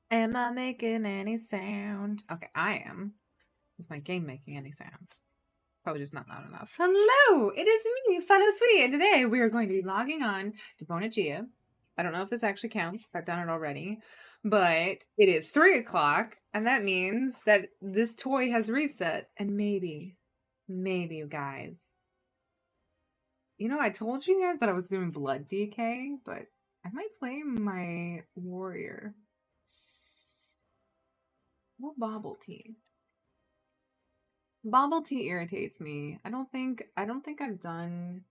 Am I making any sound? Okay, I am. Is my game making any sound? Probably just not loud enough. Hello, it is me, Fellow Sweet, and today we are going to be logging on to Bonagia. I don't know if this actually counts. I've done it already. But it is 3 o'clock, and that means that this toy has reset. And maybe, you guys. You know, I told you guys that I was doing blood DK, but I might play my warrior. Or bobble tea. Bobble tea irritates me. I don't think I've done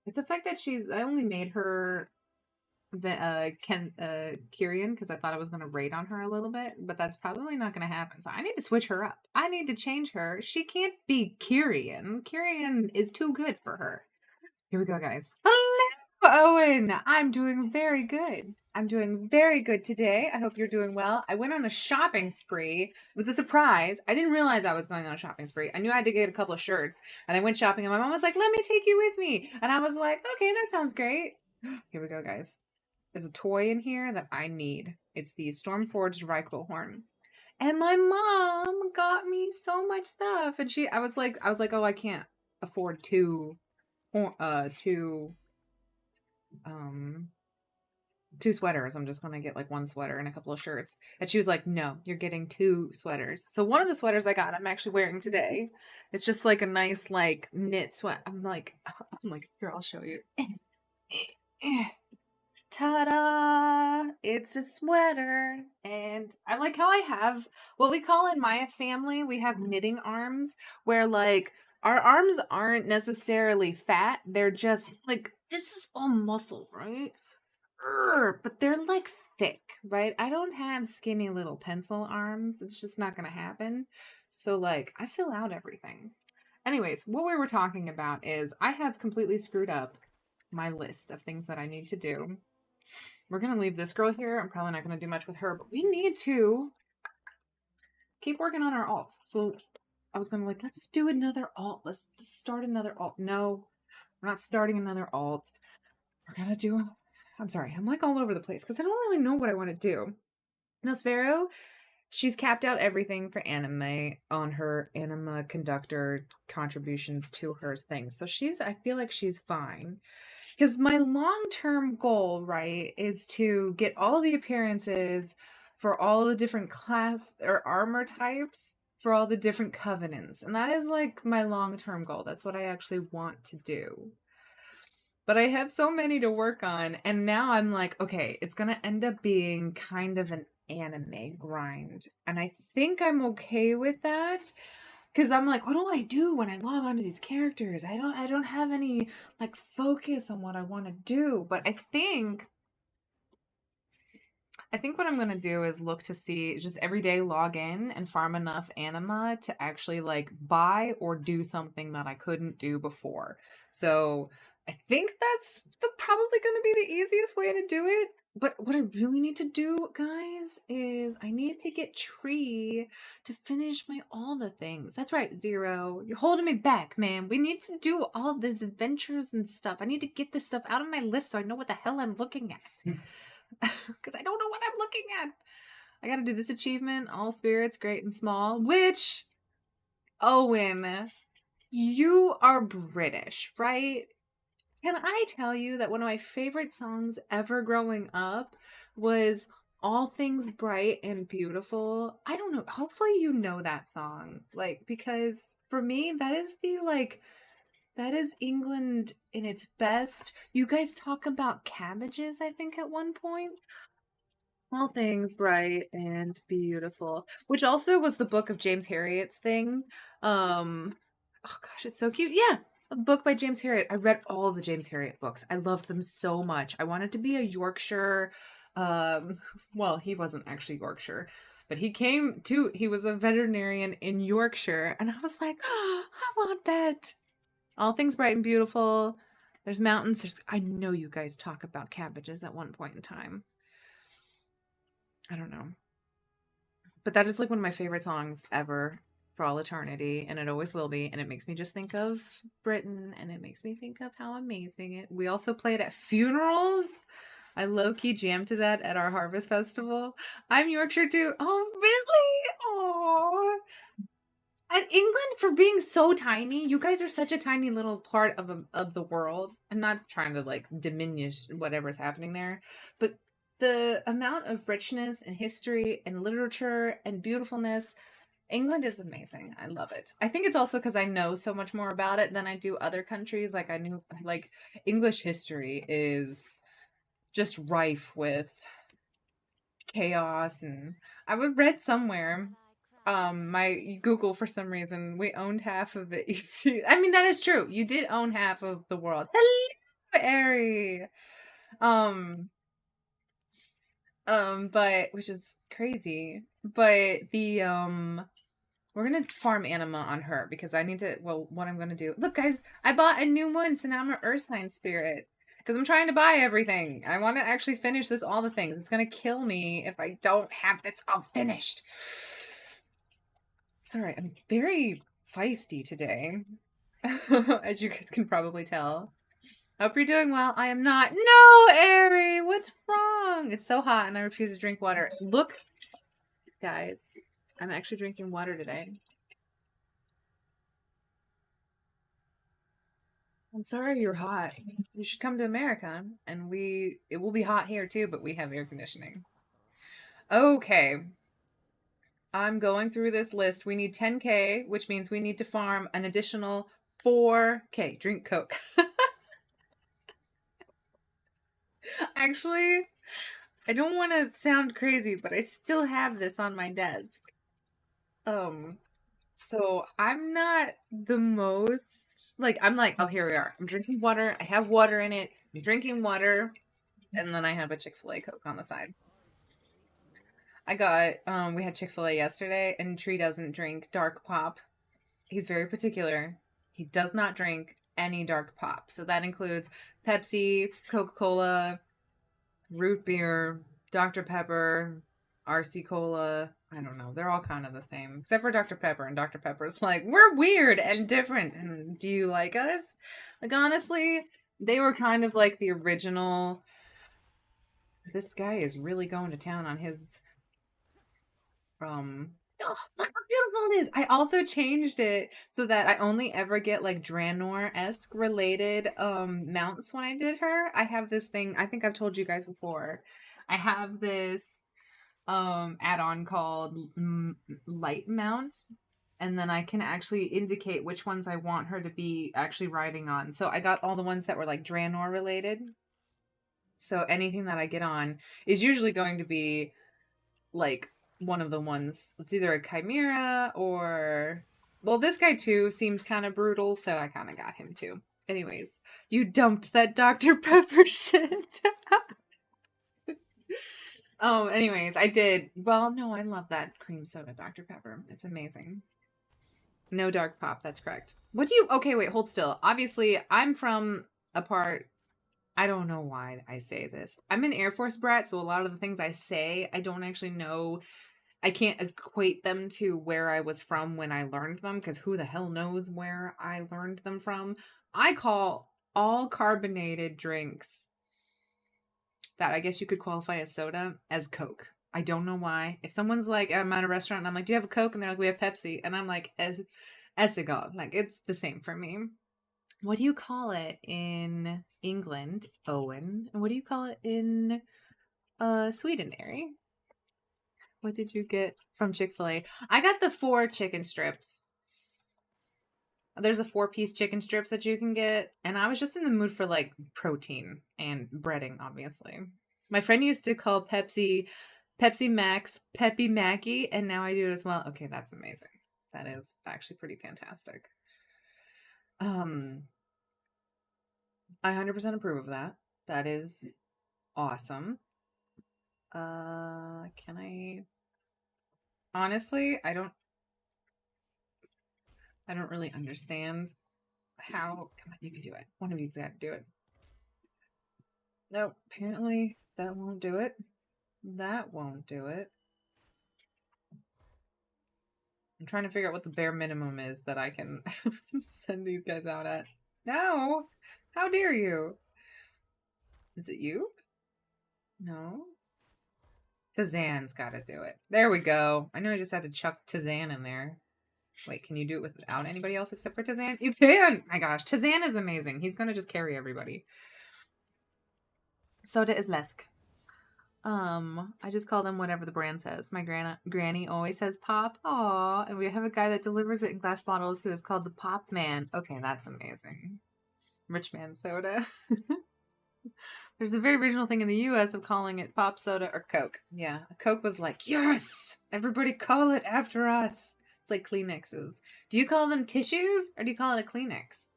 like the fact that I only made her Kyrian because I thought I was gonna raid on her a little bit, but that's probably not gonna happen. So I need to switch her up. I need to change her. She can't be Kyrian. Kyrian is too good for her. Here we go, guys. Hello, Owen. I'm doing very good. I'm doing very good today. I hope you're doing well. I went on a shopping spree. It was a surprise. I didn't realize I was going on a shopping spree. I knew I had to get a couple of shirts, and I went shopping, and my mom was like, "Let me take you with me." And I was like, "Okay, that sounds great." Here we go, guys. There's a toy in here that I need. It's the Stormforged Reichel horn. And my mom got me so much stuff. And I was like, "Oh, I can't afford two um two sweaters. I'm just gonna get like one sweater and a couple of shirts." And she was like, "No, you're getting two sweaters." So one of the sweaters I got, I'm actually wearing today. It's just like a nice like knit sweat. I'm like, here, I'll show you. Ta-da! It's a sweater. And I like how I have what we call in my family, we have knitting arms where like our arms aren't necessarily fat. They're just like this is all muscle, right? But they're like thick, right? I don't have skinny little pencil arms. It's just not gonna happen. So like I fill out everything. Anyways, what we were talking about is I have completely screwed up my list of things that I need to do. We're gonna leave this girl here. I'm probably not gonna do much with her, but we need to keep working on our alts. So I was gonna like, let's do another alt. Let's start another alt. No, we're not starting another alt. We're gonna do. I'm sorry, I'm like all over the place because I don't really know what I want to do. Nosfero, she's capped out everything for anime on her anima conductor contributions to her thing. So I feel like she's fine. Because my long-term goal, right, is to get all the appearances for all the different class or armor types for all the different covenants. And that is like my long-term goal. That's what I actually want to do. But I have so many to work on, and now I'm like, okay, it's gonna end up being kind of an anime grind. And I think I'm okay with that. Cause I'm like, what do I do when I log onto these characters? I don't have any like focus on what I want to do. But I think what I'm gonna do is look to see just every day log in and farm enough anima to actually like buy or do something that I couldn't do before. So I think that's probably gonna be the easiest way to do it. But what I really need to do, guys, is I need to get Tree to finish my all the things. That's right, Zero. You're holding me back, man. We need to do all these adventures and stuff. I need to get this stuff out of my list so I know what the hell I'm looking at. Because I don't know what I'm looking at. I gotta do this achievement, all spirits, great and small, which, Owen, you are British, right? Can I tell you that one of my favorite songs ever growing up was All Things Bright and Beautiful? I don't know. Hopefully you know that song. Like, because for me, that is England in its best. You guys talk about cabbages, I think, at one point. All things bright and beautiful, which also was the book of James Harriet's thing. Oh gosh, it's so cute. Yeah, a book by James Harriet. I read all of the James Harriet books. I loved them so much. I wanted to be a Yorkshire. Um, well, he wasn't actually Yorkshire, but he was a veterinarian in Yorkshire, and I was like, oh, I want that. All things bright and beautiful. There's mountains. I know you guys talk about cabbages at one point in time. I don't know. But that is like one of my favorite songs ever for all eternity, and it always will be. And it makes me just think of Britain, and it makes me think of how amazing it. We also play it at funerals. I low-key jammed to that at our harvest festival. I'm Yorkshire too. Oh, really? Oh. And England for being so tiny, you guys are such a tiny little part of the world. I'm not trying to like diminish whatever's happening there, but the amount of richness and history and literature and beautifulness, England is amazing. I love it. I think it's also because I know so much more about it than I do other countries. Like I knew like English history is just rife with chaos, and I would read somewhere my Google, for some reason, we owned half of it. You see, I mean that is true. You did own half of the world. Hello, Ari. Um but which is crazy. But the we're gonna farm anima on her because I need to. Well, what I'm gonna do? Look, guys, I bought a new one, so now I'm an Earth Sign Spirit because I'm trying to buy everything. I want to actually finish this. All the things. It's gonna kill me if I don't have this all finished. Sorry, I'm very feisty today, as you guys can probably tell. Hope you're doing well. I am not. No, Ari, what's wrong? It's so hot and I refuse to drink water. Look, guys, I'm actually drinking water today. I'm sorry you're hot. You should come to America, and it will be hot here too, but we have air conditioning. Okay. I'm going through this list. We need 10K, which means we need to farm an additional 4K. Drink Coke. Actually, I don't want to sound crazy, but I still have this on my desk. So I'm not the most like I'm like, oh, here we are. I'm drinking water. I have water in it. I'm drinking water, and then I have a Chick-fil-A Coke on the side. I got we had Chick-fil-A yesterday, and Tree doesn't drink dark pop. He's very particular. He does not drink any dark pop. So that includes Pepsi, Coca-Cola, root beer, Dr. Pepper, RC Cola. I don't know. They're all kind of the same, except for Dr. Pepper. And Dr. Pepper's like, we're weird and different. And do you like us? Like, honestly, they were kind of like the original. This guy is really going to town on his. Oh, look how beautiful it is. I also changed it so that I only ever get like Draenor-esque related mounts when I did her. I have this thing, I think I've told you guys before. I have this add-on called light mount, and then I can actually indicate which ones I want her to be actually riding on. So I got all the ones that were like Draenor related. So anything that I get on is usually going to be like one of the ones. It's either a chimera or well, this guy too seemed kind of brutal, so I kind of got him too. Anyways, you dumped that Dr. Pepper shit. Oh, anyways, I did. Well, no, I love that cream soda Dr. Pepper. It's amazing. No dark pop, that's correct. What do you Okay, wait, hold still. Obviously, I'm from a part I don't know why I say this. I'm an Air Force brat, so a lot of the things I say, I don't actually know. I can't equate them to where I was from when I learned them, because who the hell knows where I learned them from. I call all carbonated drinks that I guess you could qualify as soda as Coke. I don't know why. If someone's like, I'm at a restaurant and I'm like, do you have a Coke? And they're like, we have Pepsi. And I'm like, Esigo. Like, it's the same for me. What do you call it in England, Owen? And what do you call it in Sweden, Ari? What did you get from Chick-fil-A? I got the 4 chicken strips. There's a 4-piece chicken strips that you can get, and I was just in the mood for like protein and breading, obviously. My friend used to call Pepsi Max Peppy Mackie, and now I do it as well. Okay, that's amazing. That is actually pretty fantastic. I 100% approve of that. That is awesome. Can I honestly, I don't really understand how. Come on, you can do it. One of you got to do it. Nope, apparently that won't do it. That won't do it. I'm trying to figure out what the bare minimum is that I can send these guys out at. No! How dare you? Is it you? No? Tazan's gotta do it. There we go. I know I just had to chuck Tazan in there. Wait, can you do it without anybody else except for Tazan? You can! My gosh, Tazan is amazing. He's gonna just carry everybody. Soda is Lesk. I just call them whatever the brand says. My granny always says pop. Aw, and we have a guy that delivers it in glass bottles who is called the Pop Man. Okay, that's amazing. Rich man soda. There's a very original thing in the US of calling it pop soda or Coke. Yeah, Coke was like, yes, everybody call it after us. It's like Kleenexes. Do you call them tissues or do you call it a Kleenex?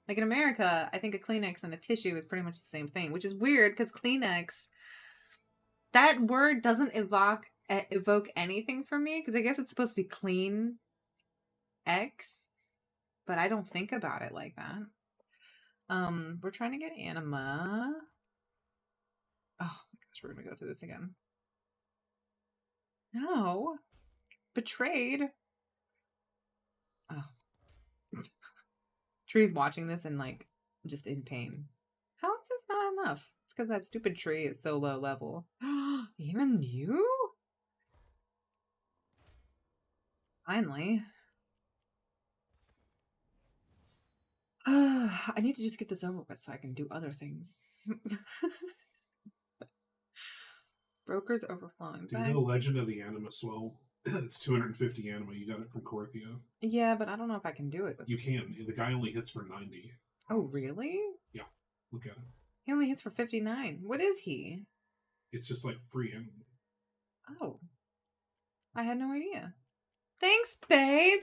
Like in America, I think a Kleenex and a tissue is pretty much the same thing, which is weird because Kleenex, that word doesn't evoke anything for me because I guess it's supposed to be clean X, but I don't think about it like that. We're trying to get Anima. Oh my gosh, we're gonna go through this again. No. Betrayed. Oh. Tree's watching this and like just in pain. How is this not enough? It's because that stupid tree is so low level. Even you? Finally. I need to just get this over with so I can do other things. Broker's overflowing. Do you know Legend of the Anima Swell? It's 250 anima. You got it from Corthia. Yeah, but I don't know if I can do it. You can. The guy only hits for 90. Oh, really? Yeah. Look at him. He only hits for 59. What is he? It's just like free anima. Oh. I had no idea. Thanks, babe.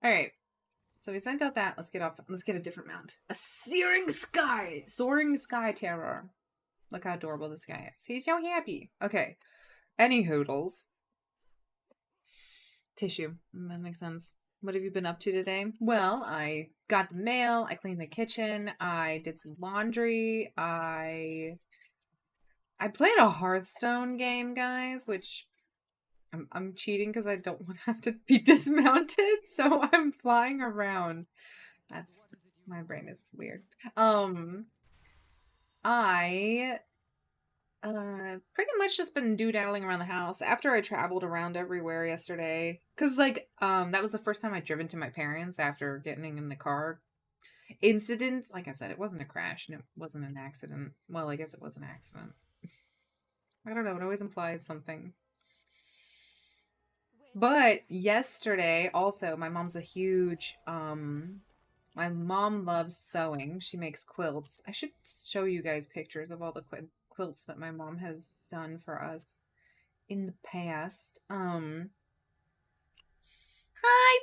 All right. So we sent out that. Let's get off. Let's get a different mount. A soaring sky terror. Look how adorable this guy is. He's so happy. Okay. Any hoodles. Tissue. That makes sense. What have you been up to today? Well, I got the mail. I cleaned the kitchen. I did some laundry. I played a Hearthstone game, guys, which I'm cheating because I don't want to have to be dismounted, so I'm flying around. That's my brain is weird. I pretty much just been doodling around the house after I traveled around everywhere yesterday. Cause like that was the first time I'd driven to my parents after getting in the car incident. Like I said, it wasn't a crash and it wasn't an accident. Well, I guess it was an accident. I don't know, it always implies something. But yesterday also my mom's a huge my mom loves sewing. She makes quilts. I should show you guys pictures of all the quilts that my mom has done for us in the past. Hi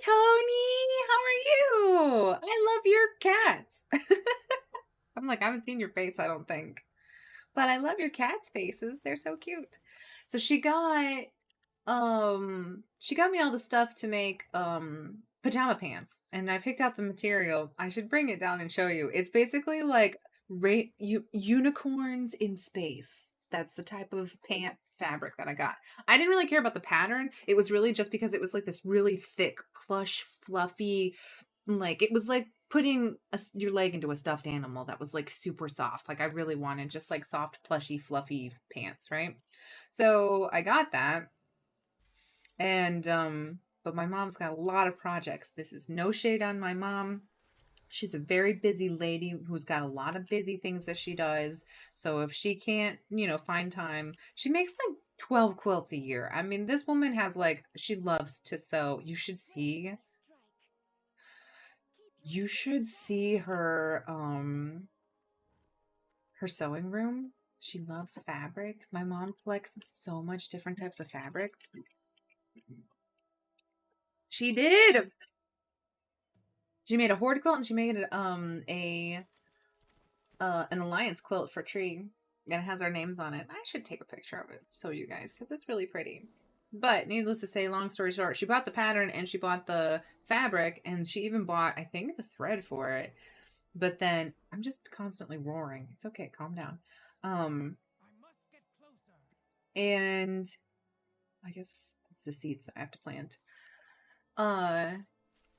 Tony, how are you? I love your cats. I'm like, I haven't seen your face, I don't think. But I love your cats' faces. They're so cute. So she got me all the stuff to make pajama pants, and I picked out the material. I should bring it down and show you. It's basically like unicorns in space. That's the type of pant fabric that I got. I didn't really care about the pattern. It was really just because it was like this really thick, plush, fluffy, like it was like putting your leg into a stuffed animal that was like super soft. Like I really wanted just like soft, plushy, fluffy pants, right? So I got that. And but my mom's got a lot of projects. This is no shade on my mom. She's a very busy lady who's got a lot of busy things that she does. So if she can't, find time, she makes like 12 quilts a year. I mean, this woman has like, she loves to sew. You should see her her sewing room. She loves fabric. My mom collects so much different types of fabric. She did. She made a horde quilt and she made an alliance quilt for Tree. And it has our names on it. I should take a picture of it so you guys, because it's really pretty. But needless to say, long story short, she bought the pattern and she bought the fabric and she even bought, I think, the thread for it. But then I'm just constantly roaring. It's okay, calm down. And I guess it's the seeds that I have to plant.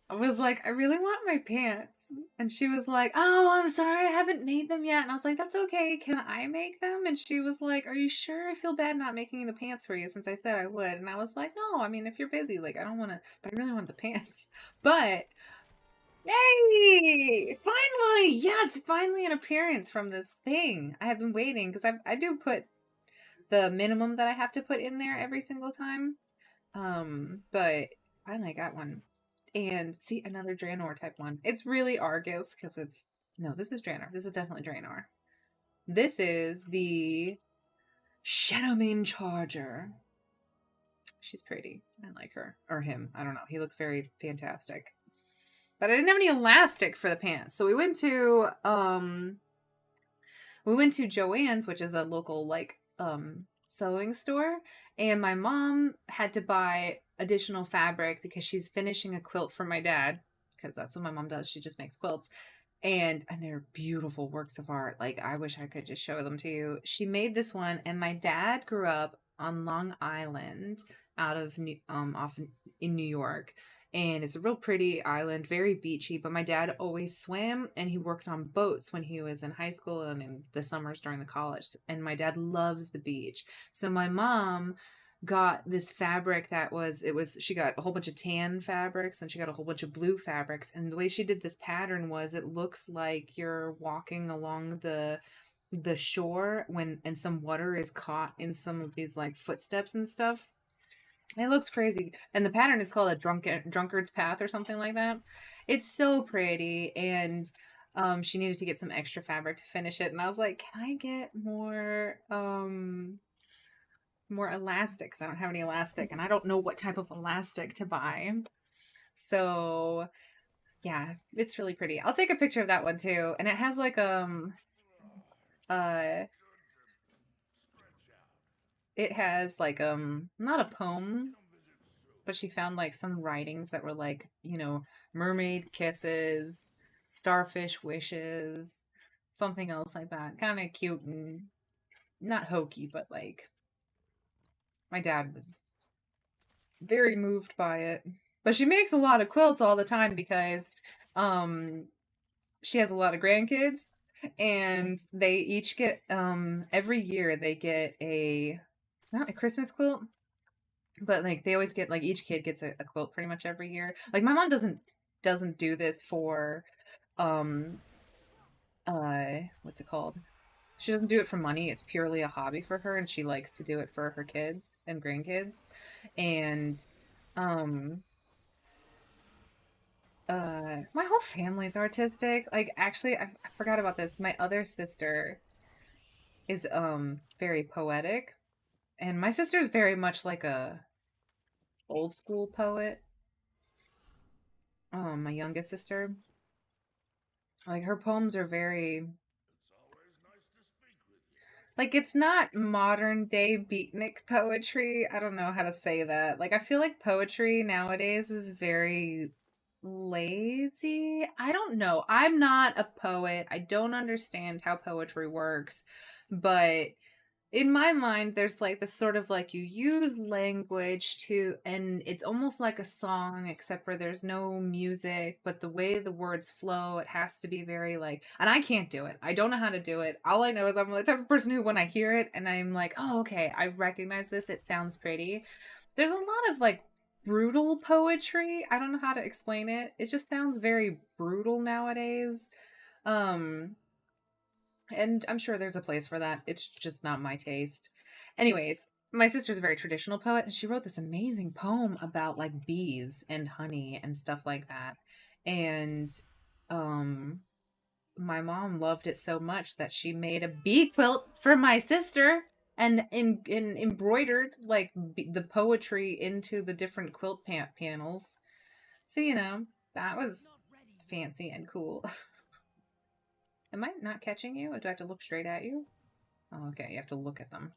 I was like, I really want my pants. And she was like, oh, I'm sorry, I haven't made them yet. And I was like, that's okay. Can I make them? And she was like, are you sure? I feel bad not making the pants for you since I said I would. And I was like, no, I mean, if you're busy, like, I don't want to, but I really want the pants. But, hey, finally, yes, finally an appearance from this thing. I have been waiting because I do put the minimum that I have to put in there every single time. But finally got one. And see, another Draenor type one. It's really Argus because it's no, this is Draenor. This is definitely Draenor. This is the Shadowmane Charger. She's pretty. I like her. Or him. I don't know. He looks very fantastic. But I didn't have any elastic for the pants. So we went to Joann's, which is a local like sewing store, and my mom had to buy additional fabric because she's finishing a quilt for my dad, because that's what my mom does. She just makes quilts. And they're beautiful works of art. Like, I wish I could just show them to you. She made this one, and my dad grew up on Long Island, out of off in New York, and it's a real pretty island, very beachy. But my dad always swam, and he worked on boats when he was in high school and in the summers during the college. And my dad loves the beach, so my mom got this fabric that was it was she got a whole bunch of tan fabrics and she got a whole bunch of blue fabrics, and the way she did this pattern was it looks like you're walking along the shore when and some water is caught in some of these like footsteps and stuff. It looks crazy, and the pattern is called a drunkard's path or something like that. It's so pretty. And she needed to get some extra fabric to finish it, and I was like, can I get more elastic? Because I don't have any elastic and I don't know what type of elastic to buy. So yeah, it's really pretty. I'll take a picture of that one too. And it has like uh it has like not a poem, but she found like some writings that were like, mermaid kisses, starfish wishes, something else like that. Kind of cute and not hokey, but like my dad was very moved by it. But she makes a lot of quilts all the time because um she has a lot of grandkids, and they each get every year they get a not a Christmas quilt, but like they always get like each kid gets a quilt pretty much every year. Like my mom doesn't do this for um what's it called? She doesn't do it for money. It's purely a hobby for her, and she likes to do it for her kids and grandkids. And um my whole family's artistic. Like, actually, I forgot about this. My other sister is very poetic, and my sister's very much like a old school poet. My youngest sister, like her poems are very like it's not modern day beatnik poetry. I don't know how to say that. Like I feel like poetry nowadays is very lazy. I don't know. I'm not a poet. I don't understand how poetry works, but in my mind there's like this sort of like you use language to, and it's almost like a song except for there's no music, but the way the words flow, it has to be very like, and I can't do it. I don't know how to do it. All I know is I'm the type of person who when I hear it and I'm like, oh okay, I recognize this, it sounds pretty. There's a lot of like brutal poetry. I don't know how to explain it. It just sounds very brutal nowadays. um and I'm sure there's a place for that. It's just not my taste. Anyways, my sister's a very traditional poet, and she wrote this amazing poem about like bees and honey and stuff like that. And um my mom loved it so much that she made a bee quilt for my sister and in embroidered like the poetry into the different quilt panels. So, that was fancy and cool. Am I not catching you? Or do I have to look straight at you? Oh, okay, you have to look at them.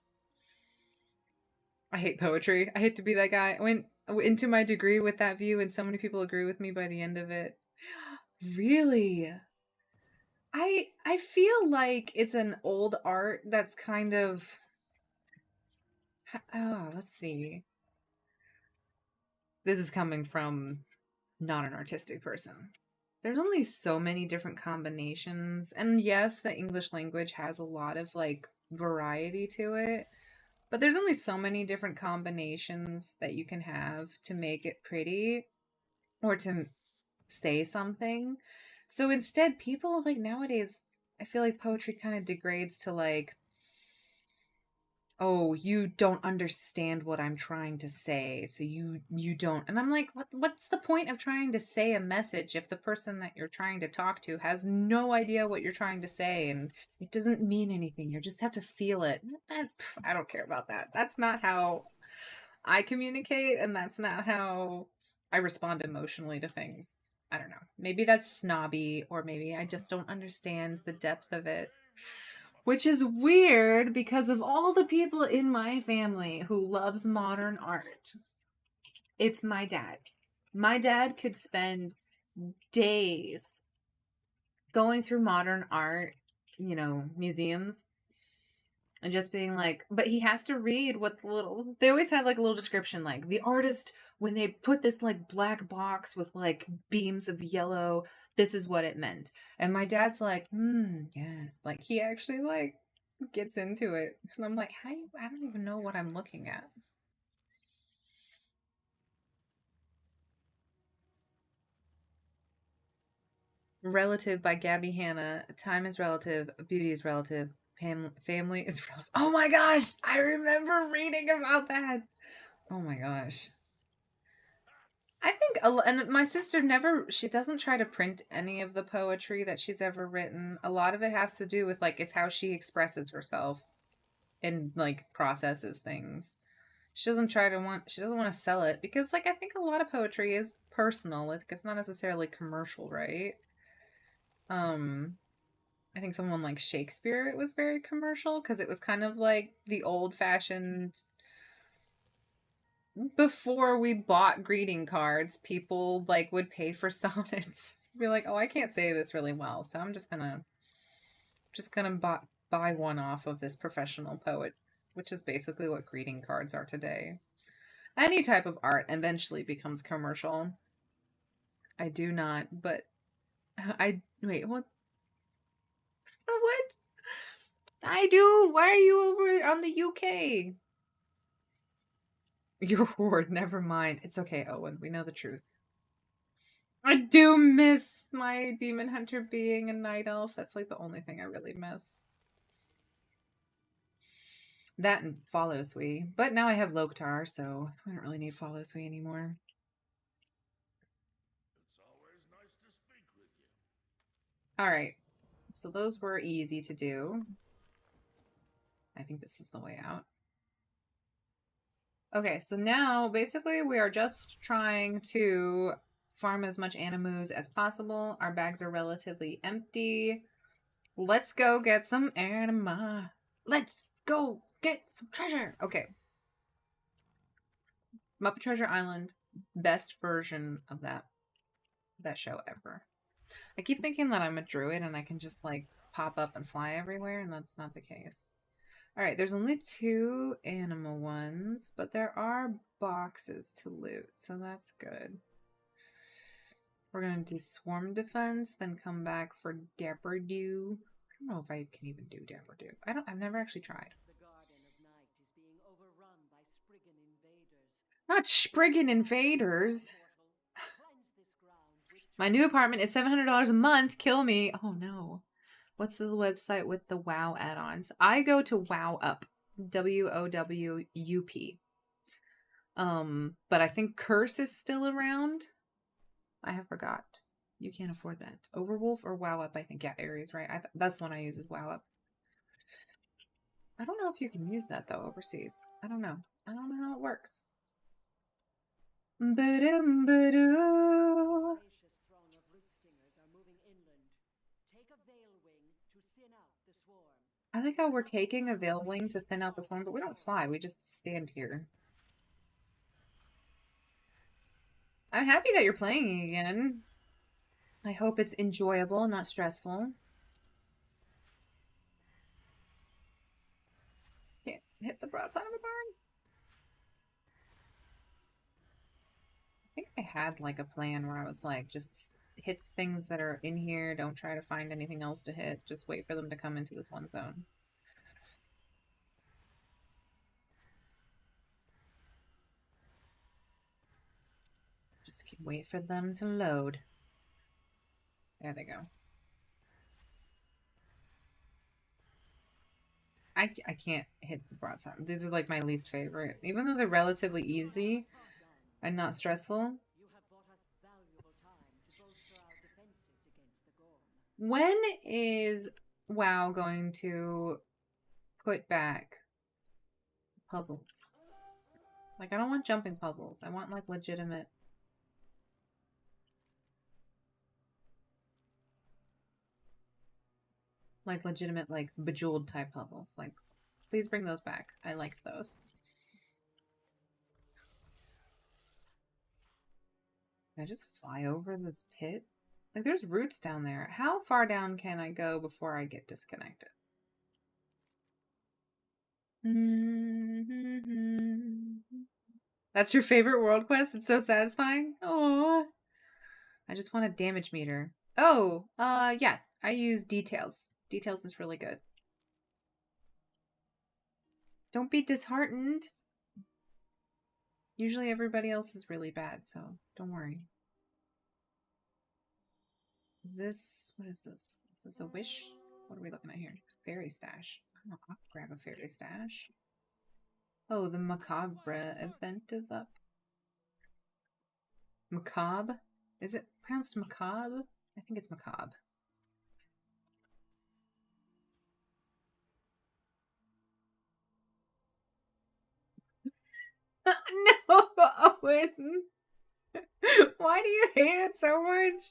I hate poetry. I hate to be that guy. I went into my degree with that view, and so many people agree with me by the end of it. Really? I feel like it's an old art that's kind of let's see. This is coming from not an artistic person. There's only so many different combinations. And yes, the English language has a lot of like variety to it, but there's only so many different combinations that you can have to make it pretty or to say something. So instead, people like nowadays, I feel like poetry kind of degrades to like, oh, you don't understand what I'm trying to say, so you don't. And I'm like, what's the point of trying to say a message if the person that you're trying to talk to has no idea what you're trying to say and it doesn't mean anything. You just have to feel it. I don't care about that. That's not how I communicate, and that's not how I respond emotionally to things. I don't know. Maybe that's snobby, or maybe I just don't understand the depth of it. Which is weird because of all the people in my family who loves modern art. It's my dad. My dad could spend days going through modern art, museums and just being like, but he has to read what they always have like a little description, like the artist, when they put this like black box with like beams of yellow, this is what it meant. And my dad's like, yes, like he actually like gets into it. And I'm like, I don't even know what I'm looking at. Relative by Gabby Hanna. Time is relative. Beauty is relative. Family is relative. Oh my gosh. I remember reading about that. Oh my gosh. I think, and my sister she doesn't try to print any of the poetry that she's ever written. A lot of it has to do with like, it's how she expresses herself and like processes things. She doesn't want to sell it because like, I think a lot of poetry is personal. Like, it's not necessarily commercial, right? Um, I think someone like Shakespeare, it was very commercial because it was kind of like the old fashioned, before we bought greeting cards, people like would pay for sonnets. Be like, oh, I can't say this really well, so I'm just gonna buy one off of this professional poet, which is basically what greeting cards are today. Any type of art eventually becomes commercial. I do not, but I wait, what? What? I do. Why are you over on the UK? Your ward, never mind. It's okay, Owen. We know the truth. I do miss my demon hunter being a night elf. That's like the only thing I really miss. That and follow Sui. But now I have Loktar, so I don't really need follow Sui anymore. It's always nice to speak with you. Alright. So those were easy to do. I think this is the way out. Okay, so now basically we are just trying to farm as much animus as possible. Our bags are relatively empty. Let's go get some anima. Let's go get some treasure. Okay. Muppet Treasure Island, best version of that show ever. I keep thinking that I'm a druid and I can just like pop up and fly everywhere, and that's not the case. All right, there's only 2 animal ones, but there are boxes to loot, so that's good. We're gonna do swarm defense, then come back for Depardieu. I don't know if I can even do Depardieu. I've never actually tried. The Garden of Night is being overrun by Spriggan invaders. Not Spriggan invaders. My new apartment is $700 a month. Kill me. Oh no. What's the website with the WoW add-ons? I go to WoW Up. WOWUP. But I think Curse is still around. I have forgot. You can't afford that. Overwolf or WoW Up? I think, yeah, Ares, right? That's the one I use is WoW Up. I don't know if you can use that though overseas. I don't know. I don't know how it works. I like how we're taking a veil wing to thin out the swarm, but we don't fly. We just stand here. I'm happy that you're playing again. I hope it's enjoyable, not stressful. Can't hit the broadside of a barn. I think I had like a plan where I was like, just hit things that are in here. Don't try to find anything else to hit. Just wait for them to come into this one zone. Just wait for them to load. There they go. I can't hit the broadside. These are like my least favorite. Even though they're relatively easy and not stressful. You have bought us valuable time to bolster our defenses against the Gorn. When is WoW going to put back puzzles? Like, I don't want jumping puzzles. I want like legitimate. Like legitimate, like Bejeweled type puzzles. Like, please bring those back. I liked those. Can I just fly over this pit? Like, there's roots down there. How far down can I go before I get disconnected? That's your favorite world quest? It's so satisfying. Oh, I just want a damage meter. Oh, yeah. I use details. Details is really good. Don't be disheartened. Usually everybody else is really bad, so don't worry. Is this, what is this? Is this a wish? What are we looking at here? Fairy stash. Oh, I'll grab a fairy stash. Oh, the macabre event is up. Macabre? Is it pronounced macabre? I think it's macabre. No, Owen! Why do you hate it so much?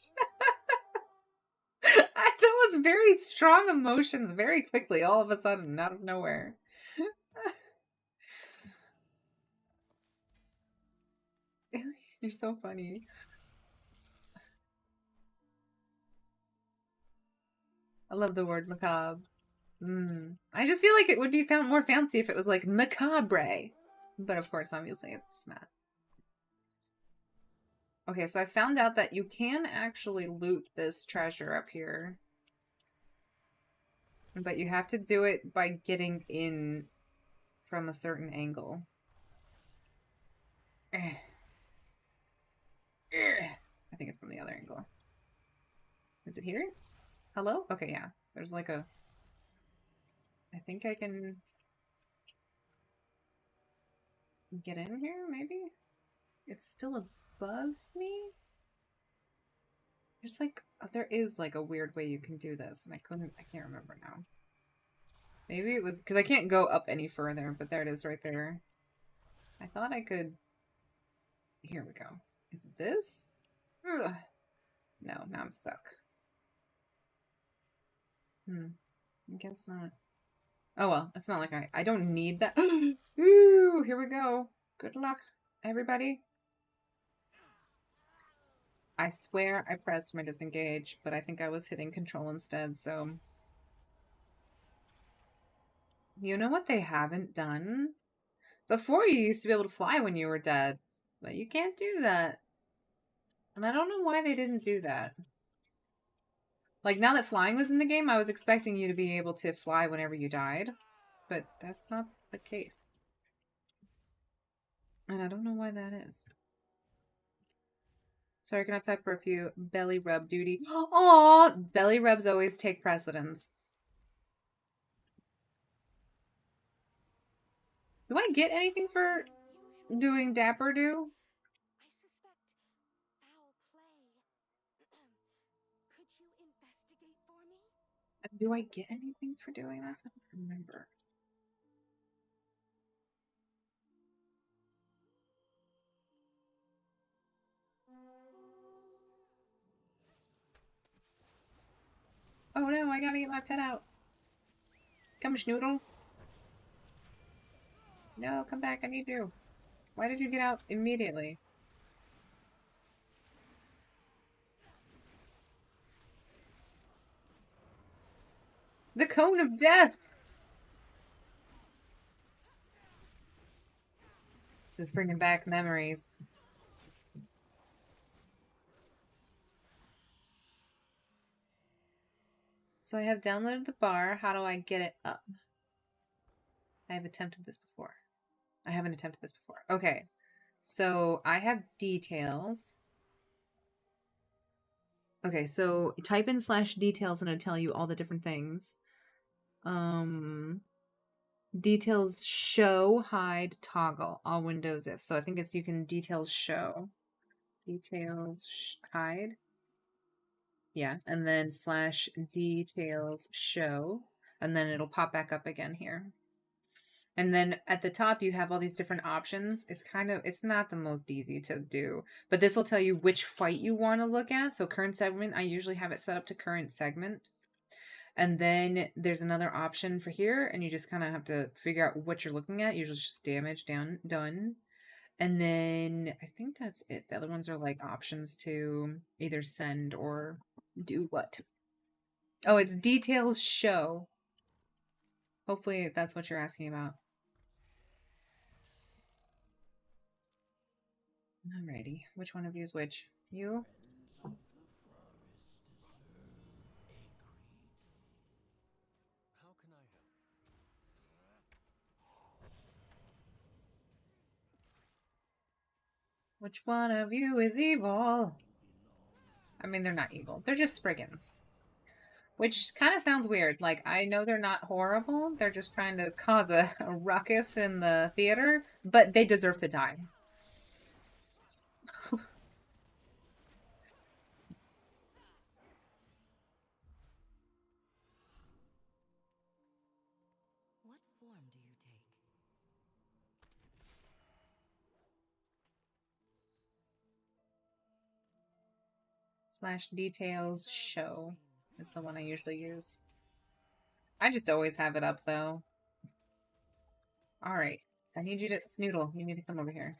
That was very strong emotions very quickly, all of a sudden, out of nowhere. You're so funny. I love the word macabre. I just feel like it would be more fancy if it was like macabre. But of course, obviously, it's not. Okay, so I found out that you can actually loot this treasure up here. But you have to do it by getting in from a certain angle. I think it's from the other angle. Is it here? Hello? Okay, yeah. There's like a... I think I can get in here, maybe? It's still above me? There's like... There is like a weird way you can do this, and I can't remember now. Maybe it was... Because I can't go up any further, but there it is right there. I thought I could... Here we go. Is it this? Ugh. No, now I'm stuck. I guess not. Oh well, it's not like I don't need that. Ooh, here we go. Good luck, everybody. I swear I pressed my disengage, but I think I was hitting control instead, so... You know what they haven't done? Before you used to be able to fly when you were dead, but you can't do that. And I don't know why they didn't do that. Like, now that flying was in the game, I was expecting you to be able to fly whenever you died. But that's not the case. And I don't know why that is. Sorry, can I type for a few belly rub duty? Aw, belly rubs always take precedence. Do I get anything for doing Dapper Do? I suspect foul play. Could you investigate for me? Do I get anything for doing this? I don't remember. Oh no, I gotta get my pet out. Come, Schnoodle. No, come back, I need you. Why did you get out immediately? The Cone of Death! This is bringing back memories. So I have downloaded the bar. How do I get it up? I have attempted this before. I haven't attempted this before. Okay. So I have details. Okay, so type in /details and it'll tell you all the different things. Details show, hide, toggle, all windows if. So I think it's you can details show. Details hide. Yeah, and then /details show. And then it'll pop back up again here. And then at the top, you have all these different options. It's not the most easy to do, but this will tell you which fight you want to look at. So current segment, I usually have it set up to current segment. And then there's another option for here, and you just kind of have to figure out what you're looking at. Usually it's just damage done. And then I think that's it. The other ones are like options to either send or do what. Oh, it's details show. Hopefully that's what you're asking about. Alrighty, which one of you is which? You? How can I help? Which one of you is evil? I mean, they're not evil. They're just Spriggans. Which kind of sounds weird. Like, I know they're not horrible. They're just trying to cause a ruckus in the theater. But they deserve to die. What form do you take? /details show is the one I usually use. I just always have it up, though. Alright. I need you to... Snoodle, you need to come over here.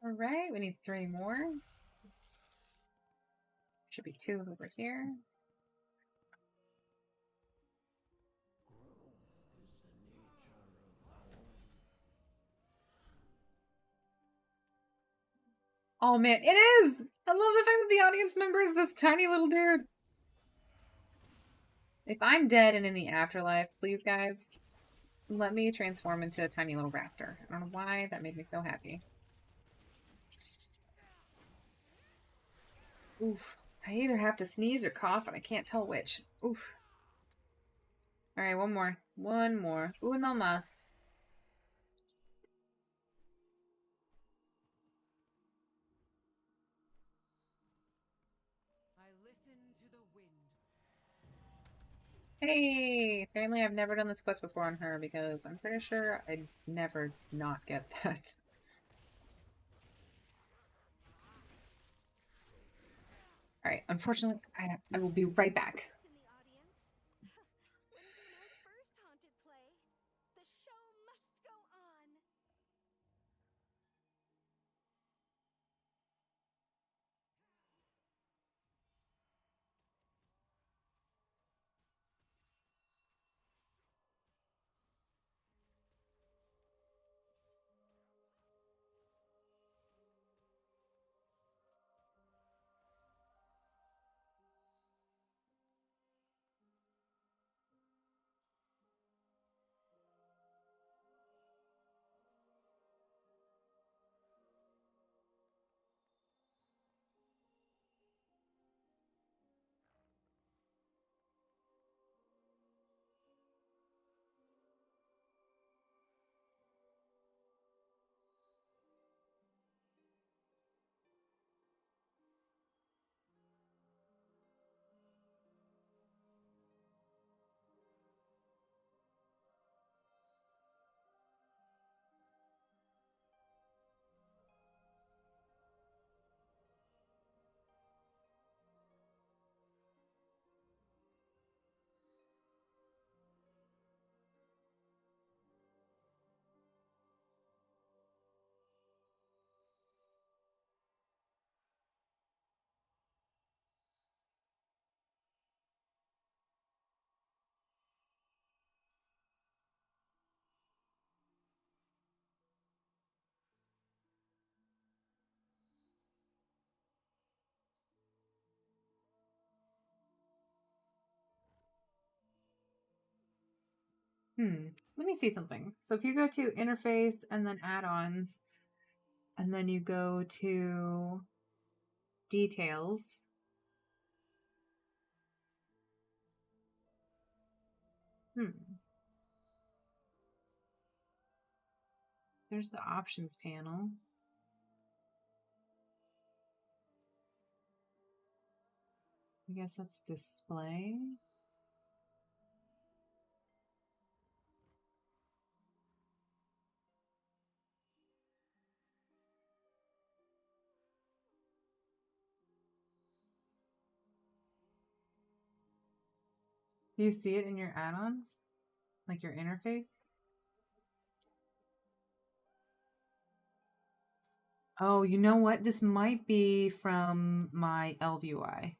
Alright, we need 3 more. Should be 2 over here. Oh man, it is! I love the fact that the audience member is this tiny little dude. If I'm dead and in the afterlife, please guys, let me transform into a tiny little raptor. I don't know why that made me so happy. Oof. I either have to sneeze or cough and I can't tell which. Oof. Alright, one more. One more. Uno más. I listen to the wind. Hey! Apparently I've never done this quest before on her because I'm pretty sure I'd never not get that. Alright, unfortunately, I will be right back. In the audience. When will my first haunted play? The show must go on. Let me see something. So if you go to interface and then add-ons, and then you go to details. There's the options panel. I guess that's display. Do you see it in your add-ons? Like your interface? Oh, you know what? This might be from my LVUI.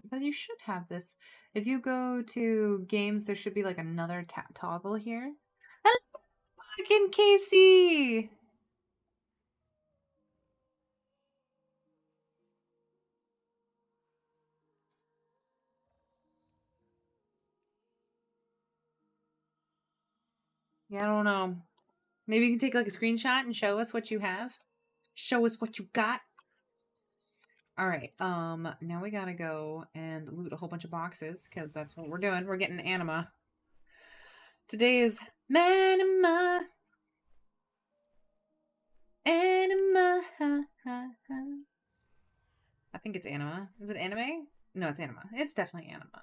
But you should have this. If you go to games, there should be like another toggle here. Hello, fucking Casey! Yeah, I don't know. Maybe you can take like a screenshot and show us what you have. Show us what you got. All right. Now we gotta go and loot a whole bunch of boxes because that's what we're doing. We're getting anima. Today is Manima. Anima. I think it's anima. Is it anime? No, it's anima. It's definitely anima.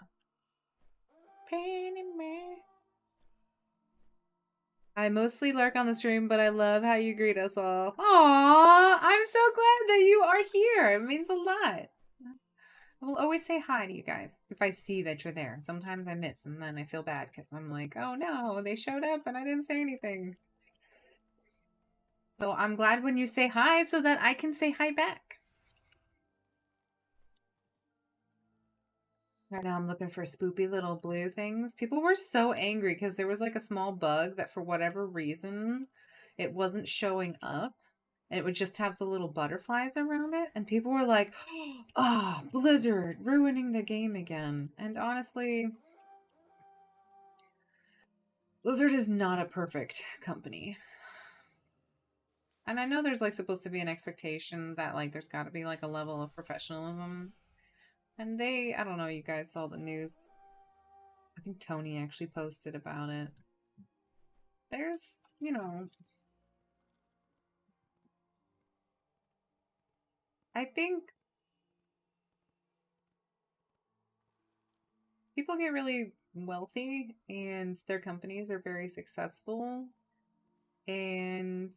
I mostly lurk on the stream, but I love how you greet us all. Aww, I'm so glad that you are here. It means a lot. I will always say hi to you guys if I see that you're there. Sometimes I miss, and then I feel bad because I'm like, oh no, they showed up and I didn't say anything. So I'm glad when you say hi so that I can say hi back. Right now I'm looking for spoopy little blue things. People were so angry because there was like a small bug that for whatever reason it wasn't showing up. And it would just have the little butterflies around it. And people were like, oh, Blizzard ruining the game again. And honestly, Blizzard is not a perfect company. And I know there's like supposed to be an expectation that like there's got to be like a level of professionalism. And I don't know, you guys saw the news. I think Tony actually posted about it. There's, I think people get really wealthy and their companies are very successful. And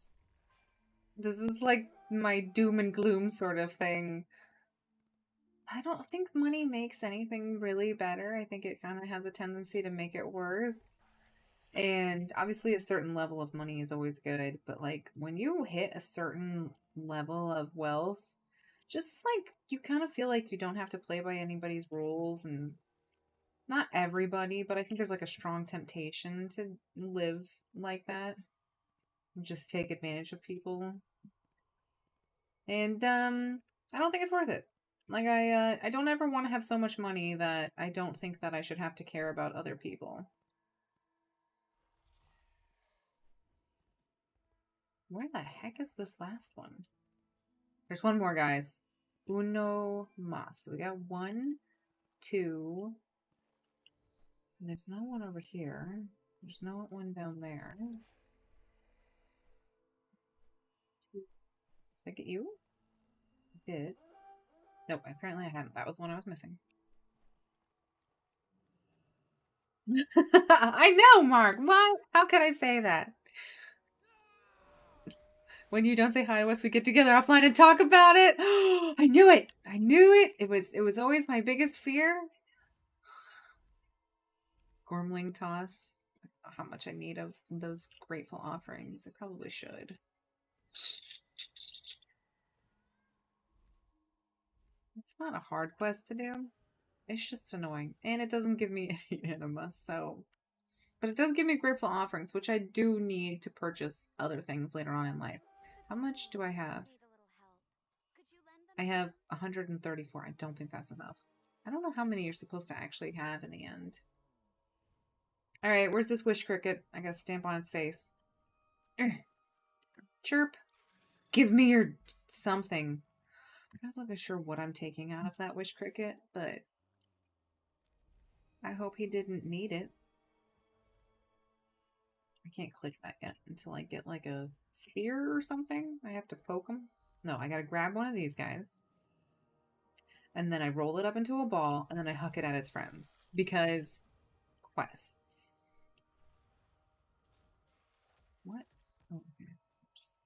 this is like my doom and gloom sort of thing. I don't think money makes anything really better. I think it kind of has a tendency to make it worse. And obviously a certain level of money is always good, but like when you hit a certain level of wealth, just like you kind of feel like you don't have to play by anybody's rules, and not everybody, but I think there's like a strong temptation to live like that. Just take advantage of people. And I don't think it's worth it. Like I don't ever want to have so much money that I don't think that I should have to care about other people. Where the heck is this last one? There's one more, guys. Uno mas. So we got 1, 2. And there's no one over here. There's no one down there. Did I get you? I did. Nope, apparently I hadn't. That was the one I was missing. I know, Mark. Why? How could I say that? When you don't say hi to us, we get together offline and talk about it. I knew it. I knew it. It was always my biggest fear. Gormling toss. I don't know how much I need of those grateful offerings. I probably should. It's not a hard quest to do. It's just annoying. And it doesn't give me any anima, so... But it does give me grateful offerings, which I do need to purchase other things later on in life. How much do I have? I have 134. I don't think that's enough. I don't know how many you're supposed to actually have in the end. All right, where's this wish cricket? I gotta stamp on its face. Chirp. Give me your something. I was not sure what I'm taking out of that wish cricket, but I hope he didn't need it. I can't click that yet until I get like a spear or something. I have to poke him. No, I gotta grab one of these guys. And then I roll it up into a ball, and then I huck it at its friends. Because quests. What? Oh, okay. Just...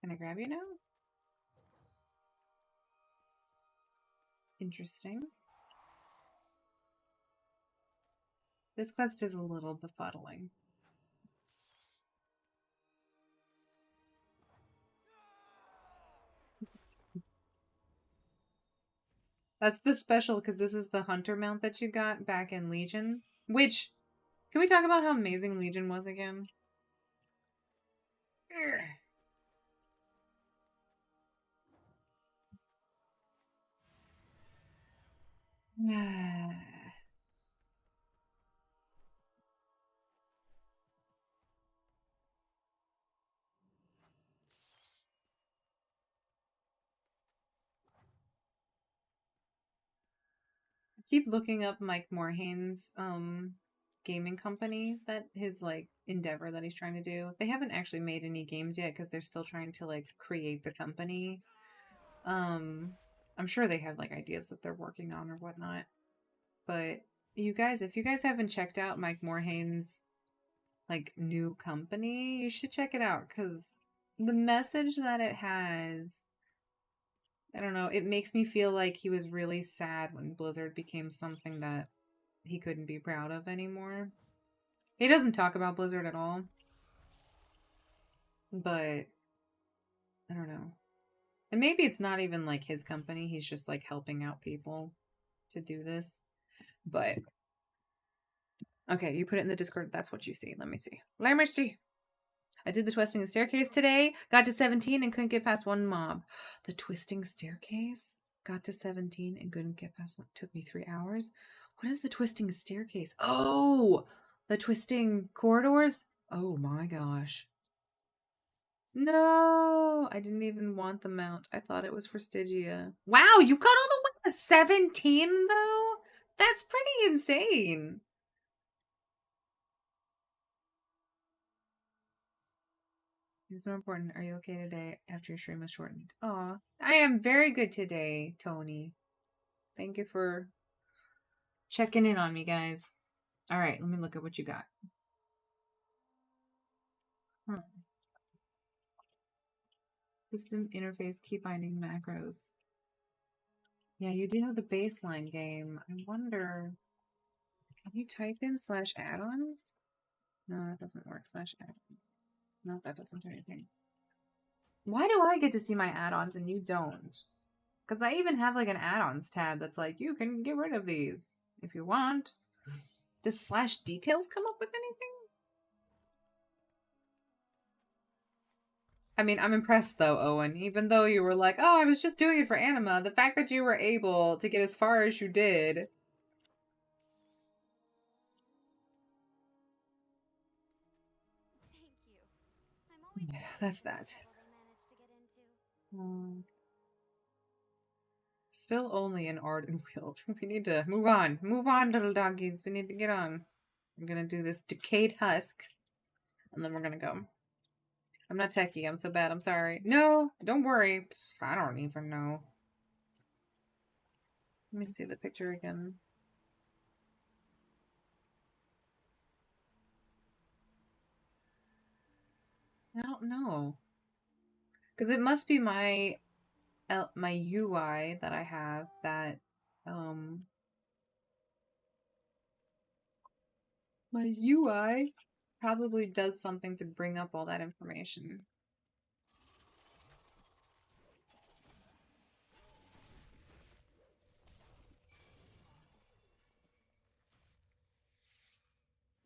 Can I grab you now? Interesting. This quest is a little befuddling. That's the special, because this is the hunter mount that you got back in Legion. Which, can we talk about how amazing Legion was again? Keep looking up Mike Morhaine's gaming company, that his like endeavor that he's trying to do. They haven't actually made any games yet because they're still trying to like create the company. I'm sure they have like ideas that they're working on or whatnot. But you guys, if you guys haven't checked out Mike Morhaine's like new company, you should check it out because the message that it has, I don't know, it makes me feel like he was really sad when Blizzard became something that he couldn't be proud of anymore. He doesn't talk about Blizzard at all. But I don't know. And maybe it's not even like his company. He's just like helping out people to do this. But okay, you put it in the Discord. That's what you see. Let me see. Let me see. I did the twisting staircase today. Got to 17 and couldn't get past one mob. The twisting staircase? Got to 17 and couldn't get past one. Took me 3 hours. What is the twisting staircase? Oh, the twisting corridors? Oh my gosh. No, I didn't even want the mount. I thought it was for Stygia. Wow, you got all the way to 17 though? That's pretty insane. It's more important. Are you okay today after your stream was shortened? Aw, I am very good today, Tony. Thank you for checking in on me, guys. All right, let me look at what you got. System interface key binding macros. Yeah, you do have the baseline game. I wonder, can you type in /add-ons? No, that doesn't work. /add-ons. No, that doesn't do anything. Why do I get to see my add-ons and you don't? Because I even have like an add-ons tab that's like, you can get rid of these if you want. Does /details come up with anything? I mean, I'm impressed though, Owen. Even though you were like, oh, I was just doing it for anima, the fact that you were able to get as far as you did. Thank you. I'm always Yeah, that's that. Still only an Arden Wheel. We need to move on. Move on, little doggies. We need to get on. I'm gonna do this decayed husk. And then we're gonna go. I'm not techie. I'm so bad. I'm sorry. No, don't worry. I don't even know. Let me see the picture again. I don't know. Because it must be my UI that I have that, my UI probably does something to bring up all that information.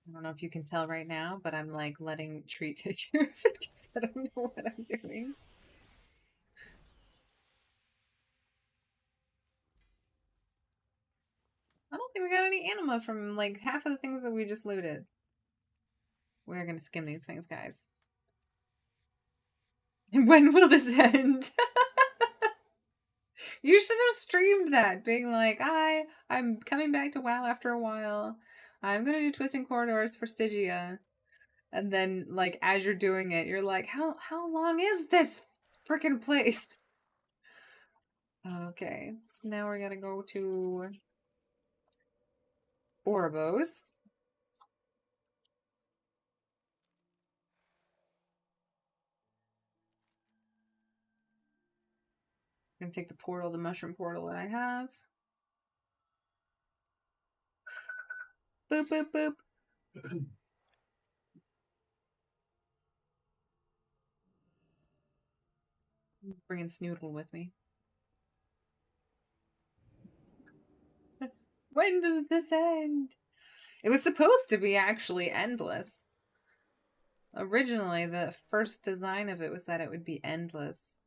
I don't know if you can tell right now, but I'm like letting Treat take care of it because I don't know what I'm doing. I don't think we got any anima from like half of the things that we just looted. We're gonna skin these things, guys. When will this end? You should have streamed that, being like, "Hi, I'm coming back to WoW after a while. I'm gonna do Twisting Corridors for Stygia." And then, like, as you're doing it, you're like, how long is this freaking place? Okay, so now we're gonna go to Oribos. I'm gonna take the portal, the mushroom portal that I have. Boop, boop, boop. Bringing Snoodle with me. When does this end? It was supposed to be actually endless. Originally, the first design of it was that it would be endless.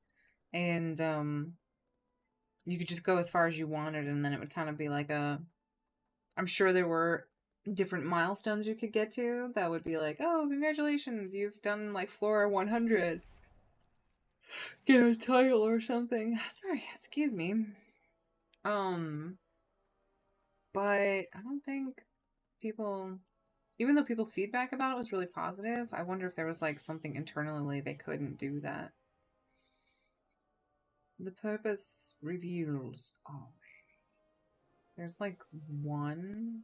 And, you could just go as far as you wanted, and then it would kind of be like a... I'm sure there were different milestones you could get to that would be like, oh, congratulations, you've done, like, Flora 100. Get a title or something. Sorry, excuse me. But I don't think people... Even though people's feedback about it was really positive, I wonder if there was, like, something internally they couldn't do that. The purpose reveals. Oh, there's like one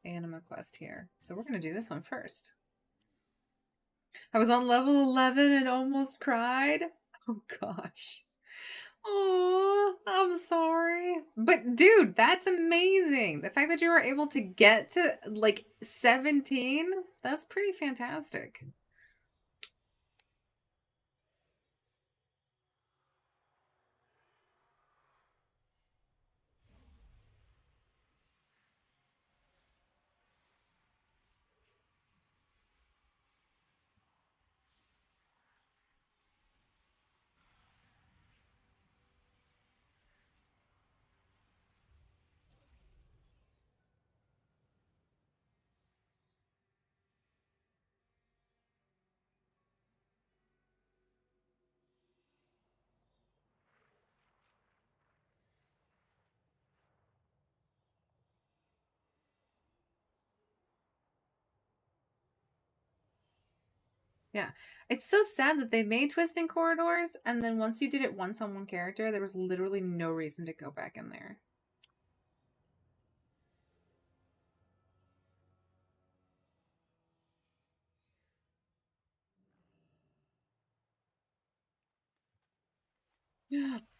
anima quest here. So we're going to do this one first. I was on level 11 and almost cried. Oh gosh. Oh, I'm sorry. But dude, that's amazing. The fact that you were able to get to like 17, that's pretty fantastic. Yeah. It's so sad that they made twisting corridors, and then once you did it once on one character, there was literally no reason to go back in there.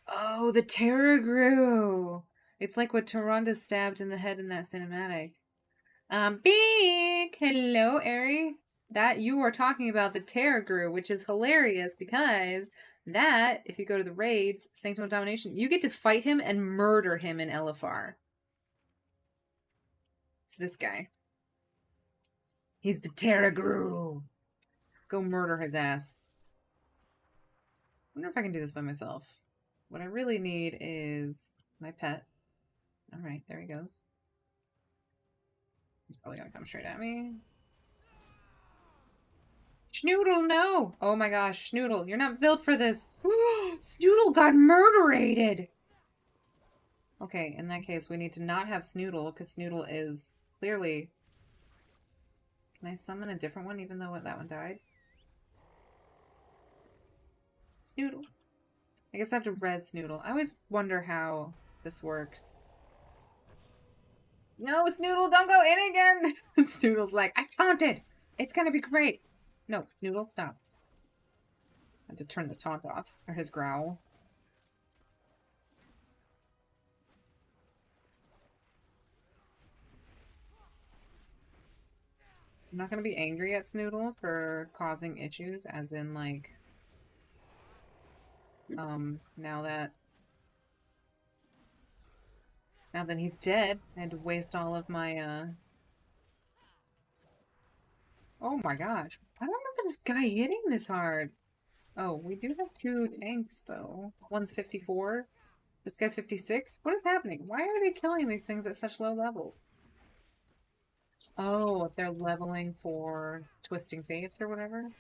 Oh, the Terror grew. It's like what Taronda stabbed in the head in that cinematic. Big! Hello, Eri. That you are talking about the Terror grew, which is hilarious because that, if you go to the raids, Sanctum of Domination, you get to fight him and murder him in LFR. It's this guy. He's the Terror grew. Go murder his ass. I wonder if I can do this by myself. What I really need is my pet. Alright, there he goes. He's probably gonna come straight at me. Schnoodle, no! Oh my gosh, Schnoodle, you're not built for this. Snoodle got murderated! Okay, in that case, we need to not have Snoodle, because Snoodle is clearly... Can I summon a different one, even though that one died? Snoodle. I guess I have to res Snoodle. I always wonder how this works. No, Snoodle, don't go in again! Snoodle's like, I taunted! It's gonna be great! No, Snoodle, stop. I had to turn the taunt off, or his growl. I'm not gonna be angry at Snoodle for causing issues, as in, like, now that he's dead, I had to waste all of my, Oh my gosh. I don't remember this guy hitting this hard. Oh, we do have 2 tanks, though. One's 54. This guy's 56. What is happening? Why are they killing these things at such low levels? Oh, if they're leveling for Twisting Fates or whatever.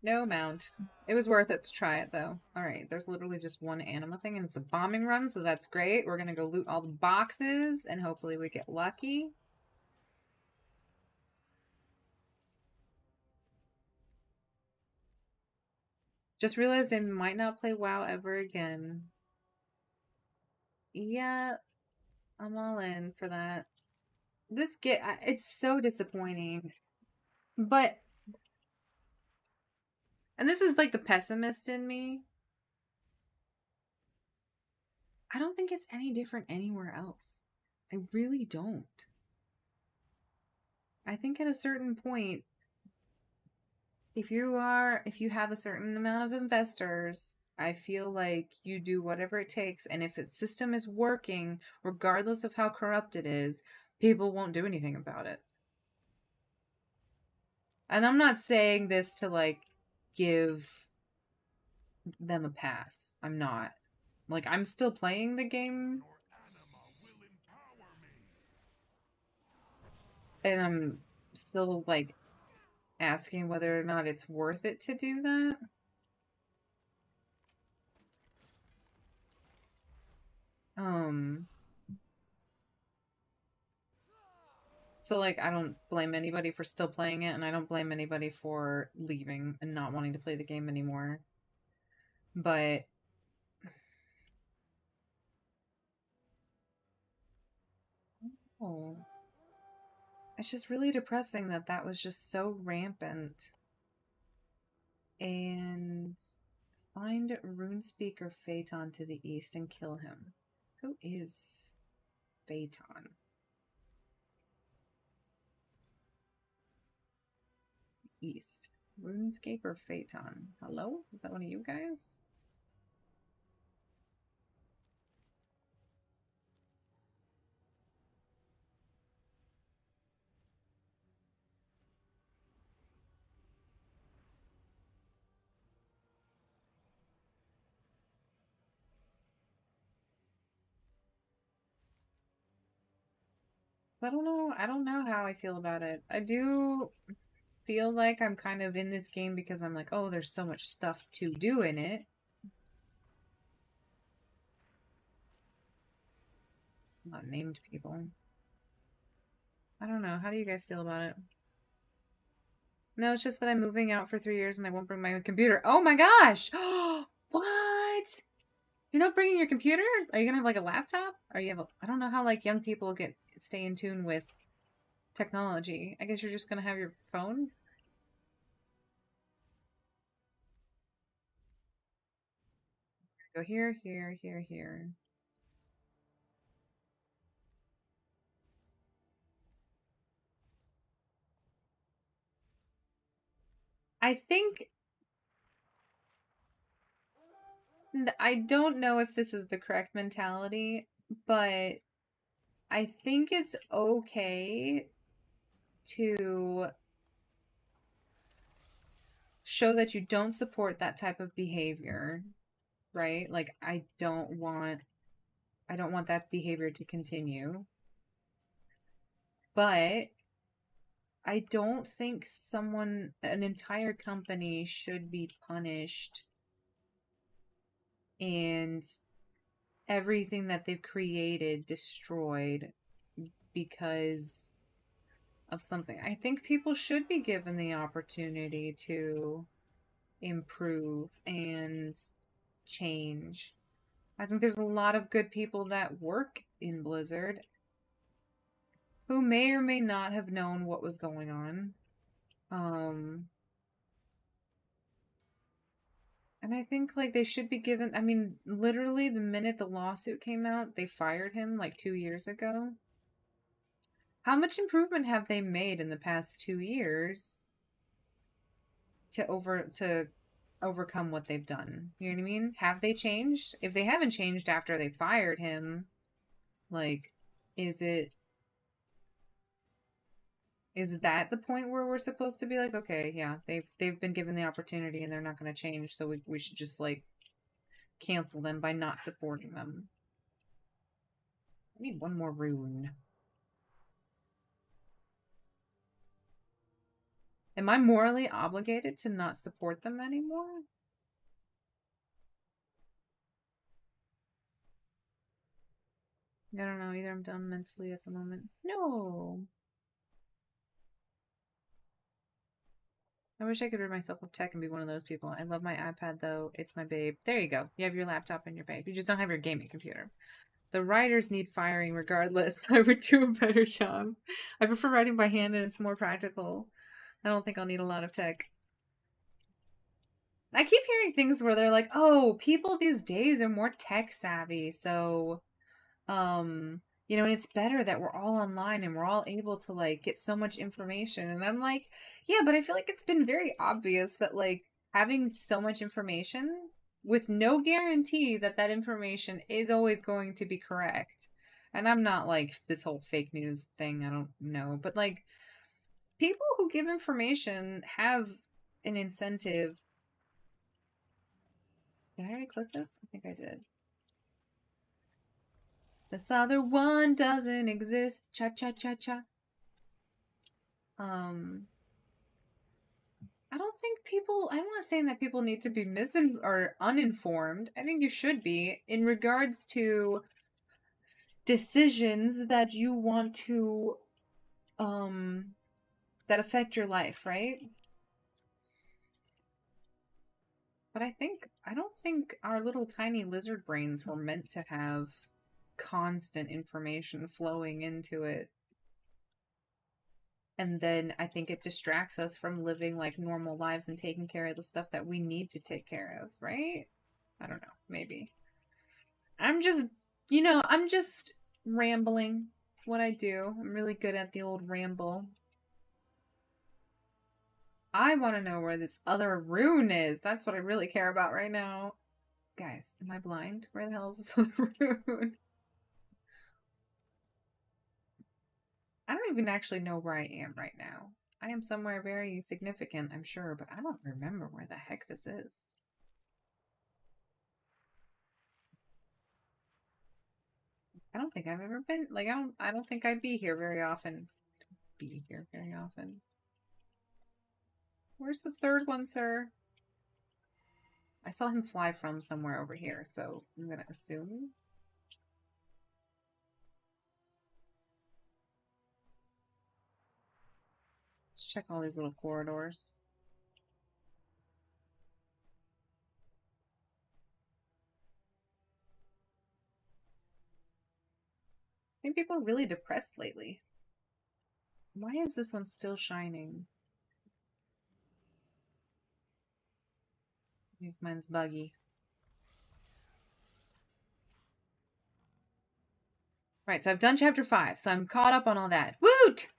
No mount. It was worth it to try it, though. Alright, there's literally just one anima thing, and it's a bombing run, so that's great. We're gonna go loot all the boxes, and hopefully we get lucky. Just realized I might not play WoW ever again. Yeah, I'm all in for that. This it's so disappointing. But, and this is like the pessimist in me, I don't think it's any different anywhere else. I really don't. I think at a certain point, if you have a certain amount of investors, I feel like you do whatever it takes, and if the system is working, regardless of how corrupt it is, people won't do anything about it. And I'm not saying this to, like, give them a pass. I'm not. Like, I'm still playing the game, and I'm still, like, asking whether or not it's worth it to do that. So, like, I don't blame anybody for still playing it, and I don't blame anybody for leaving and not wanting to play the game anymore. But oh, it's just really depressing that that was just so rampant. And find Runespeaker Phaeton to the east and kill him. Who is Phaeton? East. RuneScaper Phaeton. Hello? Is that one of you guys? I don't know. I don't know how I feel about it. I do feel like I'm kind of in this game because I'm like, oh, there's so much stuff to do in it. Not named people. I don't know. How do you guys feel about it? No, it's just that I'm moving out for 3 years and I won't bring my own computer. Oh my gosh! What? You're not bringing your computer? Are you gonna have like a laptop? Or you have a, I don't know how like young people stay in tune with technology. I guess you're just gonna have your phone? Go here, here, here, here. I think I don't know if this is the correct mentality, but I think it's okay to show that you don't support that type of behavior, right? Like I don't want that behavior to continue. But I don't think an entire company should be punished and everything that they've created destroyed because of something. I think people should be given the opportunity to improve and change. I think there's a lot of good people that work in Blizzard who may or may not have known what was going on. And I think like they should be given, I mean, literally the minute the lawsuit came out, they fired him like 2 years ago. How much improvement have they made in the past 2 years to overcome what they've done. You know what I mean? Have they changed? If they haven't changed after they fired him, like, is that the point where we're supposed to be like, okay, yeah, they've been given the opportunity and they're not going to change, so we should just like cancel them by not supporting them. I need one more rune. Am I morally obligated to not support them anymore? I don't know. Either I'm done mentally at the moment. No. I wish I could rid myself of tech and be one of those people. I love my iPad, though. It's my babe. There you go. You have your laptop and your babe. You just don't have your gaming computer. The writers need firing regardless. I would do a better job. I prefer writing by hand and it's more practical. I don't think I'll need a lot of tech. I keep hearing things where they're like, oh, people these days are more tech savvy, so you know, and it's better that we're all online and we're all able to like get so much information. And I'm like, yeah, but I feel like it's been very obvious that like having so much information with no guarantee that that information is always going to be correct. And I'm not like this whole fake news thing, I don't know, but like people who give information have an incentive. Did I already click this? I think I did. This other one doesn't exist. Cha cha cha cha. I don't think people, I'm not saying that people need to be or uninformed. I think you should be in regards to decisions that you want to, that affect your life, right? But I don't think our little tiny lizard brains were meant to have constant information flowing into it. And then I think it distracts us from living like normal lives and taking care of the stuff that we need to take care of, right? I don't know, maybe. I'm just, I'm just rambling. It's what I do. I'm really good at the old ramble. I want to know where this other rune is. That's what I really care about right now. Guys, am I blind? Where the hell is this other rune? I don't even actually know where I am right now. I am somewhere very significant, I'm sure, but I don't remember where the heck this is. I don't think I've ever been, like, I don't think I'd be here very often. Where's the third one, sir? I saw him fly from somewhere over here, so I'm gonna assume. Let's check all these little corridors. I think people are really depressed lately. Why is this one still shining? Mine's buggy. Right, so I've done chapter 5, so I'm caught up on all that. Woot!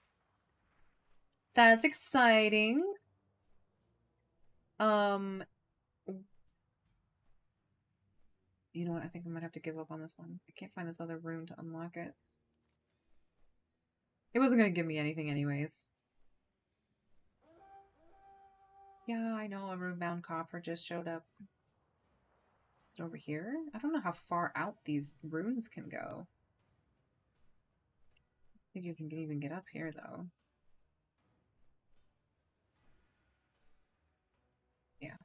That's exciting. You know what? I think I might have to give up on this one. I can't find this other rune to unlock it. It wasn't going to give me anything anyways. Yeah, I know a rune-bound coffer just showed up. Is it over here? I don't know how far out these runes can go. I think you can even get up here, though. Yeah.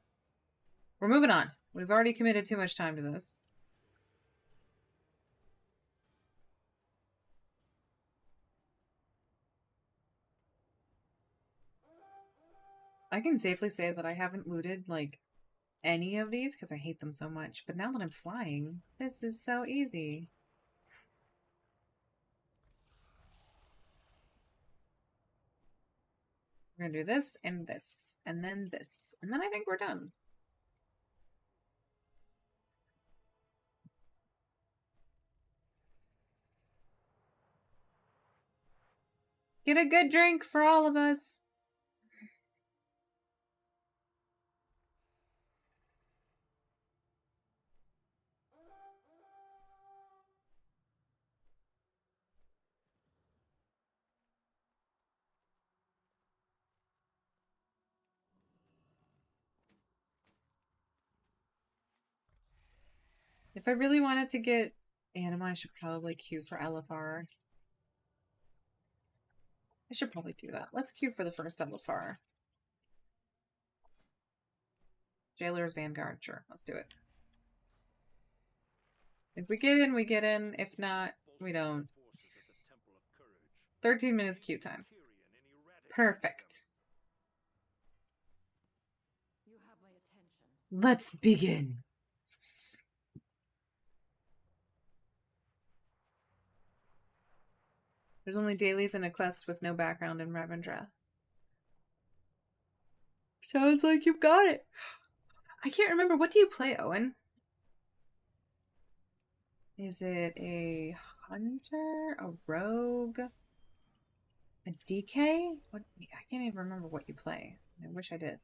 We're moving on. We've already committed too much time to this. I can safely say that I haven't looted, like, any of these because I hate them so much. But now that I'm flying, this is so easy. We're gonna do this, and then this. And then I think we're done. Get a good drink for all of us. If I really wanted to get anima, I should probably queue for LFR. I should probably do that. Let's queue for the first LFR. Jailer's Vanguard. Sure, let's do it. If we get in, we get in. If not, we don't. 13 minutes queue time. Perfect. You have my attention. Let's begin. There's only dailies and a quest with no background in Revendreth. Sounds like you've got it. I can't remember. What do you play, Owen? Is it a hunter, a rogue, a DK? What? I can't even remember what you play. I wish I did.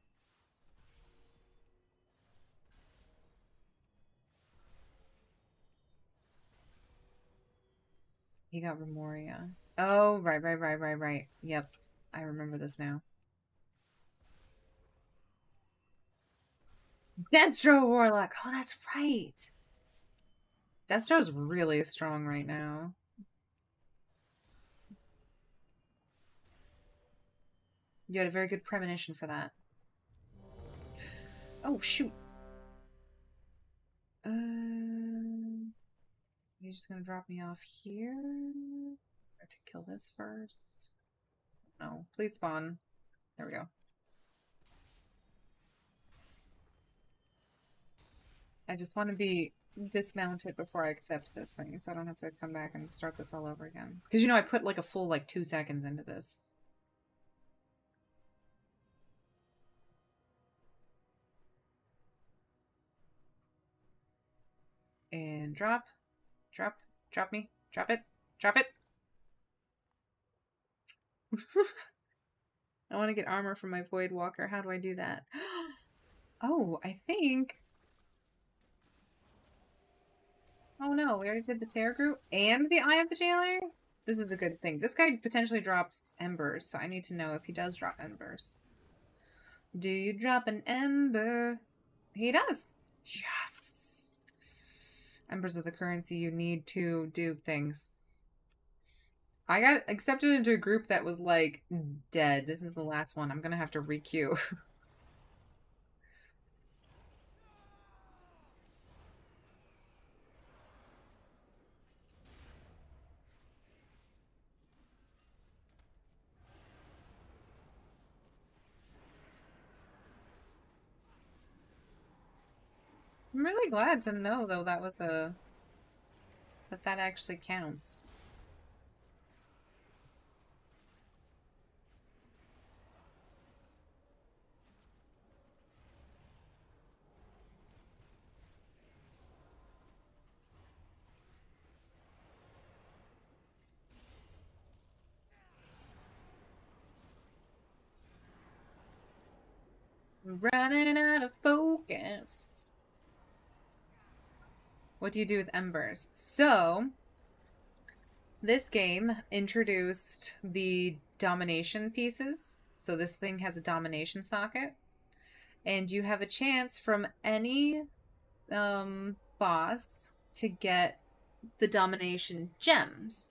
You got Remoria. Oh, right. Yep. I remember this now. Destro Warlock. Oh, that's right. Destro's really strong right now. You had a very good premonition for that. Oh, shoot. You're just gonna drop me off here? Or to kill this first? No, please spawn. There we go. I just want to be dismounted before I accept this thing, so I don't have to come back and start this all over again. Because, you know, I put like a full, 2 seconds into this. And drop me, drop it. I want to get armor from my Void Walker. How do I do that? Oh, I think... Oh no, we already did the Terror Group and the Eye of the Jailer? This is a good thing. This guy potentially drops embers, so I need to know if he does drop embers. Do you drop an ember? He does. Yes. Embers are the currency you need to do things. I got accepted into a group that was dead. This is the last one. I'm gonna have to re-queue. I'm really glad to know, though, that was that actually counts. I'm running out of focus. What do you do with embers? So, this game introduced the domination pieces. So this thing has a domination socket. And you have a chance from any boss to get the domination gems.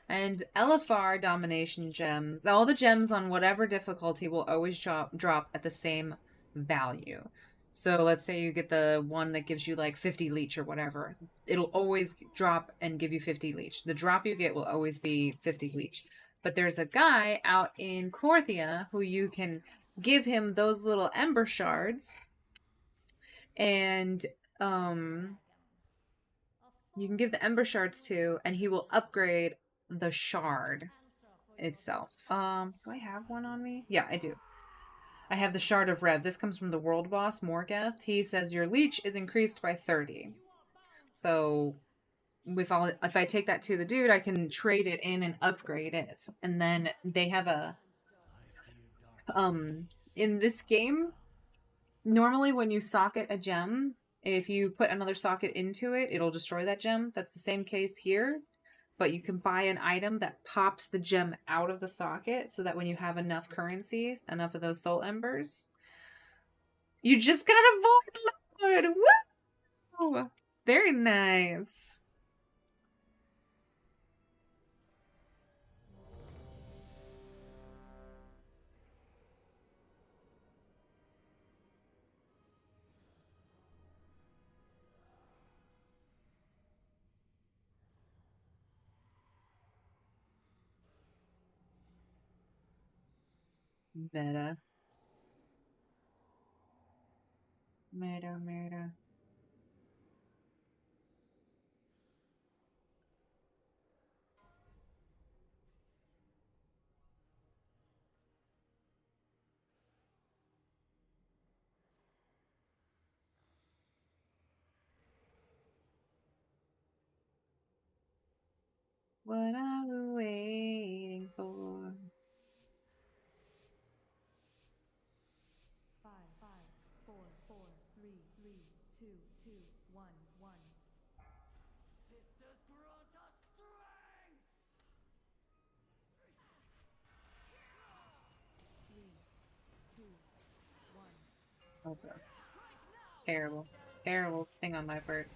And LFR domination gems, all the gems on whatever difficulty will always drop at the same value. So let's say you get the one that gives you 50 leech or whatever. It'll always drop and give you 50 leech. The drop you get will always be 50 leech. But there's a guy out in Korthia who you can give him those little ember shards. And you can give the ember shards to, and he will upgrade the shard itself. Do I have one on me? Yeah, I do. I have the Shard of Rev. This comes from the world boss, Morgeth. He says your leech is increased by 30. So if I take that to the dude, I can trade it in and upgrade it. And then they have a... in this game, normally when you socket a gem, if you put another socket into it, it'll destroy that gem. That's the same case here. But you can buy an item that pops the gem out of the socket so that when you have enough currency, enough of those soul embers, you just gotta void. Woo! Very nice. Meta. Meta, meta. What are we waiting for? 5, 4, 4, 3, 2, 2, 1, 1. Sisters grant us strength! 3, 2, 1. Also, terrible, terrible thing on my part.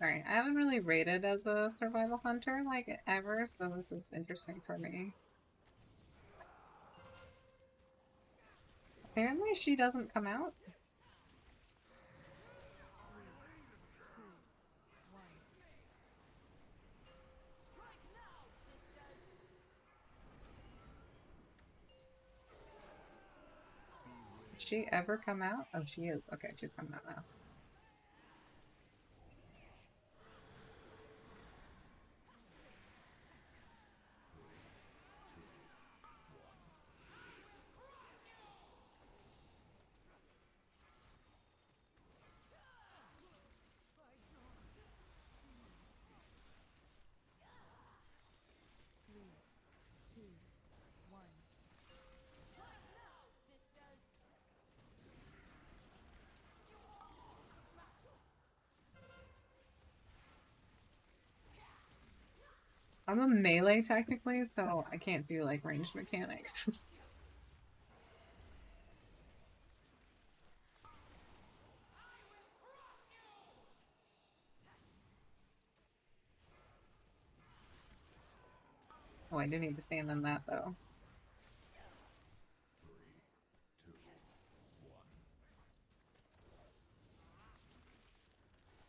Sorry, I haven't really rated as a survival hunter like ever, so this is interesting for me. Apparently she doesn't come out. Did she ever come out? Oh, she is. Okay, she's coming out now. I'm a melee technically, so I can't do like ranged mechanics. Oh, I do need to stand on that though.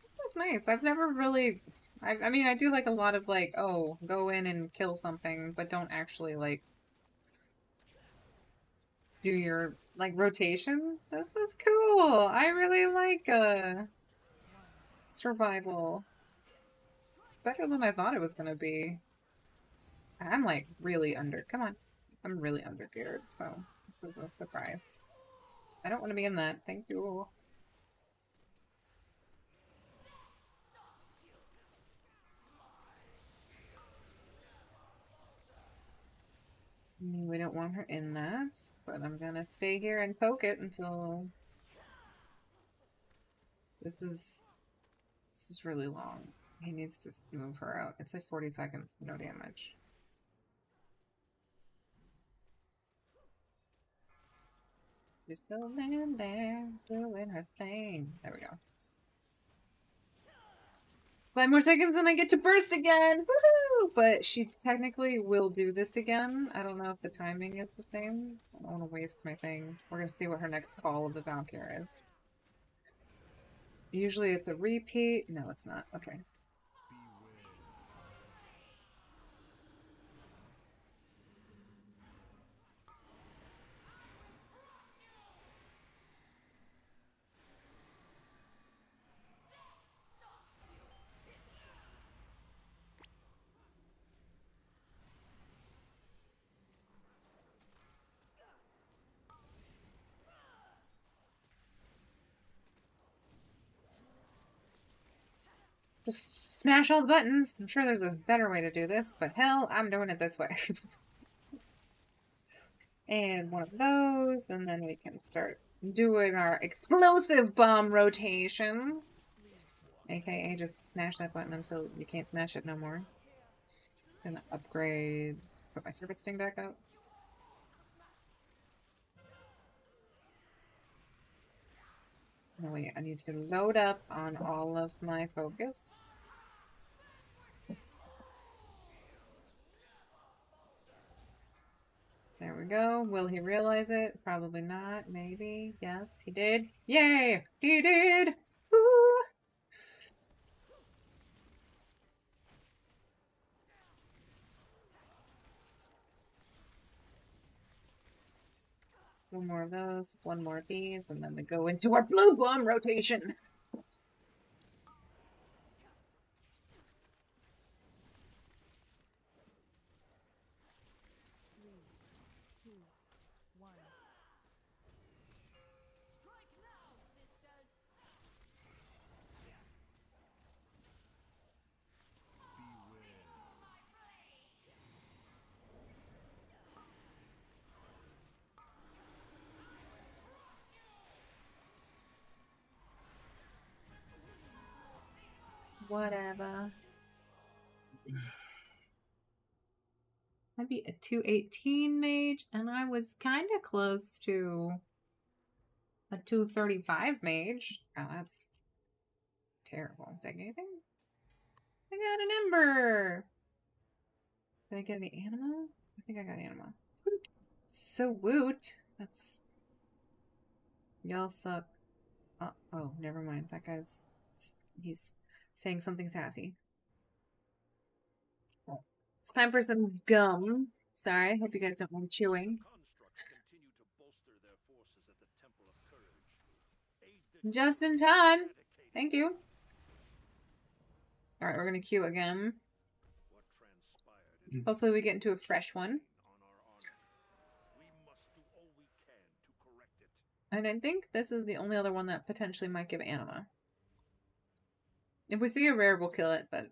This is nice. I've never really. I mean, I do like a lot of like, oh, go in and kill something, but don't actually like do your like rotation. This is cool. I really like survival. It's better than I thought it was gonna be. I'm like really under. Come on, I'm really under geared, so this is a surprise. I don't want to be in that. Thank you. We don't want her in that, but I'm gonna stay here and poke it until this is really long. He needs to move her out. It's like 40 seconds, no damage. She's still laying there, doing her thing. There we go. 5 more seconds and I get to burst again! Woohoo! But she technically will do this again. I don't know if the timing is the same. I don't want to waste my thing. We're gonna see what her next call of the Valkyrie is. Usually it's a repeat. No, it's not. Okay. Just smash all the buttons. I'm sure there's a better way to do this, but hell, I'm doing it this way. And one of those, and then we can start doing our explosive bomb rotation. AKA just smash that button until you can't smash it no more. Gonna upgrade, put my serpent sting back up. Oh wait, I need to load up on all of my focus. There we go. Will he realize it? Probably not. Maybe. Yes, he did. Yay! He did! Woo! One more of those, one more of these, and then we go into our blue bomb rotation. Whatever. I'd be a 218 mage, and I was kind of close to a 235 mage. Oh, that's terrible. Did I get anything? I got an ember! Did I get any anima? I think I got anima. Swoot. So woot. That's... Y'all suck. Oh, never mind. That guy's... He's saying something sassy. It's time for some gum. Sorry, I hope you guys don't mind chewing. Just in time. Thank you. Alright, we're gonna queue again. Hopefully we get into a fresh one. And I think this is the only other one that potentially might give anima. If we see a rare, we'll kill it, but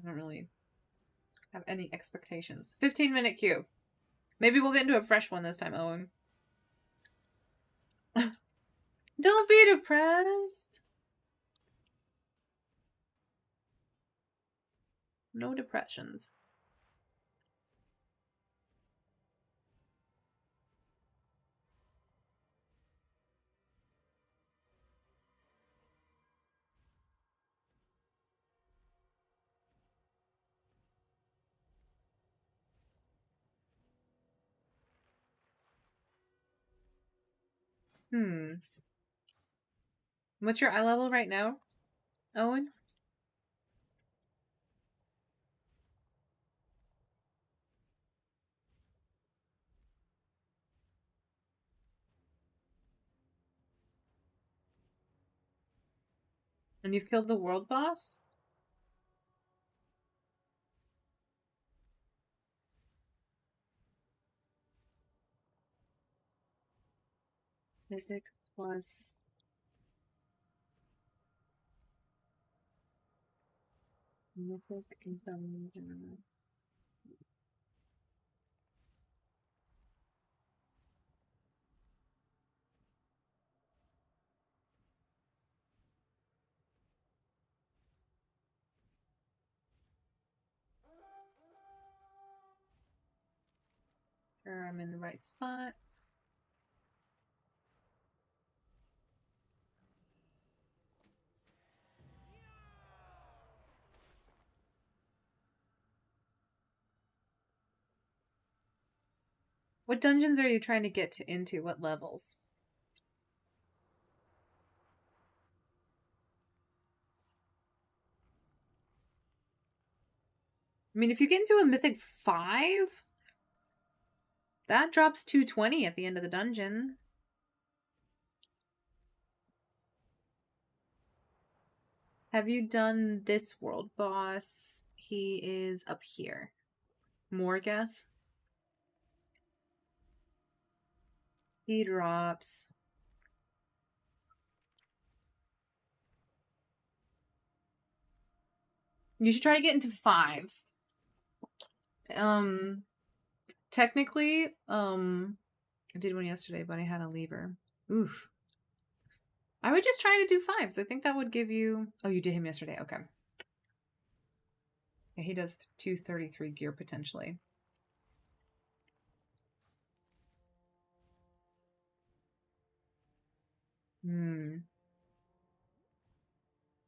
I don't really have any expectations. 15-minute queue. Maybe we'll get into a fresh one this time, Owen. Don't be depressed. No depressions. What's your eye level right now, Owen? And you've killed the world boss? Mythic plus... Mythic income... sure I'm in the right spot. What dungeons are you trying to get into? What levels? I mean, if you get into a Mythic 5, that drops 220 at the end of the dungeon. Have you done this world boss? He is up here. Morgath. He drops. You should try to get into 5s. Technically, I did one yesterday, but I had a lever. Oof. I would just try to do 5s. I think that would give you... Oh, you did him yesterday. Okay. Yeah, he does 233 gear potentially.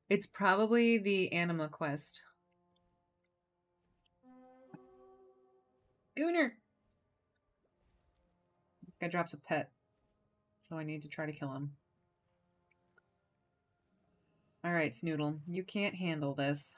It's probably the Anima quest. Gooner! This guy drops a pet. So I need to try to kill him. Alright, Snoodle. You can't handle this.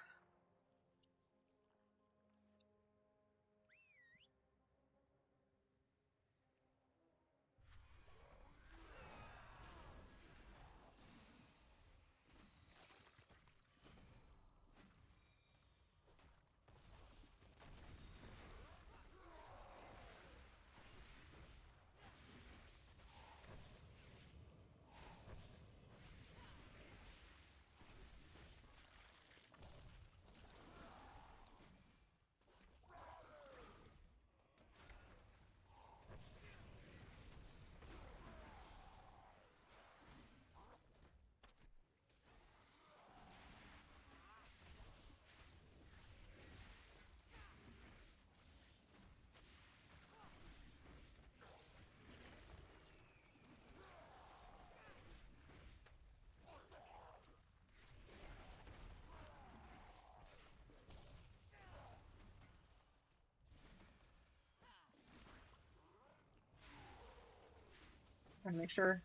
Trying to make sure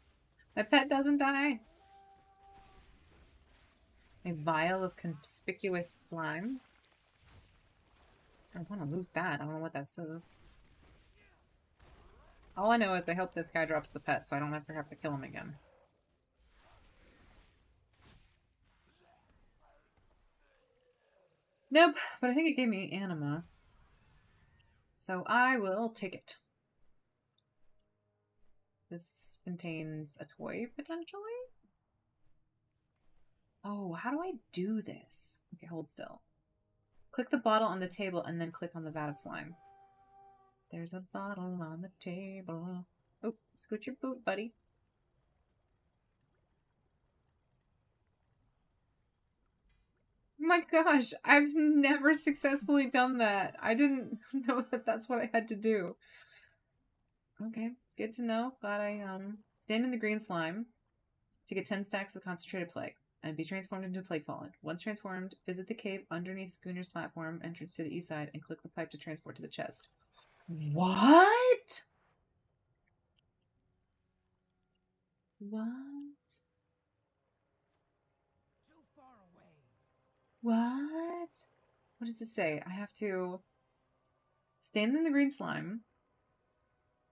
my pet doesn't die. A vial of conspicuous slime. I want to loot that. I don't know what that says. All I know is I hope this guy drops the pet so I don't ever have to kill him again. Nope, but I think it gave me Anima. So I will take it. This contains a toy, potentially? Oh, how do I do this? Okay, hold still. Click the bottle on the table and then click on the vat of slime. There's a bottle on the table. Oh, scoot your boot, buddy. Oh my gosh, I've never successfully done that. I didn't know that that's what I had to do. Okay, good to know. Glad I, stand in the green slime to get 10 stacks of concentrated plague and be transformed into a plague fallen. Once transformed, visit the cave underneath Schooner's platform, entrance to the east side, and click the pipe to transport to the chest. What? What? Too far away. What? What does it say? I have to stand in the green slime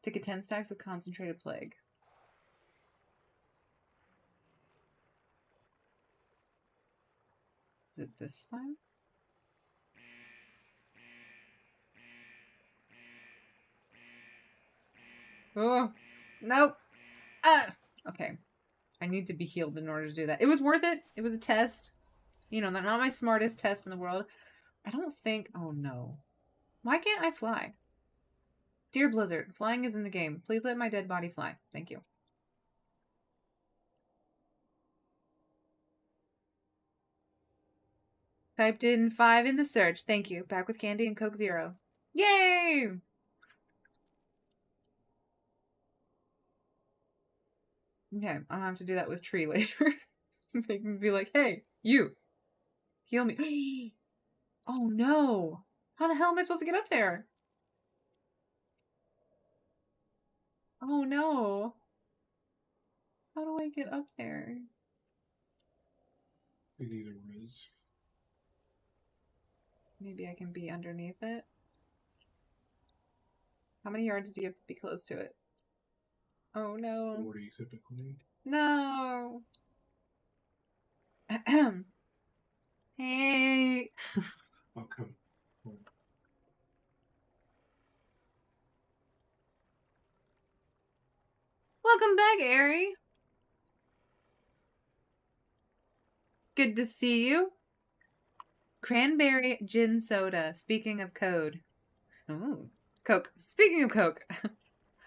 to get 10 stacks of concentrated plague. Is it this slime? Oh, nope. Ah! Okay. I need to be healed in order to do that. It was worth it. It was a test. You know, they're not my smartest test in the world. I don't think... Oh, no. Why can't I fly? Dear Blizzard, flying is in the game. Please let my dead body fly. Thank you. Typed in 5 in the search. Thank you. Back with candy and Coke Zero. Yay! Okay, I'll have to do that with Tree later. Make me be like, hey, you, heal me. Oh no! How the hell am I supposed to get up there? Oh no! How do I get up there? We need a riz. Maybe I can be underneath it. How many yards do you have to be close to it? Oh no. 40 typically. No! Hey! I'll come. Welcome back, Ari! Good to see you. Cranberry gin soda. Speaking of code. Ooh. Coke. Speaking of Coke.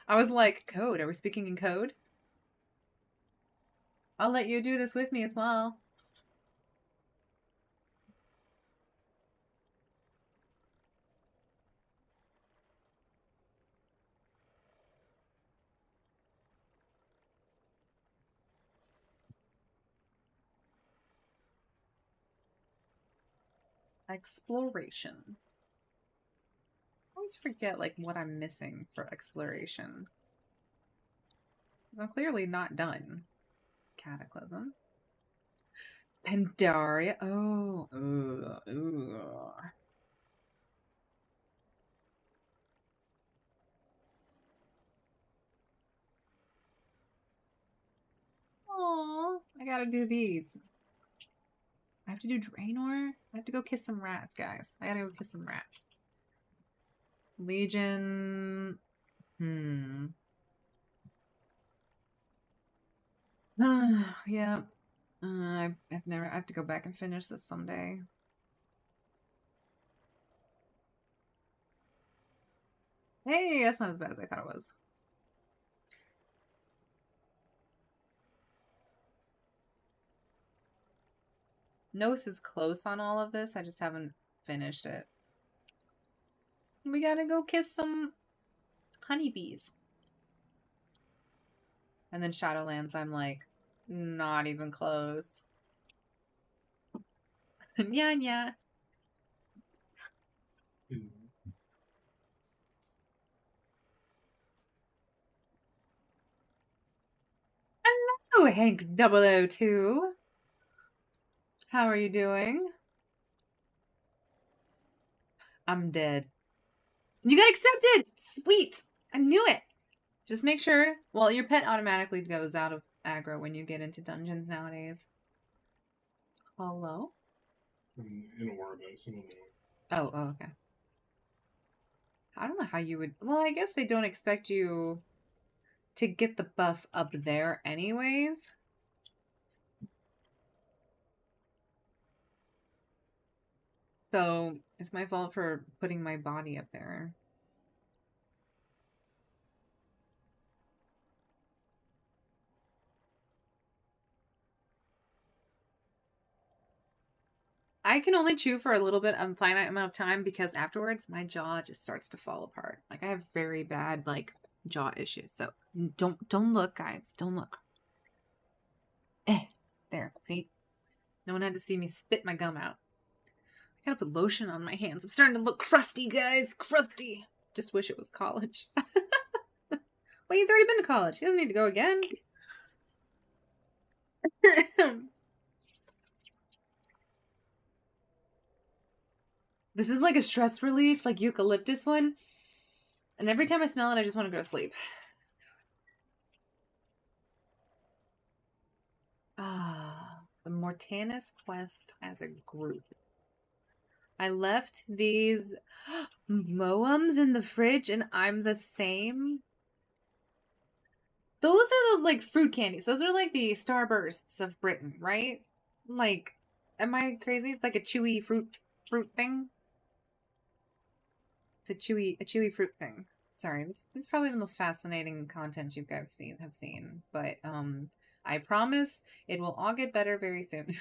I was like, code? Are we speaking in code? I'll let you do this with me as well. Exploration. I always forget like what I'm missing for exploration. I'm clearly not done. Cataclysm. Pandaria. Oh. Aw, I gotta do these. I have to do Draenor? I have to go kiss some rats, guys. I gotta go kiss some rats. Legion. Yeah. I have to go back and finish this someday. Hey, that's not as bad as I thought it was. Nos is close on all of this. I just haven't finished it. We gotta go kiss some honeybees. And then Shadowlands, I'm like, not even close. Yeah. Hello, Hank 002. How are you doing? I'm dead. You got accepted! Sweet! I knew it! Just make sure, well, your pet automatically goes out of aggro when you get into dungeons nowadays. Hello? I'm in Oribos. I'm on the way. Oh, okay. I don't know how you would... Well, I guess they don't expect you to get the buff up there anyways. So, it's my fault for putting my body up there. I can only chew for a little bit of finite amount of time because afterwards my jaw just starts to fall apart. Like I have very bad like jaw issues. So don't look, guys. Don't look. There. See? No one had to see me spit my gum out. I gotta put lotion on my hands. I'm starting to look crusty, guys. Crusty. Just wish it was college. Wait, he's already been to college. He doesn't need to go again. This is like a stress relief, like eucalyptus one. And every time I smell it, I just want to go to sleep. The Mortanis quest as a group. I left these Moams in the fridge and I'm the same. Those are those like fruit candies. Those are like the Starbursts of Britain, right? Like, am I crazy? It's like a chewy fruit thing. It's a chewy fruit thing. Sorry, this is probably the most fascinating content you guys have seen. But I promise it will all get better very soon.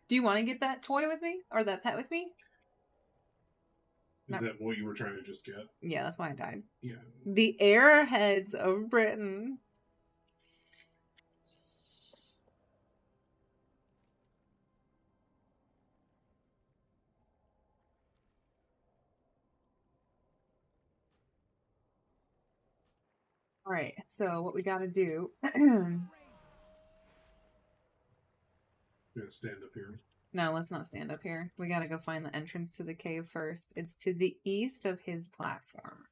Do you want to get that toy with me? Or that pet with me? Is that what you were trying to just get? Yeah, that's why I died. Yeah. The Airheads of Britain. Alright, so what we gotta do... We're gonna stand up here. No, let's not stand up here. We gotta go find the entrance to the cave first. It's to the east of his platform.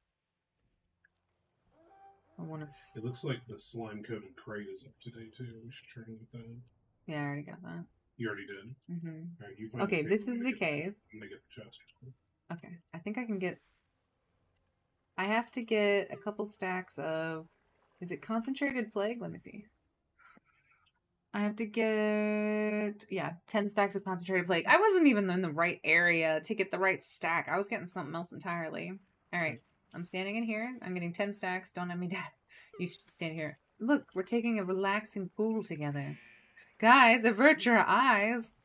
I wanna... It looks like the slime coated crate is up today too. We should try to get that. Yeah, I already got that. You already did. Mm-hmm. All right, you find Okay, the cave. this I'm is gonna the get cave. I'm gonna get the chest. Okay, I think I can get... I have to get a couple stacks of... Is it concentrated plague? Let me see. I have to get... Yeah, 10 stacks of concentrated plague. I wasn't even in the right area to get the right stack. I was getting something else entirely. Alright, I'm standing in here. I'm getting 10 stacks. Don't let me die. You should stand here. Look, we're taking a relaxing pool together. Guys, avert your eyes!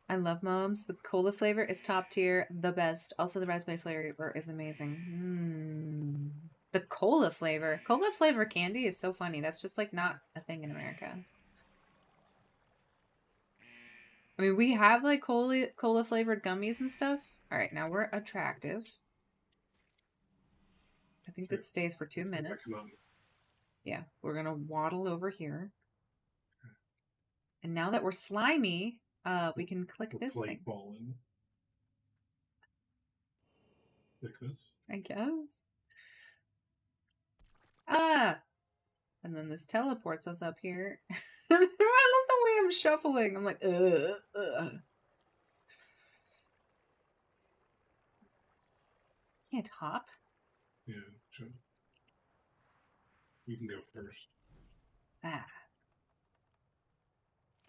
I love Moe's. The cola flavor is top tier, the best. Also, the raspberry flavor is amazing. The cola flavor. Cola flavor candy is so funny. That's just like not a thing in America. I mean, we have like cola flavored gummies and stuff. All right, now we're attractive. I think this stays for 2 minutes. Yeah, we're gonna waddle over here. And now that we're slimy, we can click this thing. Balling. Like this? I guess. Ah! And then this teleports us up here. I love the way I'm shuffling. I'm like, Can't hop. Yeah, sure. You can go first. Ah.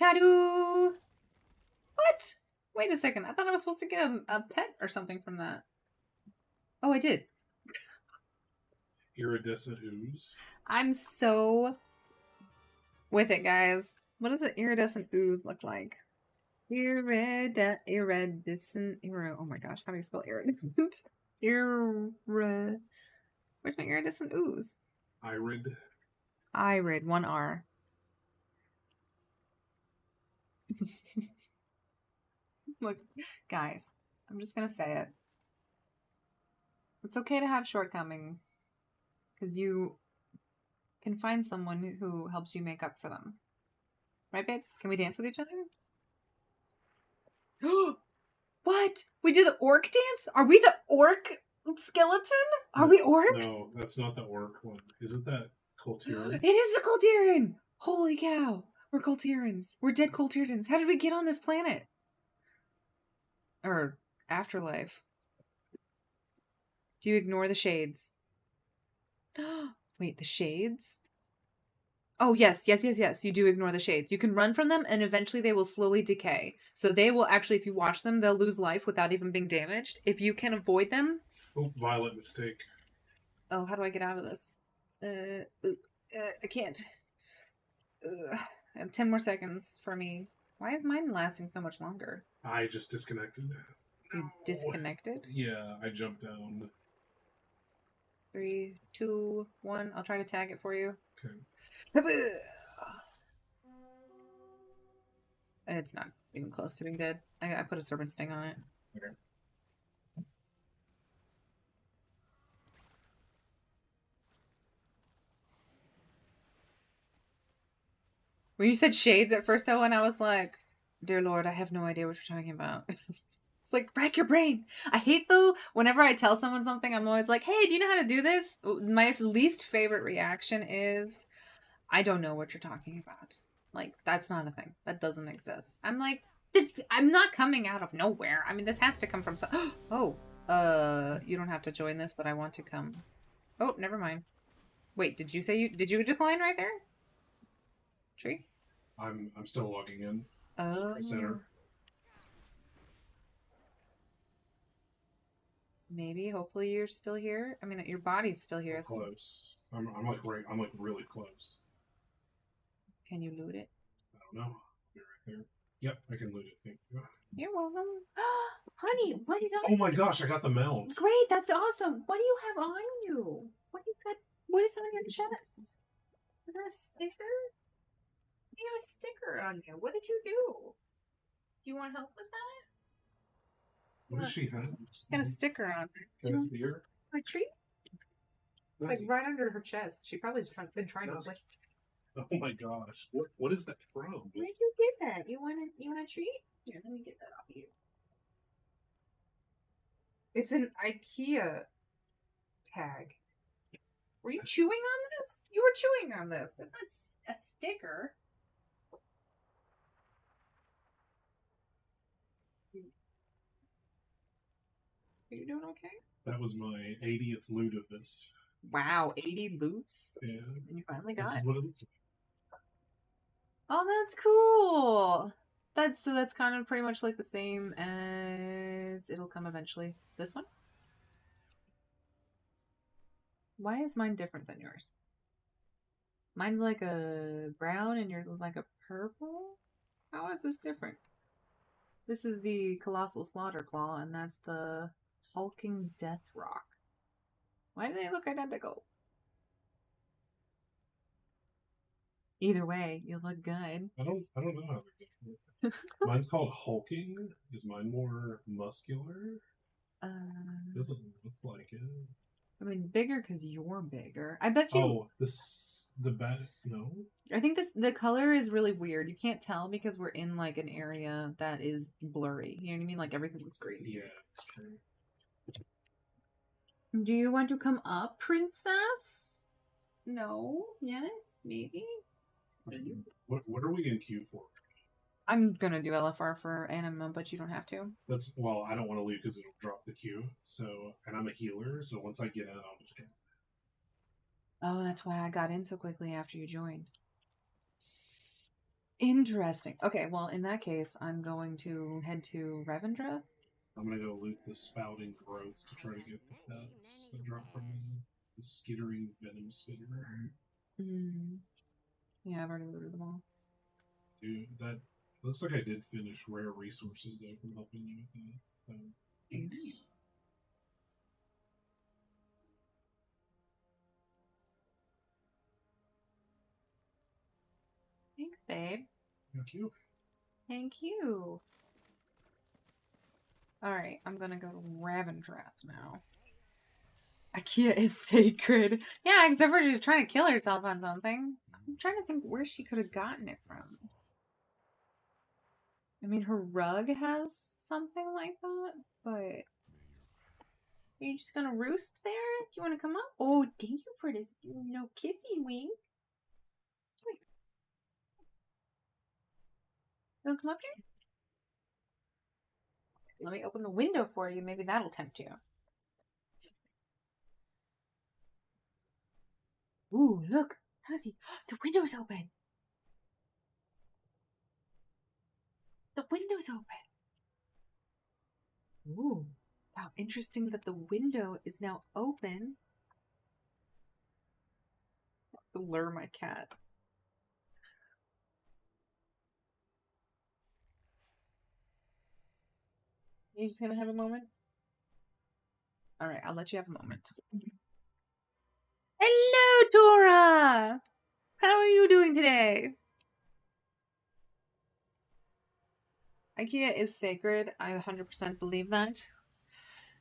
Tadu! What? Wait a second. I thought I was supposed to get a pet or something from that. Oh, I did. Iridescent ooze. I'm so with it, guys. What does an iridescent ooze look like? Iridescent. Oh my gosh, how do you spell iridescent? Where's my iridescent ooze? Irid. Irid, 1 R. Look, guys, I'm just gonna say it. It's okay to have shortcomings, because you can find someone who helps you make up for them. Right, babe? Can we dance with each other? What? We do the orc dance? Are we the orc skeleton? Are we orcs? No, that's not the orc one. Isn't that Coltiran? It is the Coltiran! Holy cow. We're Coltirans. We're dead Coltirans. How did we get on this planet? Or afterlife. Do you ignore the shades? Wait, the shades? Oh, yes. You do ignore the shades. You can run from them, and eventually they will slowly decay. So they will actually, if you watch them, they'll lose life without even being damaged. If you can avoid them... Oh, violent mistake. Oh, how do I get out of this? I can't. I have 10 more seconds for me. Why is mine lasting so much longer? I just disconnected. You disconnected? Yeah, I jumped down. 3, 2, 1. I'll try to tag it for you. Okay. It's not even close to being dead. I put a serpent sting on it. Okay. When you said shades at first, Owen, I was like, dear Lord, I have no idea what you're talking about. It's like, rack your brain. I hate, though, whenever I tell someone something, I'm always like, hey, do you know how to do this? My least favorite reaction is, I don't know what you're talking about. Like, that's not a thing. That doesn't exist. I'm like, I'm not coming out of nowhere. I mean, this has to come from some... Oh, you don't have to join this, but I want to come. Oh, never mind. Wait, did you say did you decline right there? Tree? I'm still logging in. Oh. Center. Maybe, hopefully you're still here. I mean, your body's still here. I'm close. I'm like really close. Can you loot it? I don't know. Be right there. Yep, I can loot it. Thank you. You're welcome. Honey, what is on? Oh my gosh, I got the mount. Great, that's awesome. What do you have on you? What do you got? What is on your chest? Is that a sticker? You have a sticker on you. What did you do? Do you want help with that? What does she have? She's got a sticker on her. Can I see her? My tree? It's like right under her chest. She probably been trying to sleep. Oh my gosh. What is that from? Where did you get that? You want a treat? Here, let me get that off you. It's an IKEA tag. Were you chewing on this? You were chewing on this. It's not a sticker. Are you doing okay? That was my 80th loot of this. Wow, 80 loots? Yeah. And you finally This got is it. what it looks like. Oh, that's cool. That's kind of pretty much like the same as It'll Come Eventually. This one? Why is mine different than yours? Mine's like a brown and yours is like a purple? How is this different? This is the Colossal Slaughter Claw, and that's the Hulking Death Rock. Why do they look identical? Either way, you look good. I don't know how they're different. Mine's called hulking. Is mine more muscular? Doesn't look like it. I mean, it's bigger because you're bigger. I bet you. Oh, the bat. No. I think the color is really weird. You can't tell because we're in like an area that is blurry. You know what I mean? Like everything looks green. Yeah, it's true. Do you want to come up, princess? No. Yes. Maybe. What are we in queue for? I'm gonna do LFR for Anima, but you don't have to. Well, I don't want to leave because it'll drop the queue. So, and I'm a healer, so once I get in, I'll just drop. Oh, that's why I got in so quickly after you joined. Interesting. Okay, well, in that case, I'm going to head to Revendra. I'm gonna go loot the spouting growths to try to get the pets that drop from the skittering venom spitter. Yeah, I've already looted them all. Dude, that looks like I did finish rare resources though from helping you with that. Thanks, babe. Thank you. Thank you. Alright, I'm gonna go to Ravendrath now. IKEA is sacred. Yeah, except for she's trying to kill herself on something. I'm trying to think where she could have gotten it from. I mean, her rug has something like that, but... Are you just gonna roost there? Do you want to come up? Oh, thank you for this, kissy wink. Wait. You wanna come up here? Let me open the window for you. Maybe that'll tempt you. Ooh, look. How's he? The window's open. The window's open. Ooh. Wow, interesting that the window is now open. I have to lure my cat. You just gonna have a moment? Alright, I'll let you have a moment. Hello, Dora! How are you doing today? IKEA is sacred. I 100% believe that.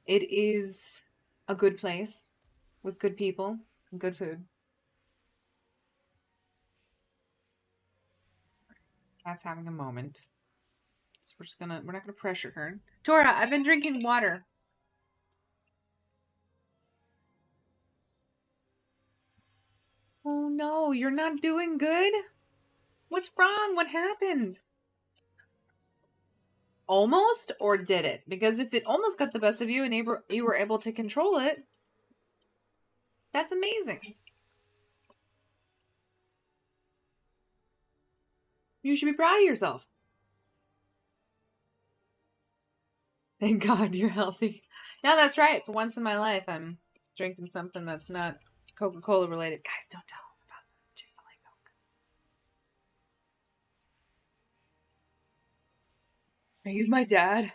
It is a good place with good people and good food. Cat's having a moment. So we're not gonna pressure her. Tora, I've been drinking water. Oh no, you're not doing good? What's wrong? What happened? Almost, or did it? Because if it almost got the best of you and you were able to control it, that's amazing. You should be proud of yourself. Thank God you're healthy. Yeah, that's right. For once in my life, I'm drinking something that's not Coca-Cola related. Guys, don't tell them about Chick-fil-A Coke. Are you my dad?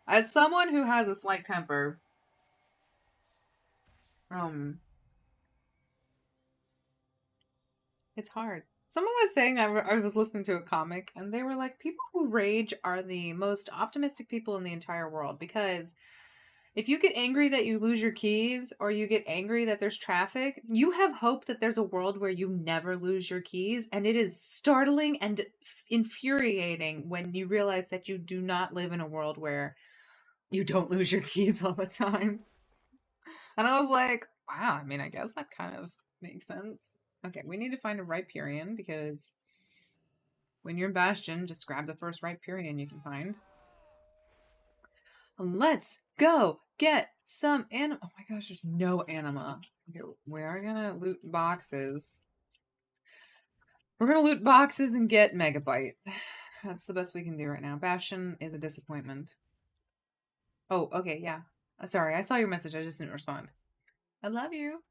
As someone who has a slight temper, it's hard. Someone was saying, I was listening to a comic, and they were like, people who rage are the most optimistic people in the entire world, because If you get angry that you lose your keys or you get angry that there's traffic, you have hope that there's a world where you never lose your keys. And it is startling and infuriating when you realize that you do not live in a world where you don't lose your keys all the time. And I was like, wow, I mean, I guess that kind of makes sense. Okay, we need to find a Rhyperion because when you're in Bastion, just grab the first Rhyperion you can find. Let's go get some anima. Oh my gosh, there's no anima. Okay, we are gonna loot boxes. We're gonna loot boxes and get Megabyte. That's the best we can do right now. Bastion is a disappointment. Oh, okay, yeah. Sorry, I saw your message. I just didn't respond. I love you.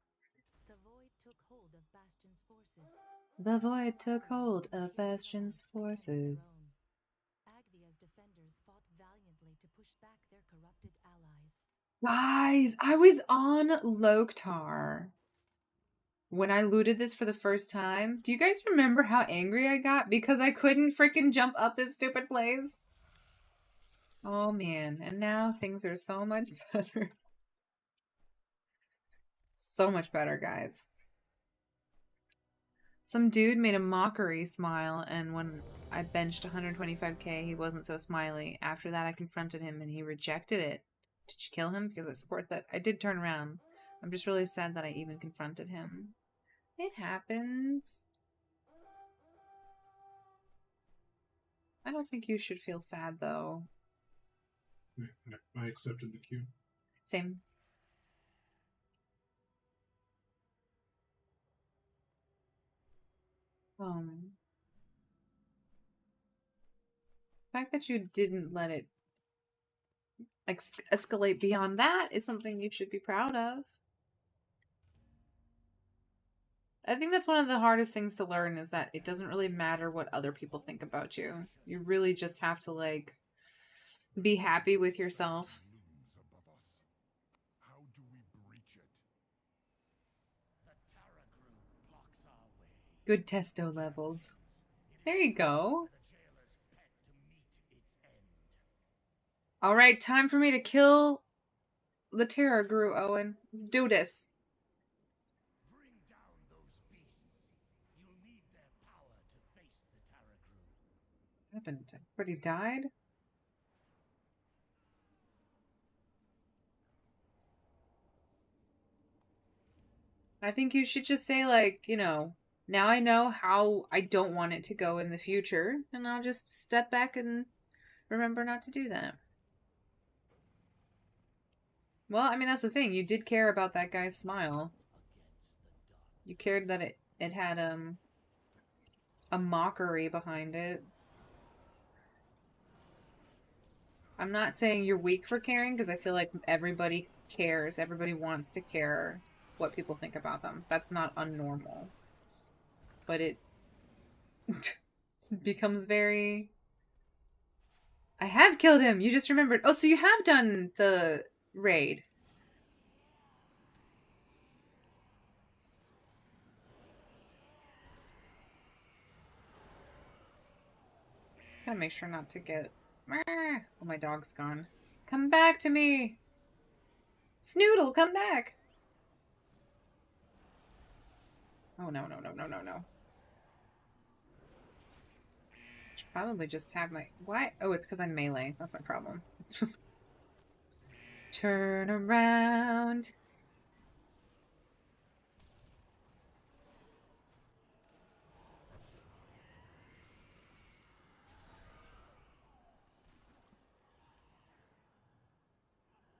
The void took hold of Bastion's forces. The void took hold of Bastion's forces. Agvia's defenders fought valiantly to push back their corrupted allies. Guys, I was on Loktar when I looted this for the first time. Do you guys remember how angry I got because I couldn't freaking jump up this stupid place? Oh man, and now things are so much better. So much better, guys. Some dude made a mockery smile, and when I benched 125k, he wasn't so smiley. After that, I confronted him, and he rejected it. Did you kill him? Because I support that. I did turn around. I'm just really sad that I even confronted him. It happens. I don't think you should feel sad, though. I accepted the cue. Same. The fact that you didn't let it escalate beyond that is something you should be proud of. I think that's one of the hardest things to learn is that it doesn't really matter what other people think about you. You really just have to, like, be happy with yourself. How do we breach it? The Tarragru blocks our way. Good testo levels. There you go. The jailer's pet to meet its end. Alright, time for me to kill the Tarragru, Owen. Let's do this. Bring down those beasts. You'll need their power to face the Tarragru. What happened? Everybody died? I think you should just say, like, you know, now I know how I don't want it to go in the future, and I'll just step back and remember not to do that. Well, I mean, that's the thing. You did care about that guy's smile. You cared that it had a mockery behind it. I'm not saying you're weak for caring, because I feel like everybody cares. Everybody wants to care what people think about them. That's not unnormal. But it becomes very... I have killed him! You just remembered. Oh, so you have done the raid. Just gotta make sure not to get... Oh, my dog's gone. Come back to me! Snoodle, come back! Oh, no, no, no, no, no, no. Should probably just have my... Why? Oh, it's because I'm melee. That's my problem. Turn around.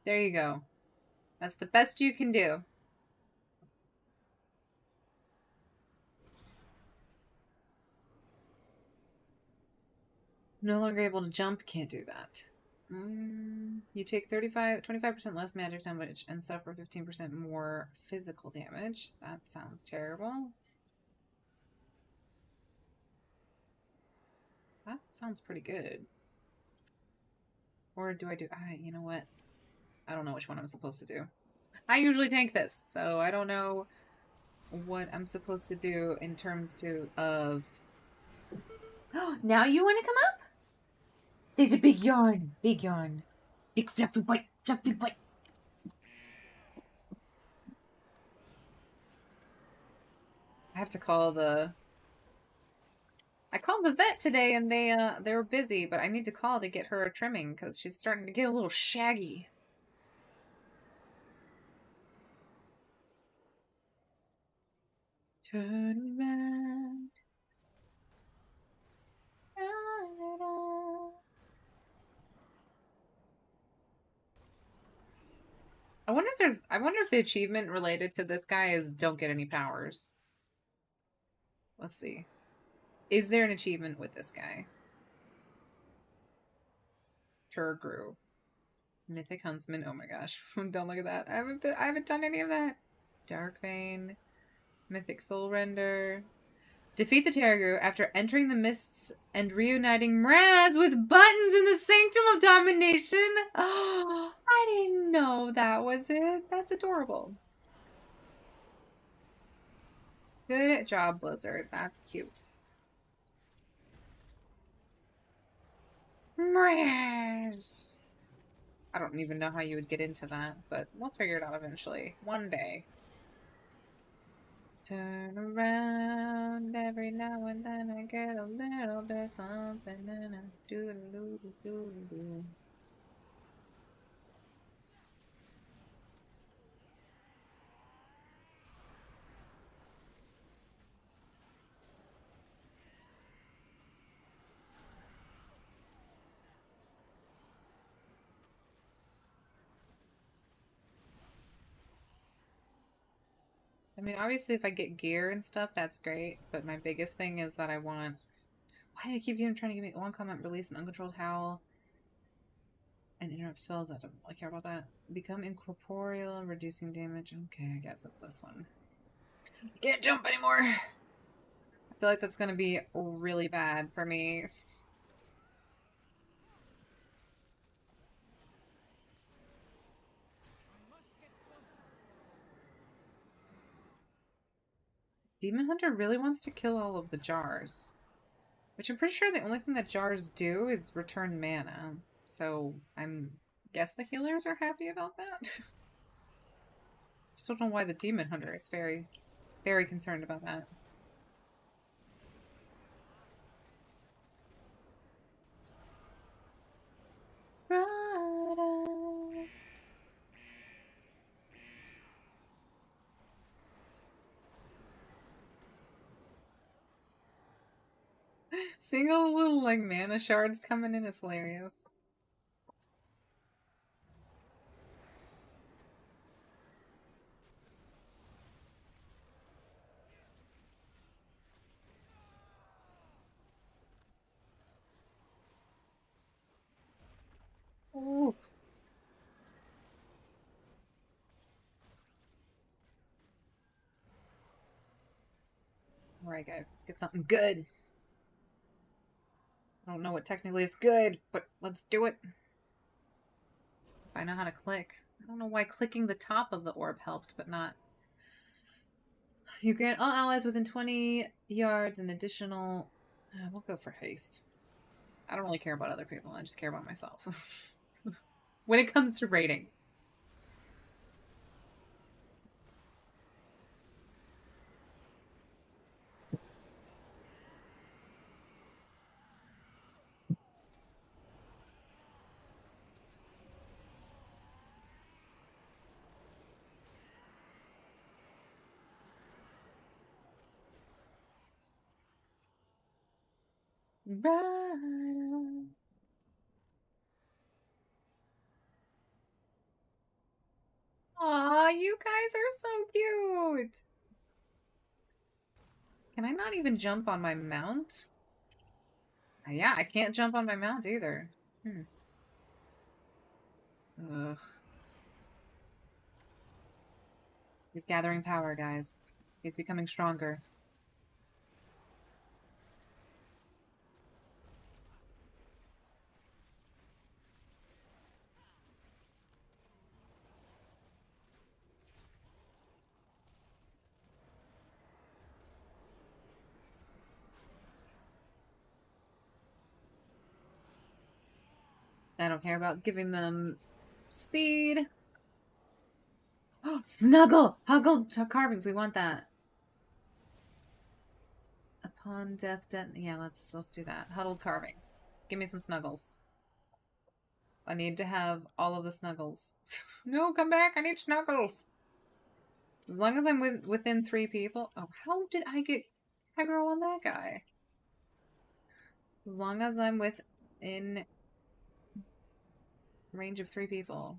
There you go. That's the best you can do. No longer able to jump. Can't do that. You take 25% less magic damage and suffer 15% more physical damage. That sounds terrible. That sounds pretty good. Or do I do... you know what? I don't know which one I'm supposed to do. I usually tank this, so I don't know what I'm supposed to do in terms of... Oh, now you want to come up? There's a big yarn. Big yarn. Big fluffy white, fluffy white. I have to call the... I called the vet today and they were busy, but I need to call to get her a trimming because she's starting to get a little shaggy. Turn around. I wonder if the achievement related to this guy is don't get any powers. Let's see. Is there an achievement with this guy? Turgrew. Mythic Huntsman. Oh my gosh. Don't look at that. I haven't done any of that. Darkbane. Mythic Soul Render. Defeat the Terragru after entering the mists and reuniting Mraz with buttons in the Sanctum of Domination. Oh, I didn't know that was it. That's adorable. Good job, Blizzard. That's cute. Mraz. I don't even know how you would get into that, but we'll figure it out eventually. One day. Turn around every now and then I get a little bit something and I do. I mean, obviously if I get gear and stuff, that's great, but my biggest thing is that I want... Why do they keep trying to give me one comment, release an uncontrolled howl, and interrupt spells? I don't really care about that. Become incorporeal, reducing damage. Okay, I guess it's this one. I can't jump anymore! I feel like that's gonna be really bad for me. Demon Hunter really wants to kill all of the jars. Which I'm pretty sure the only thing that jars do is return mana. So guess the healers are happy about that. Just don't know why the Demon Hunter is very, very concerned about that. Seeing all the little like mana shards coming in is hilarious. Ooh. Alright guys, let's get something good. I don't know what technically is good, but let's do it. If I know how to click. I don't know why clicking the top of the orb helped, but not... You grant all allies within 20 yards an additional... we'll go for haste. I don't really care about other people, I just care about myself. When it comes to raiding. Right. Aw, you guys are so cute. Can I not even jump on my mount? Yeah, I can't jump on my mount either. Ugh. He's gathering power, guys. He's becoming stronger. I don't care about giving them speed. Oh, snuggle! Huggle carvings, we want that. Upon death, yeah, let's do that. Huddled carvings. Give me some snuggles. I need to have all of the snuggles. No, come back! I need snuggles! As long as I'm within 3 people... Oh, how did I get aggro on that guy? As long as I'm within range of 3 people.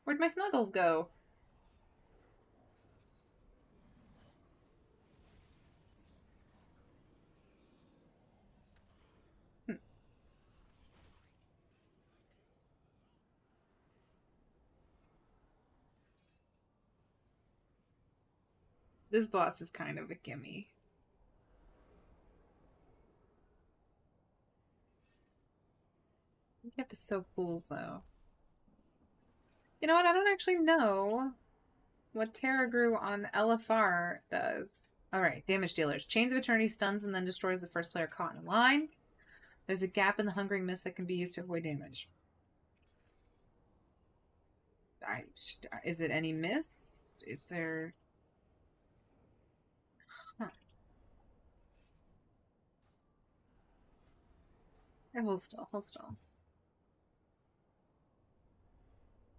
Where'd my snuggles go? This boss is kind of a gimme. You have to soak pools, though. You know what? I don't actually know what Terra Grew on LFR does. Alright, damage dealers. Chains of Eternity stuns and then destroys the first player caught in a line. There's a gap in the Hungering Mist that can be used to avoid damage. Is it any mist? Is there... Huh. Hold still, hold still.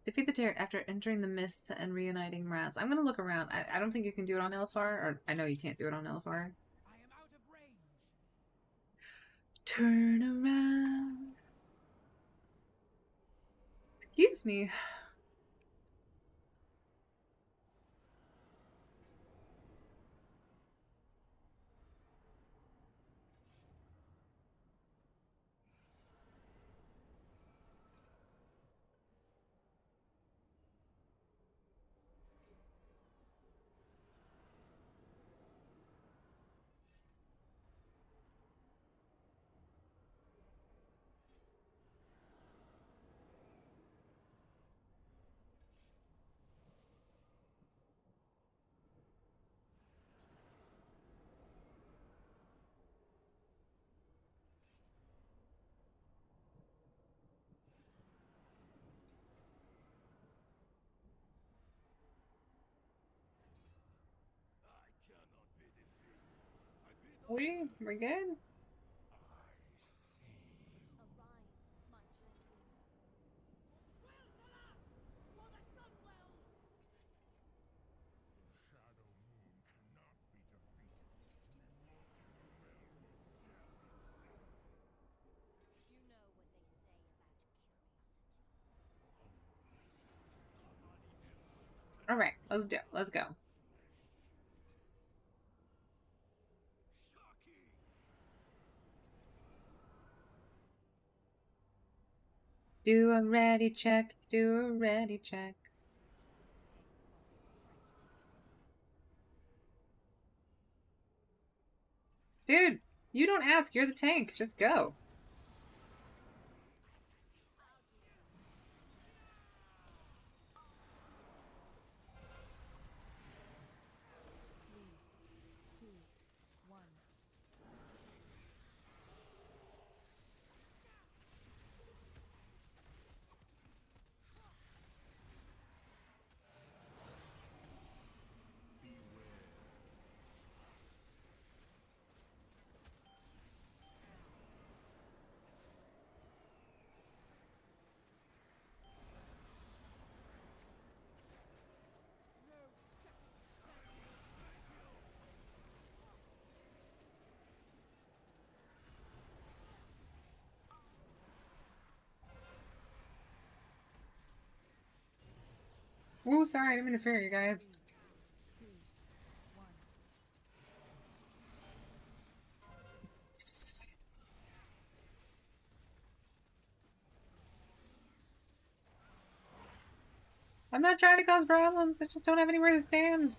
Defeat the terror after entering the mists and reuniting Raz. I'm gonna look around. I don't think you can do it on LFR, or I know you can't do it on LFR. I am out of range. Turn around. Excuse me. I cannot be defeated. I bid all We're good? Arise, my champion. For the Sunwell! Shadow Moon cannot be defeated. We walk in the realm of death itself. You know what they say about curiosity. Alright, let's do it. Let's go. Shocking! Do a ready check. Do a ready check. Dude, you don't ask. You're the tank. Just go. Ooh, sorry, I didn't mean to fear you guys. I'm not trying to cause problems. I just don't have anywhere to stand.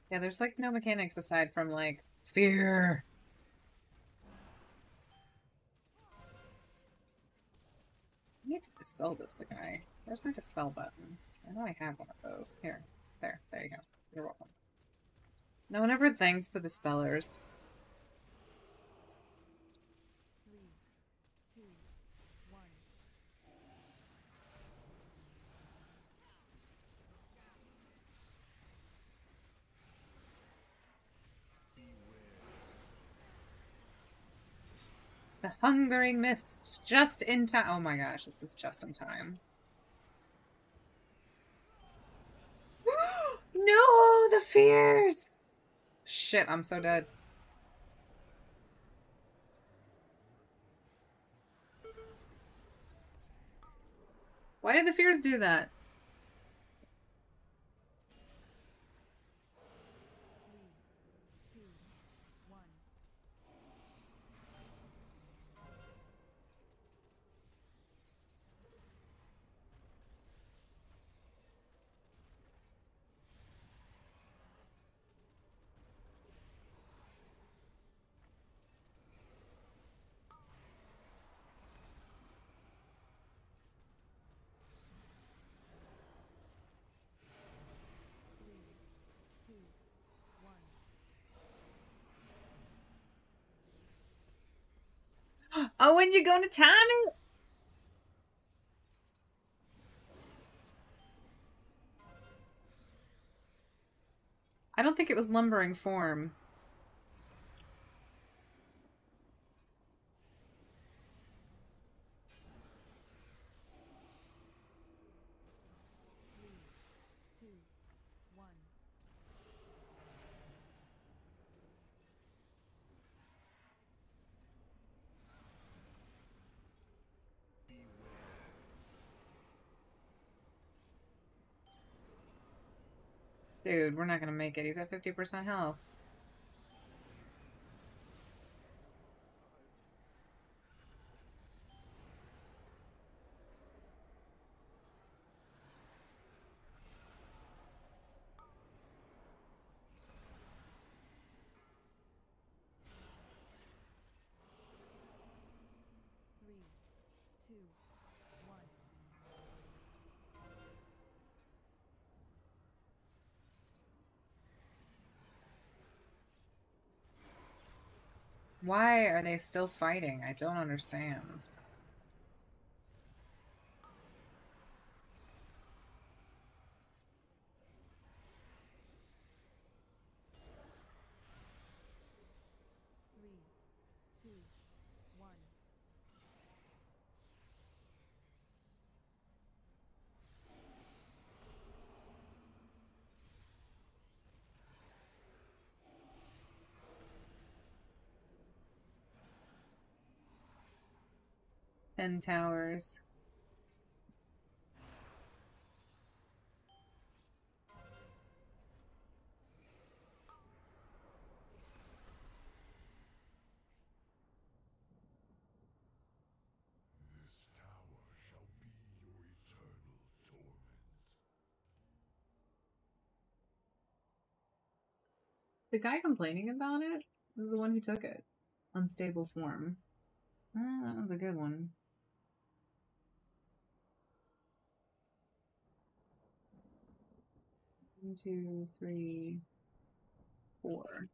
Yeah, there's like no mechanics aside from like fear. I need to dispel this, the guy. Where's my dispel button? I know I have one of those. Here. There you go. You're welcome. No one ever thanks the dispellers. 3, 2, 1. The Hungering Mist. Just in time. Oh my gosh, this is just in time. No, the fears! Shit, I'm so dead. Why did the fears do that? 3, 2, 1. Oh, and you're gonna time it? I don't think it was lumbering form. Dude, we're not gonna make it. He's at 50% health. Why are they still fighting? I don't understand. Three, two, one. Ten towers. This tower shall be your eternal torment. The guy complaining about it is the one who took it. Unstable form. That one's a good one. One, two, three, four.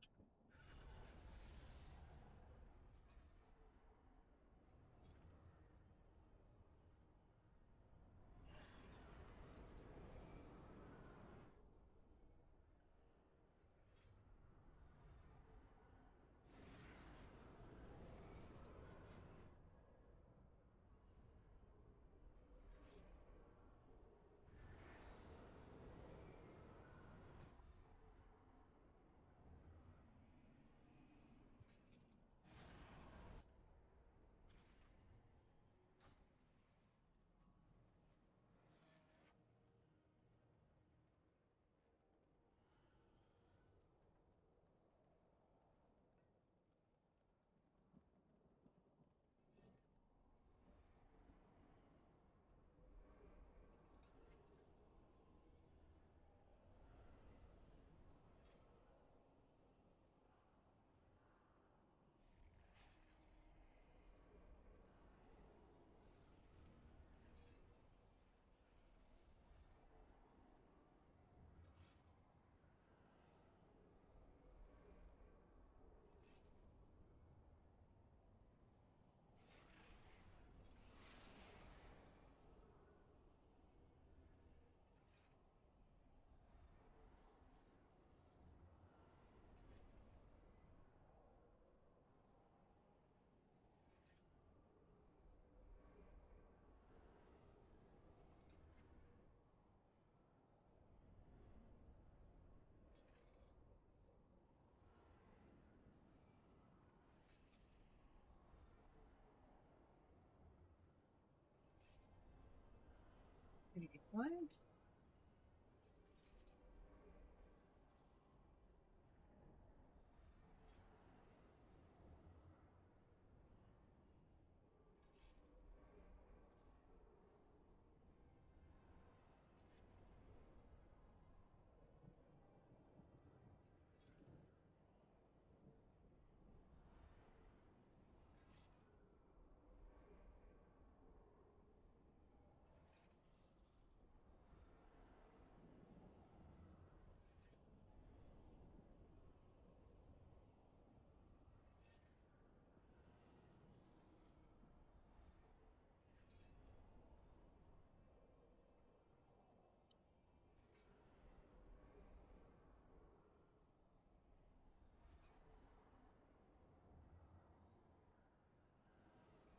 What?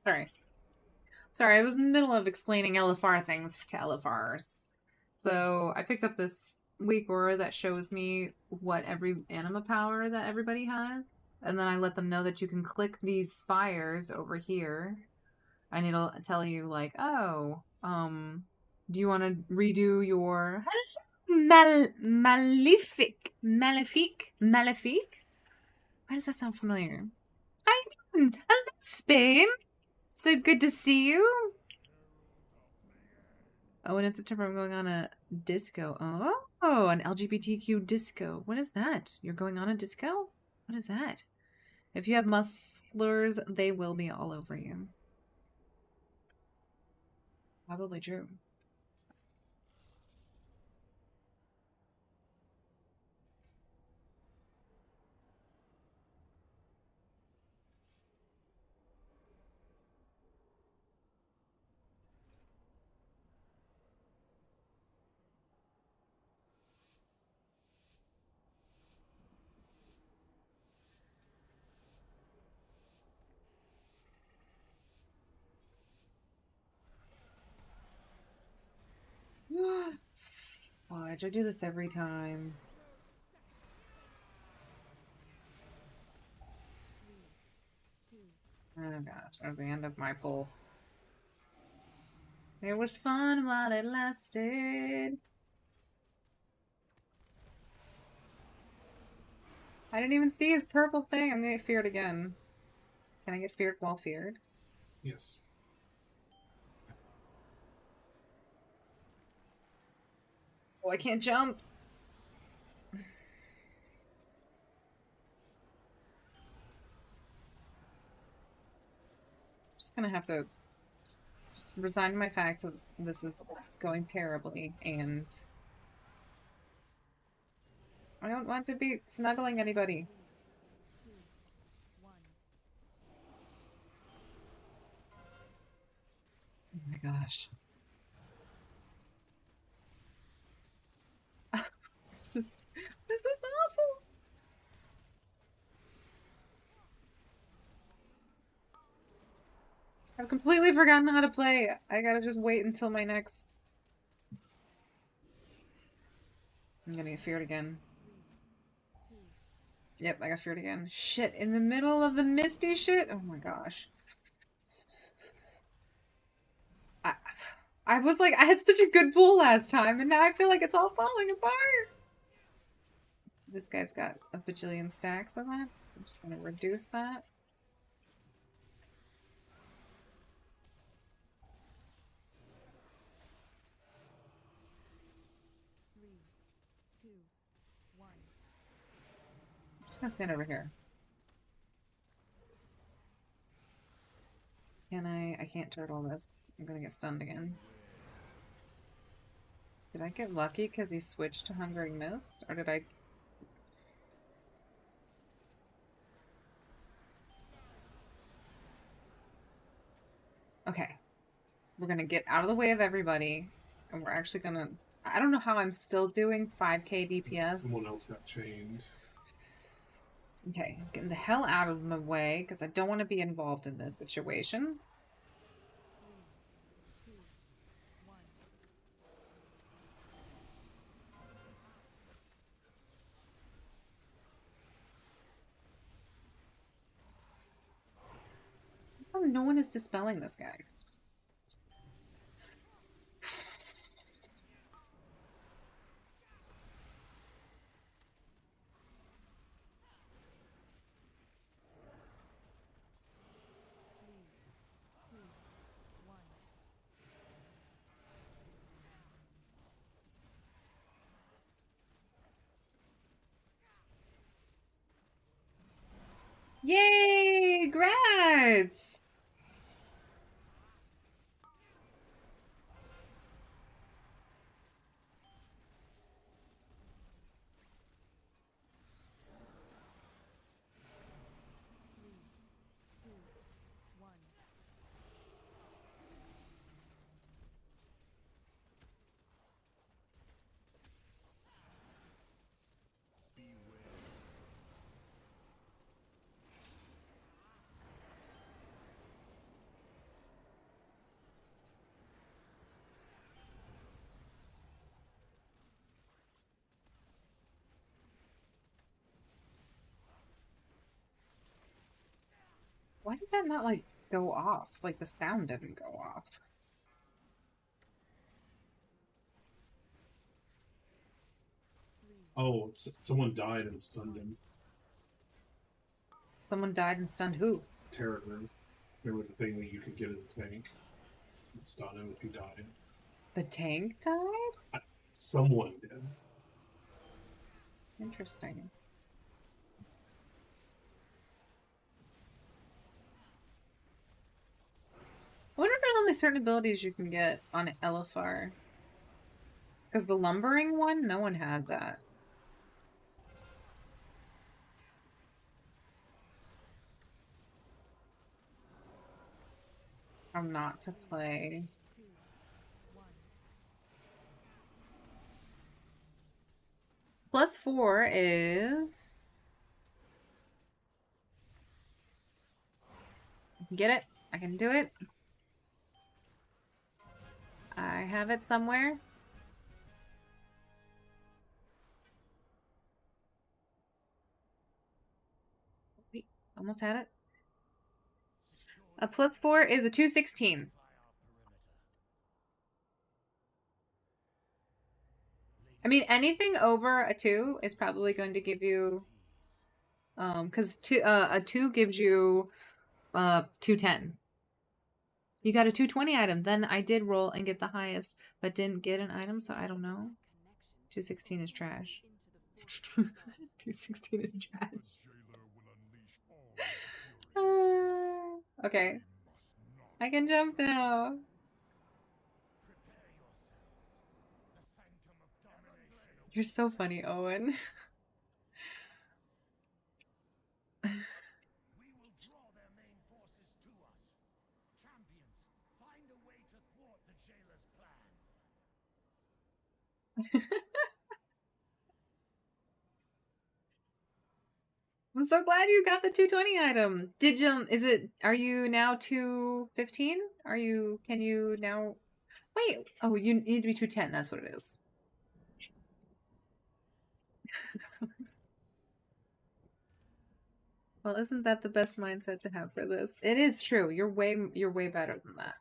Sorry. Sorry, I was in the middle of explaining LFR things to LFRs. So I picked up this weak aura that shows me what every anima power that everybody has. And then I let them know that you can click these spires over here. And it'll tell you like, oh, do you want to redo your Malefic? Why does that sound familiar? How you doing? Hello, Spain. So good to see you. Oh, and in September I'm going on a disco. Oh, an LGBTQ disco. What is that? You're going on a disco? What is that? If you have musclers, they will be all over you. Probably true. Fudge, I do this every time. Oh gosh, that was the end of my pull. It was fun while it lasted. I didn't even see his purple thing. I'm gonna get feared again. Can I get feared while feared? Yes. Oh, I can't jump. Just gonna have to just resign to my fact that this is going terribly, and I don't want to be snuggling anybody. Oh my gosh. This is awful. I've completely forgotten how to play. I gotta just wait until my next... I'm gonna get feared again. Yep, I got feared again. Shit, in the middle of the misty shit? Oh my gosh. I was like, I had such a good pull last time, and now I feel like it's all falling apart. This guy's got a bajillion stacks of that. I'm just gonna reduce that. I'm just gonna stand over here. Can I can't turtle this. I'm gonna get stunned again. Did I get lucky because he switched to Hungering Mist? Or did I... Okay. We're gonna get out of the way of everybody. And we're actually gonna... I don't know how I'm still doing 5k DPS. Someone else got chained. Okay, getting the hell out of my way because I don't want to be involved in this situation. Oh, no one is dispelling this guy. Yay! Grats! Why did that not, like, go off? Like, the sound didn't go off. Oh, someone died and stunned him. Someone died and stunned who? Terror. There was a thing that you could get as a tank. And stun him if he died. The tank died? Someone did. Interesting. I wonder if there's only certain abilities you can get on LFR. Because the lumbering one, no one had that. How not to play. +4 is... Get it? I can do it. I have it somewhere. Wait, almost had it. A +4 is a 216. I mean, anything over a 2 is probably going to give you, because a 2 gives you 210. You got a 220 item. Then I did roll and get the highest, but didn't get an item, so I don't know. 216 is trash. 216 is trash. Okay. I can jump now. You're so funny, Owen. We will draw their main forces to us. Champions, find a way to thwart the jailer's plan. I'm so glad you got the 220 item. Did you, are you now 215? Can you now, wait, oh, you need to be 210, that's what it is. Well, isn't that the best mindset to have for this? It is true. You're way better than that.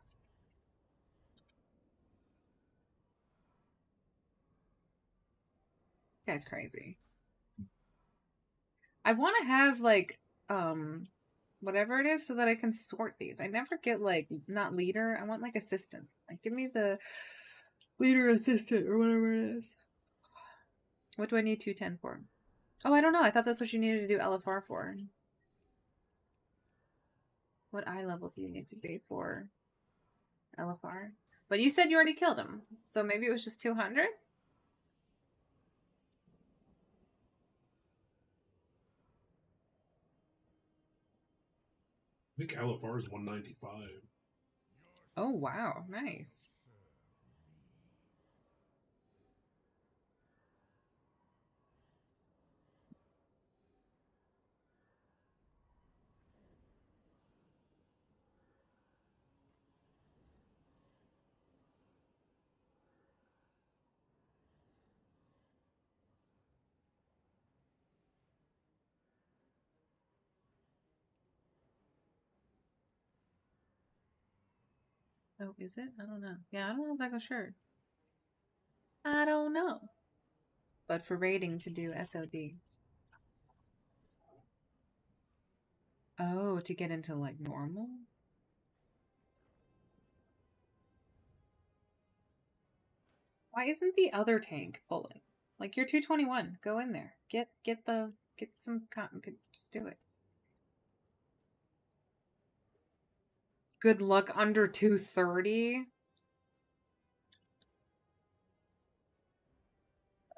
This guy's crazy. I want to have, like, whatever it is so that I can sort these. I never get, like, not leader. I want, like, assistant. Like, give me the leader assistant or whatever it is. What do I need 210 for? Oh, I don't know. I thought that's what you needed to do LFR for. What eye level do you need to be for LFR? But you said you already killed him. So maybe it was just 200? I think LFR is 195. Oh, wow. Nice. Oh, is it? I don't know. Yeah, I don't know exactly sure. I don't know. But for rating to do SOD. Oh, to get into, like, normal? Why isn't the other tank pulling? Like, you're 221. Go in there. Get some cotton. Just do it. Good luck under 230.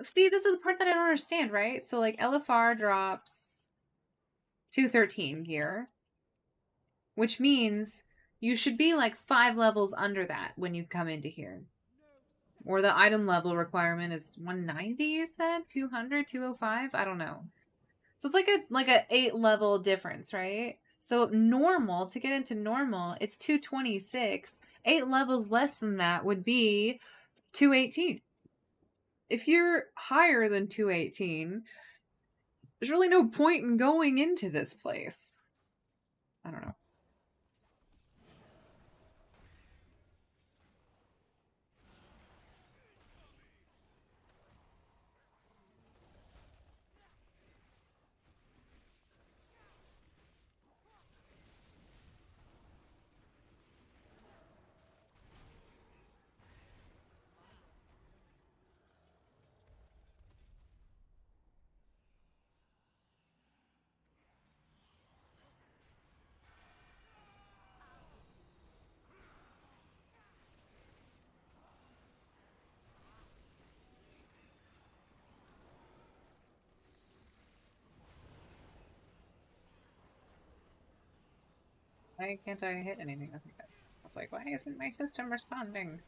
See, this is the part that I don't understand, right? So, like, LFR drops 213 gear, which means you should be like 5 levels under that when you come into here. Or the item level requirement is 190, you said? 200, 205? I don't know. So it's like a 8 level difference, right? So normal, to get into normal, it's 226. 8 levels less than that would be 218. If you're higher than 218, there's really no point in going into this place. I don't know. Why can't I hit anything? I was like, why isn't my system responding?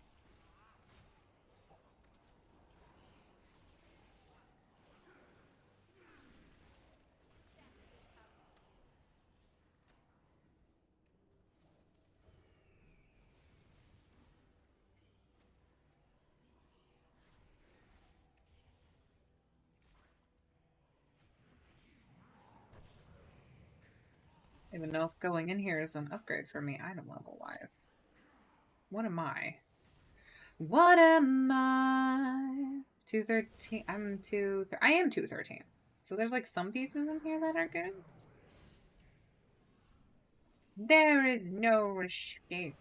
I don't even know if going in here is an upgrade for me item level wise. What am I? What am I? 213. I'm 2. I am 213. So there's like some pieces in here that are good. There is no escape.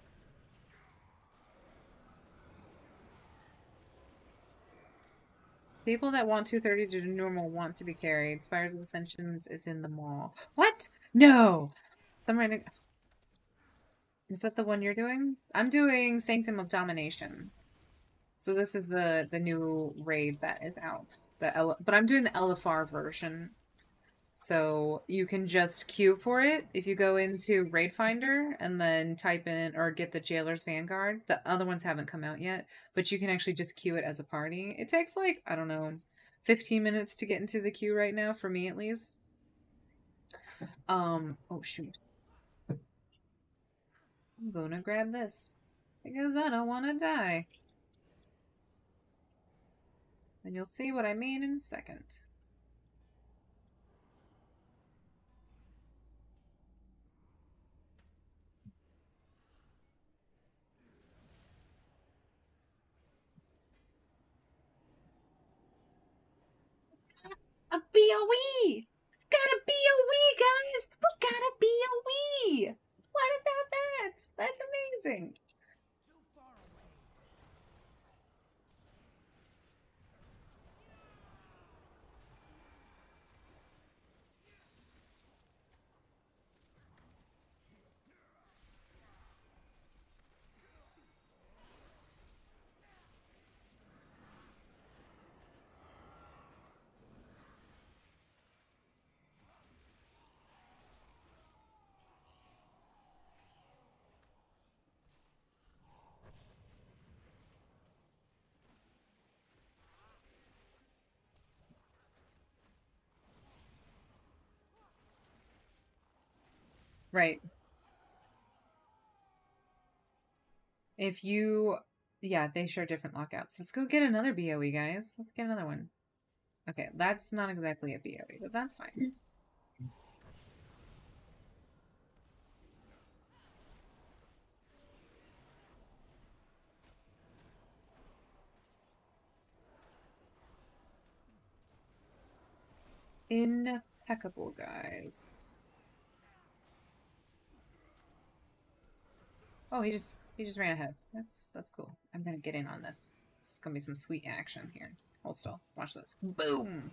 People that want 230 to do normal want to be carried. Spires of Ascensions is in the mall. What? No! Some random. Is that the one you're doing? I'm doing Sanctum of Domination. So this is the new raid that is out. But I'm doing the LFR version. So you can just queue for it if you go into Raid Finder and then type in or get the Jailer's Vanguard. The other ones haven't come out yet, but you can actually just queue it as a party. It takes like, I don't know, 15 minutes to get into the queue right now, for me at least. Oh shoot. I'm gonna grab this because I don't want to die. And you'll see what I mean in a second. A BOE! Got a BOE, guys! We got a BOE! What about that? That's amazing. Right. If you... Yeah, they share different lockouts. Let's go get another BOE, guys. Let's get another one. Okay, that's not exactly a BOE, but that's fine. Impeccable, guys. Oh, he just ran ahead. That's cool. I'm gonna get in on this. This is gonna be some sweet action here. Hold still. Watch this. Boom!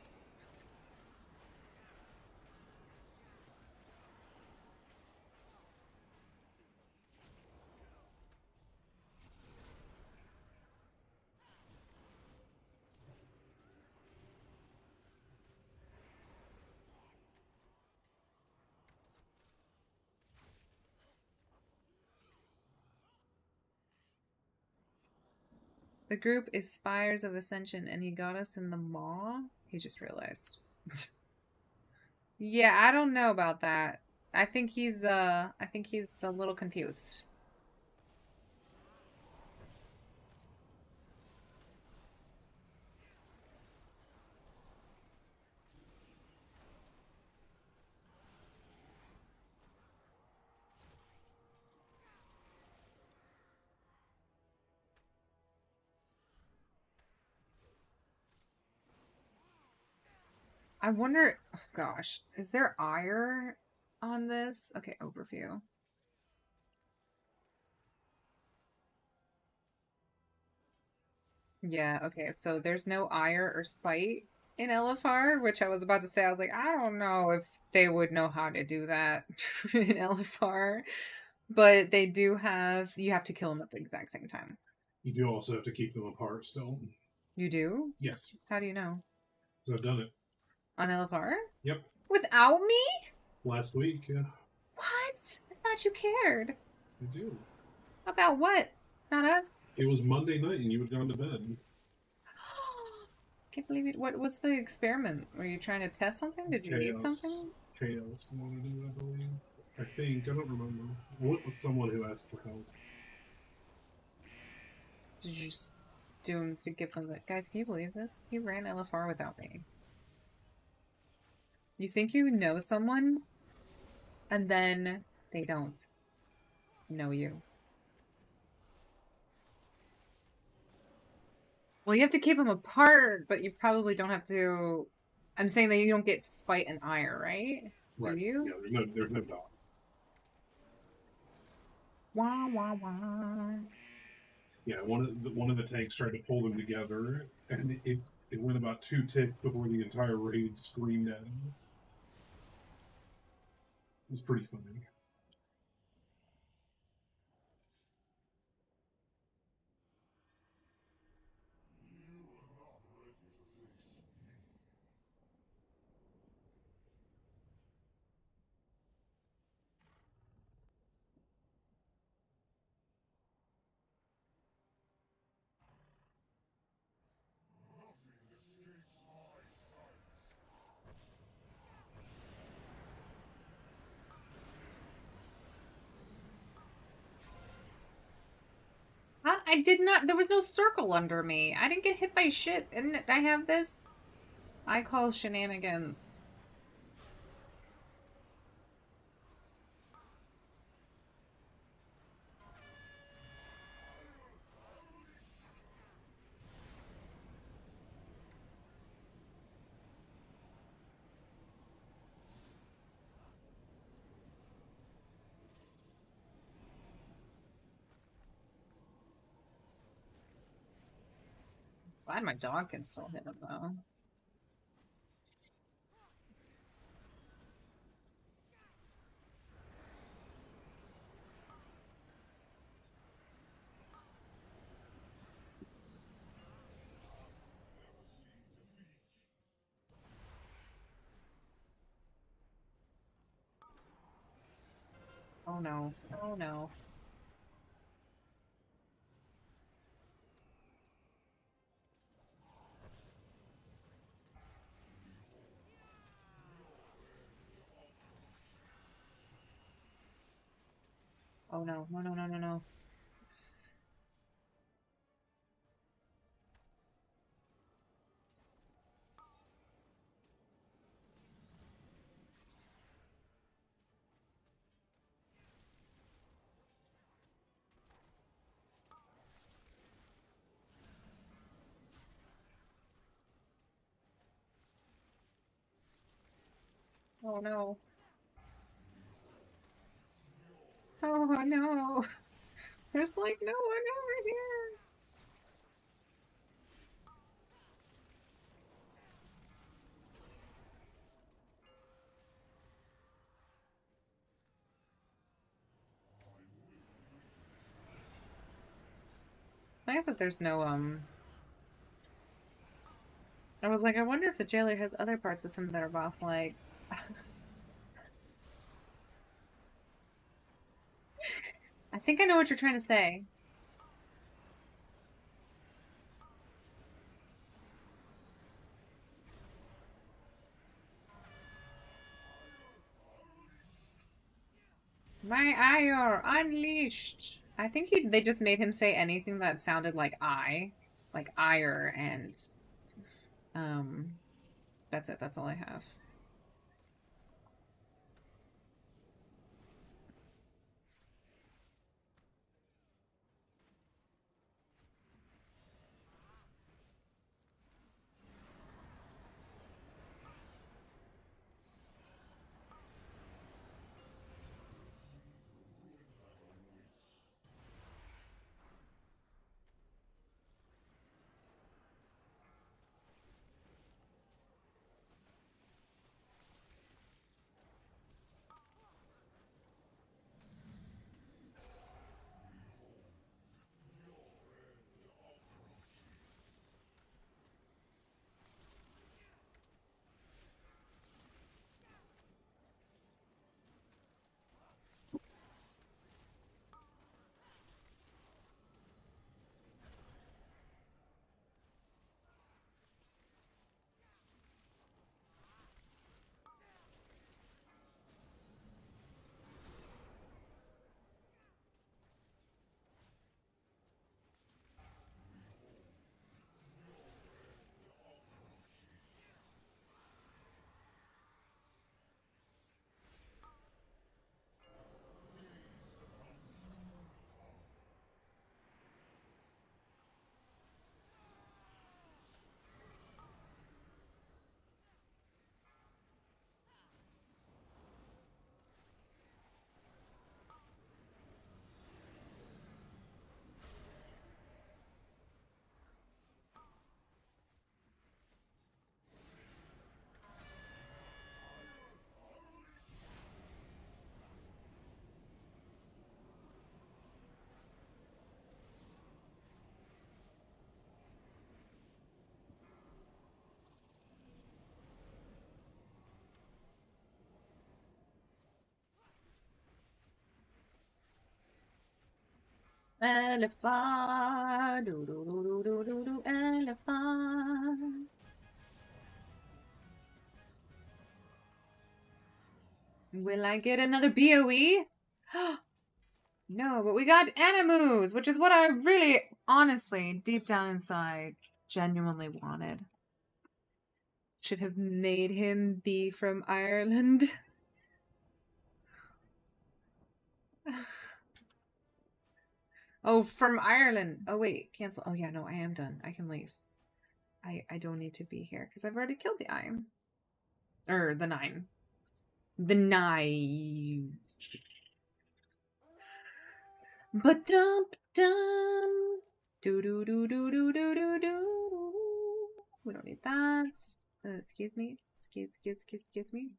The group is Spires of Ascension, and he got us in the maw. He just realized. Yeah, I don't know about that. I think he's a little confused. I wonder, oh gosh, is there ire on this? Okay, overview. Yeah, okay, so there's no ire or spite in LFR, which I was about to say. I was like, I don't know if they would know how to do that in LFR, but they do have, you have to kill them at the exact same time. You do also have to keep them apart still. You do? Yes. How do you know? Because I've done it. On LFR? Yep. Without me? Last week, yeah. What? I thought you cared. I do. About what? Not us? It was Monday night and you had gone to bed. Can't believe it. What was the experiment? Were you trying to test something? Did you need something? Chaos wanted to do, I believe. I think. I don't remember. What with someone who asked for help. Did you just do him to give them the... Guys, can you believe this? He ran LFR without me. You think you know someone, and then they don't know you. Well, you have to keep them apart, but you probably don't have to... I'm saying that you don't get spite and ire, right? Right. Do you? Yeah, there's no dog. Wah, wah, wah. Yeah, one of the tanks tried to pull them together, and it went about 2 ticks before the entire raid screamed at him. It was pretty funny. I did not... There was no circle under me. I didn't get hit by shit. And I have this... I call shenanigans. Glad my dog can still hit him, though. Oh no. Oh no. Oh no. No, no, no, no, no. Oh no. Oh no. There's like no one over here. It's nice that there's no, I was like, I wonder if the jailer has other parts of him that are boss-like. I think I know what you're trying to say. My ire unleashed. I think they just made him say anything that sounded like ire, and that's it. That's all I have. Elephant, do do do do do do do, elephant. Will I get another BOE? No, but we got Animus, which is what I really, honestly, deep down inside, genuinely wanted. Should have made him be from Ireland. Oh, from Ireland. Oh, wait, cancel. Oh, yeah, no, I am done. I can leave. I don't need to be here because I've already killed the eye. Or the 9. The 9. But dump dum. Do do do do do do do do. We don't need that. Excuse me. Excuse me.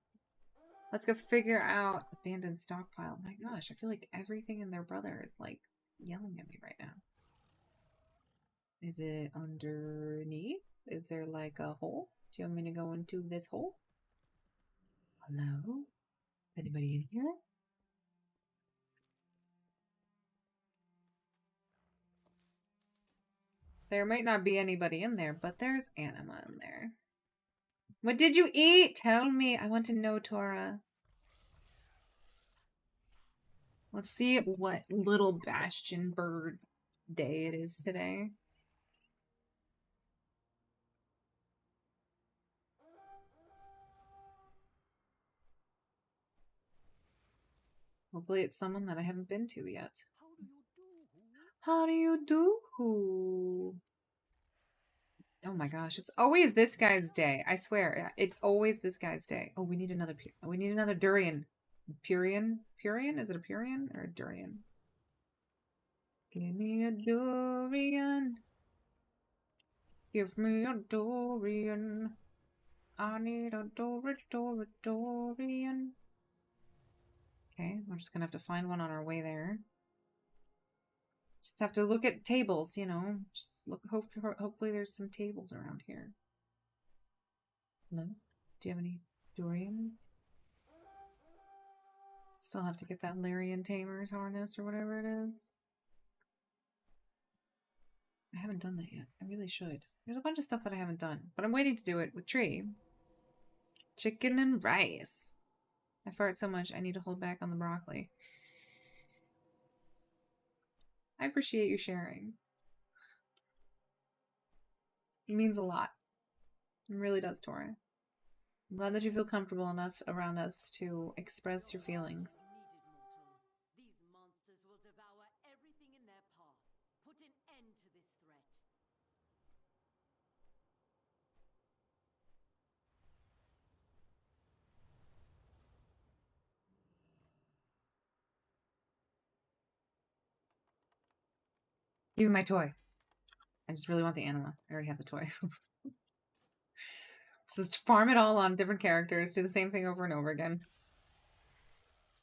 Let's go figure out abandoned stockpile. My gosh, I feel like everything in their brother is like yelling at me right now. Is it underneath? Is there like a hole? Do you want me to go into this hole? Hello? Anybody in here? There might not be anybody in there, but there's Anima in there. What did you eat? Tell me. I want to know, Tora. Let's see what little bastion bird day it is today. Hopefully it's someone that I haven't been to yet. How do you do? Oh my gosh, it's always this guy's day. I swear, it's always this guy's day. Oh, we need another durian. Purian? Purian? Is it a Purian or a durian? Give me a durian. Give me a durian. I need a durian. Okay, we're just gonna have to find one on our way there. Just have to look at tables, you know. Just look. Hopefully, there's some tables around here. No? Do you have any durians? Still have to get that Lyrian Tamer's harness or whatever it is. I haven't done that yet. I really should. There's a bunch of stuff that I haven't done, but I'm waiting to do it with Tree. Chicken and rice. I fart so much, I need to hold back on the broccoli. I appreciate you sharing. It means a lot. It really does, Tora. I'm glad that you feel comfortable enough around us to express your feelings. These monsters will devour everything in their path. Put an end to this threat. Give me my toy. I just really want the anima. I already have the toy. Just farm it all on different characters. Do the same thing over and over again.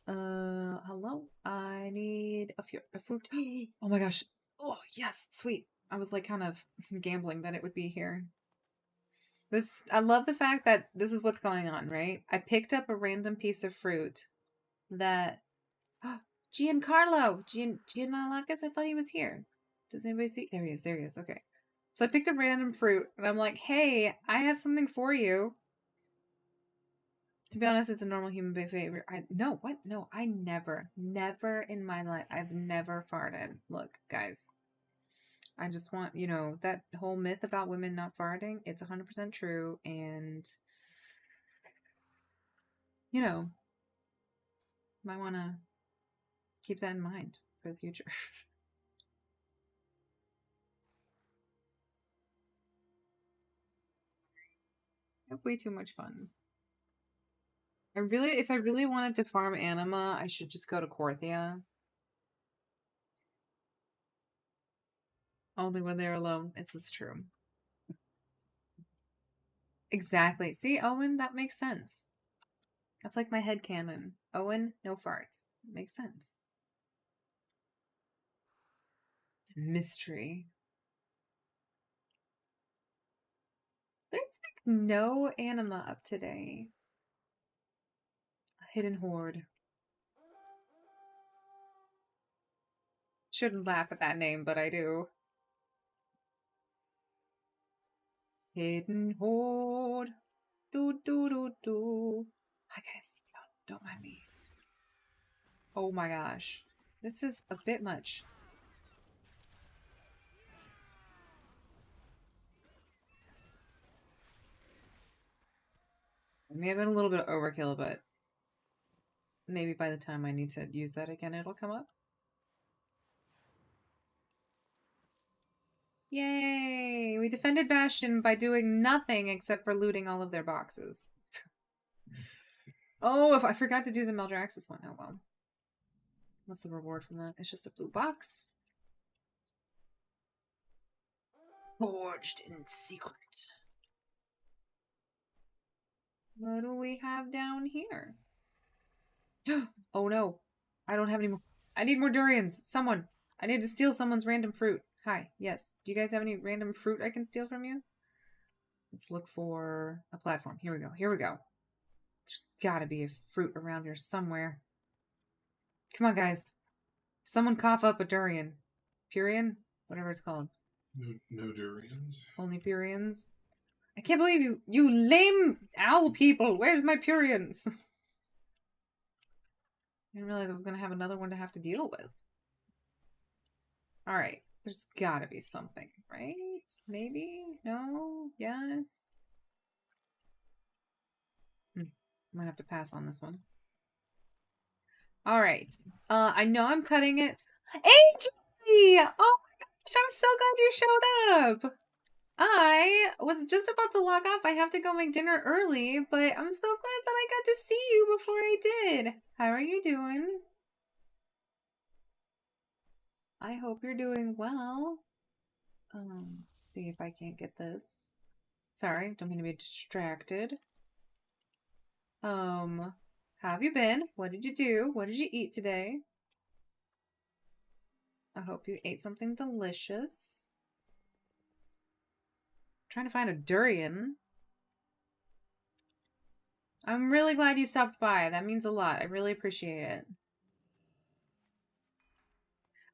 Hello? I need a fruit. Oh my gosh. Oh, yes. Sweet. I was like kind of gambling that it would be here. I love the fact that this is what's going on, right? I picked up a random piece of fruit that Giancarlo! Gianalakis, I thought he was here. Does anybody see? There he is. There he is. Okay. So I picked up random fruit, and I'm like, hey, I have something for you. To be honest, it's a normal human behavior. No, what? No, I never in my life, I've never farted. Look, guys. I just want, you know, that whole myth about women not farting, it's 100% true, and, you know, might want to keep that in mind for the future. I have way too much fun. If I really wanted to farm anima, I should just go to Korthia. Only when they're alone. It's true. Exactly. See, Owen, that makes sense. That's like my headcanon. Owen, no farts. Makes sense. It's a mystery. There's like no anima up today. A hidden horde. Shouldn't laugh at that name, but I do. Hidden horde. Do do do do. Hi guys. Don't mind me. Oh my gosh. This is a bit much. It may have been a little bit of overkill, but maybe by the time I need to use that again, it'll come up. Yay! We defended Bastion by doing nothing except for looting all of their boxes. Oh, if I forgot to do the Meldraxxus one. Oh well. What's the reward from that? It's just a blue box. Forged in secret. What do we have down here? Oh no. I don't have any more. I need more durians. Someone. I need to steal someone's random fruit. Hi. Yes. Do you guys have any random fruit I can steal from you? Let's look for a platform. Here we go. Here we go. There's gotta be a fruit around here somewhere. Come on, guys. Someone cough up a durian. Purian? Whatever it's called. No durians. Only Purians. I can't believe you lame owl people. Where's my Purians? I didn't realize I was going to have another one to have to deal with. Alright. There's gotta be something, right? Maybe? No? Yes? Might have to pass on this one. Alright. I know I'm cutting it. AJ! Oh my gosh, I'm so glad you showed up! I was just about to log off. I have to go make dinner early, but I'm so glad that I got to see you before I did. How are you doing? I hope you're doing well. Let's see if I can't get this. Sorry, don't mean to be distracted. How have you been? What did you do? What did you eat today? I hope you ate something delicious. Trying to find a durian. I'm really glad you stopped by. That means a lot. I really appreciate it.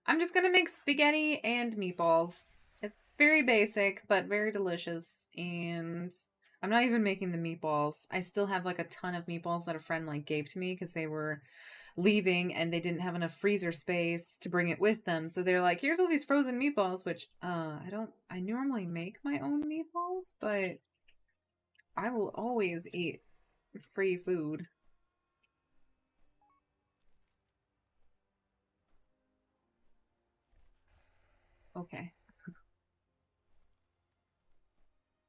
I'm just gonna make spaghetti and meatballs. It's very basic, but very delicious. And I'm not even making the meatballs. I still have like a ton of meatballs that a friend like gave to me because they were leaving and they didn't have enough freezer space to bring it with them. So they're like, here's all these frozen meatballs, which I normally make my own meatballs, but I will always eat free food. Okay.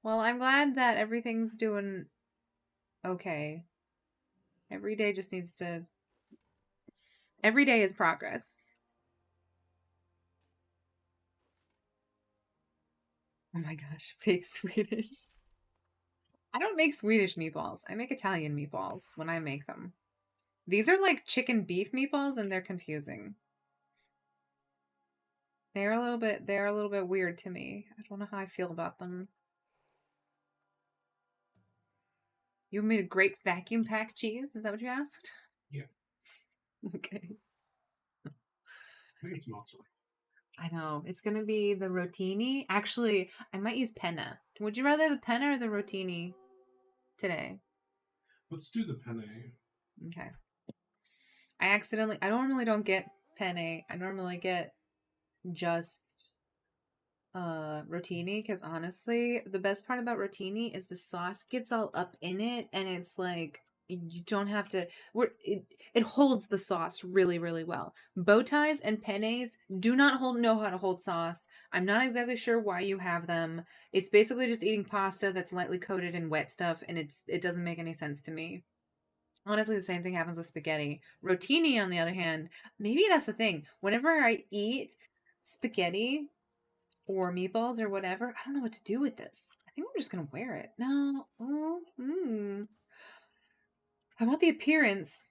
Well, I'm glad that everything's doing okay. Every day just needs to... Every day is progress. Oh my gosh, fake Swedish. I don't make Swedish meatballs. I make Italian meatballs when I make them. These are like chicken beef meatballs and they're confusing. They're a little bit weird to me. I don't know how I feel about them. You made a great vacuum pack cheese? Is that what you asked? Yeah. Okay. I think it's mozzarella. I know. It's gonna be the rotini. Actually, I might use penna. Would you rather the penna or the rotini today? Let's do the penne. Okay. I normally don't get penne. I normally get just rotini, because honestly, the best part about rotini is the sauce gets all up in it, and it's like you don't have to it holds the sauce really, really well. Bow ties and pennes do not know how to hold sauce. I'm not exactly sure why you have them. It's basically just eating pasta that's lightly coated in wet stuff, and it doesn't make any sense to me. Honestly, the same thing happens with spaghetti. Rotini, on the other hand, maybe that's the thing. Whenever I eat spaghetti or meatballs or whatever, I don't know what to do with this. I think I'm just gonna wear it. No. I want the appearance.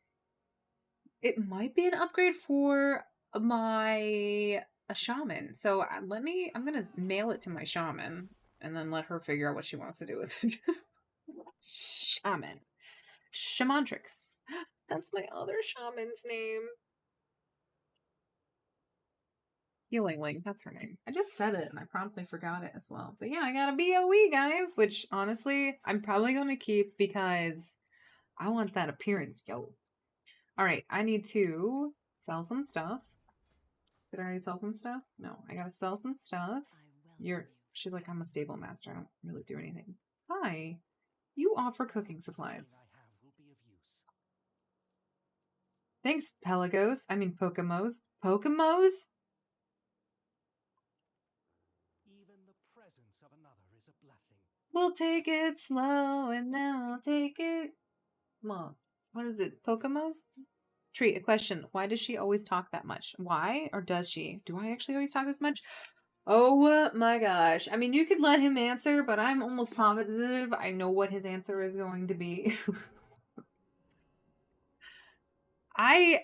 It might be an upgrade for a shaman. So I'm gonna mail it to my shaman and then let her figure out what she wants to do with it. Shaman. Shamantrix. That's my other shaman's name. Healing Link, that's her name. I just said it and I promptly forgot it as well. But yeah, I got a BOE, guys, which honestly, I'm probably going to keep because I want that appearance, yo. Alright, I need to sell some stuff. Did I already sell some stuff? No, I gotta sell some stuff. She's like, I'm a stable master. I don't really do anything. Hi. You offer cooking supplies. Thanks, Pelagos. I mean, Pokemos. Pokemos? Even the presence of another is a blessing. We'll take it slow and then we'll take it. Well, what is it? Pokemos? Treat, a question. Why does she always talk that much? Why? Or does she? Do I actually always talk this much? Oh my gosh. I mean, you could let him answer, but I'm almost positive I know what his answer is going to be. I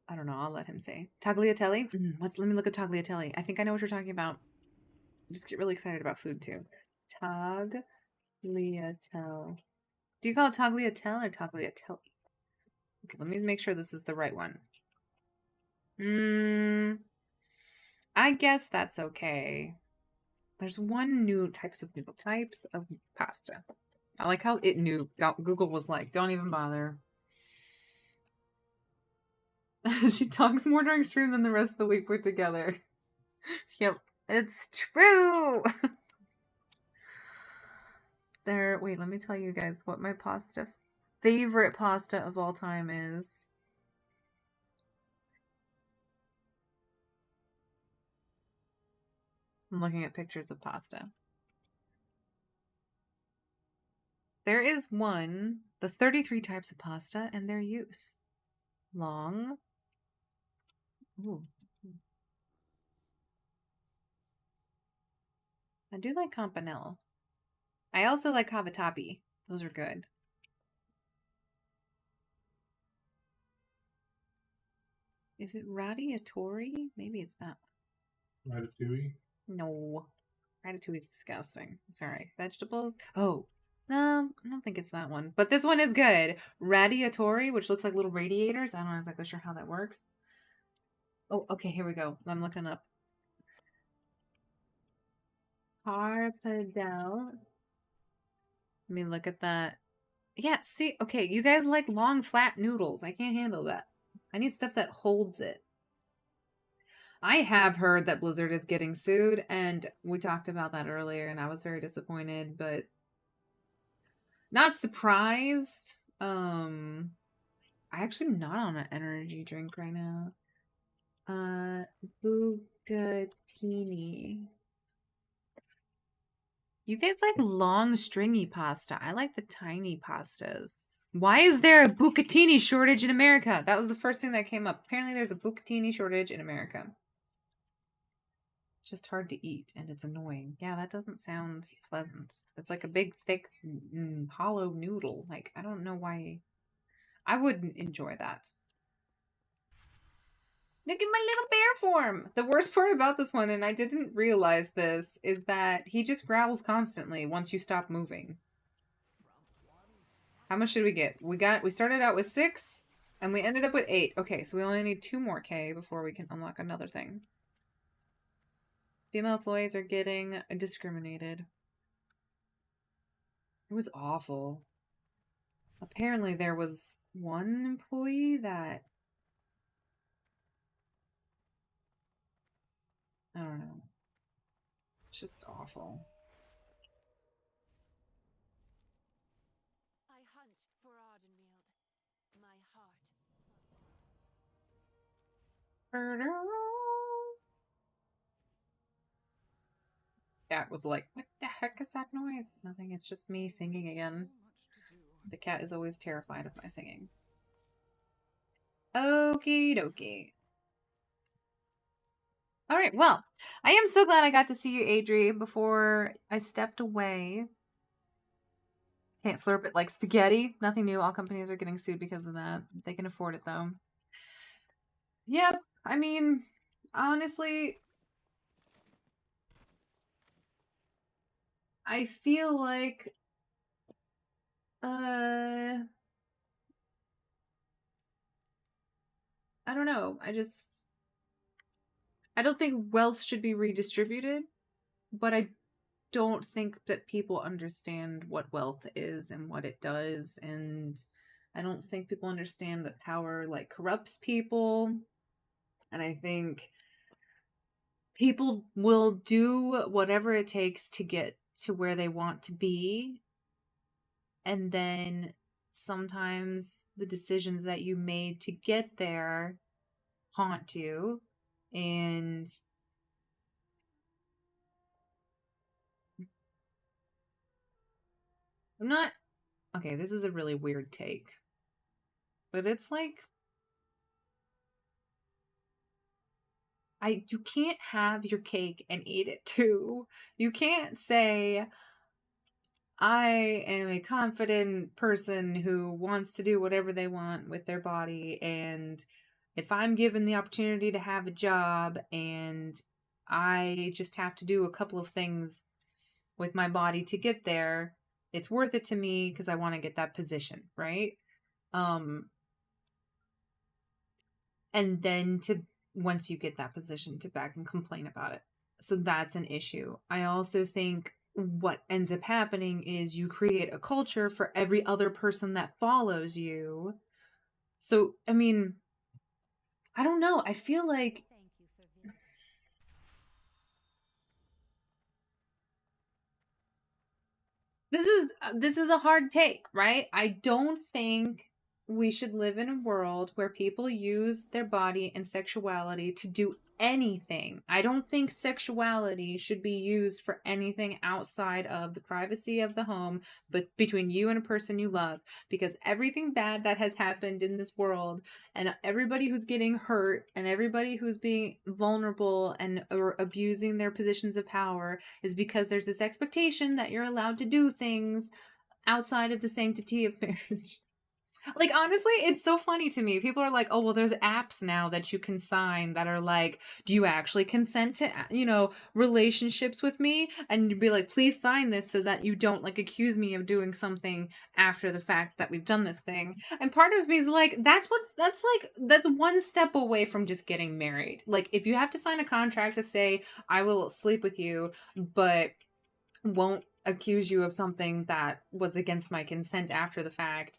don't know. I'll let him say. Tagliatelle? Let me look at tagliatelle. I think I know what you're talking about. I just get really excited about food too. Tagliatelle. Do you call it tagliatelle or tagliatelle? Okay, let me make sure this is the right one. I guess that's okay. There's one new types of pasta. I like how it knew. Google was like, don't even bother. She talks more during stream than the rest of the week put together. Yep, it's true. Wait, let me tell you guys what my favorite pasta of all time is. I'm looking at pictures of pasta. There is the 33 types of pasta and their use. Long. Ooh. I do like campanelle. I also like cavatappi. Those are good. Is it radiatori? Maybe it's that one. Ratatouille? No. Ratatouille is disgusting. It's alright. Vegetables? Oh. No, I don't think it's that one. But this one is good. Radiatori, which looks like little radiators. I'm not exactly sure how that works. Oh, okay, here we go. I'm looking up. Carpadel. Let me look at that Yeah, see, okay, you guys like long, flat noodles. I can't handle that. I need stuff that holds it. I have heard that Blizzard is getting sued, and we talked about that earlier, and I was very disappointed, but not surprised. I actually am not on an energy drink right now. Bucatini. You guys like long, stringy pasta. I like the tiny pastas. Why is there a bucatini shortage in America? That was the first thing that came up. Apparently there's a bucatini shortage in America. Just hard to eat, and it's annoying. Yeah, that doesn't sound pleasant. It's like a big, thick, hollow noodle. Like, I don't know why. I wouldn't enjoy that. Look at my little bear form! The worst part about this one, and I didn't realize this, is that he just growls constantly once you stop moving. How much did we get? We started out with 6, and we ended up with 8. Okay, so we only need 2 more K before we can unlock another thing. Female employees are getting discriminated. It was awful. Apparently there was one employee that... I don't know. It's just awful. I hunt for Ardenweald, my heart. Cat was like, what the heck is that noise? Nothing, it's just me singing again. The cat is always terrified of my singing. Okie dokie. Alright, well, I am so glad I got to see you, Adri, before I stepped away. Can't slurp it like spaghetti. Nothing new. All companies are getting sued because of that. They can afford it, though. Yep, I mean, honestly, I feel like, I don't know. I don't think wealth should be redistributed, but I don't think that people understand what wealth is and what it does, and I don't think people understand that power, like, corrupts people, and I think people will do whatever it takes to get to where they want to be, and then sometimes the decisions that you made to get there haunt you, and I'm not... Okay, this is a really weird take, but it's like, you can't have your cake and eat it too. You can't say, I am a confident person who wants to do whatever they want with their body, and if I'm given the opportunity to have a job and I just have to do a couple of things with my body to get there, it's worth it to me because I want to get that position, right? And then once you get that position, to back and complain about it. So that's an issue. I also think what ends up happening is you create a culture for every other person that follows you. So, I mean, I don't know. I feel like Thank you for visiting. this is a hard take, right? I don't think we should live in a world where people use their body and sexuality to do anything. I don't think sexuality should be used for anything outside of the privacy of the home, but between you and a person you love, because everything bad that has happened in this world, and everybody who's getting hurt, and everybody who's being vulnerable and or abusing their positions of power, is because there's this expectation that you're allowed to do things outside of the sanctity of marriage. Like, honestly, it's so funny to me. People are like, oh, well, there's apps now that you can sign that are like, do you actually consent to, relationships with me? And you'd be like, please sign this so that you don't, like, accuse me of doing something after the fact that we've done this thing. And part of me is like, that's one step away from just getting married. Like, if you have to sign a contract to say, I will sleep with you, but won't accuse you of something that was against my consent after the fact.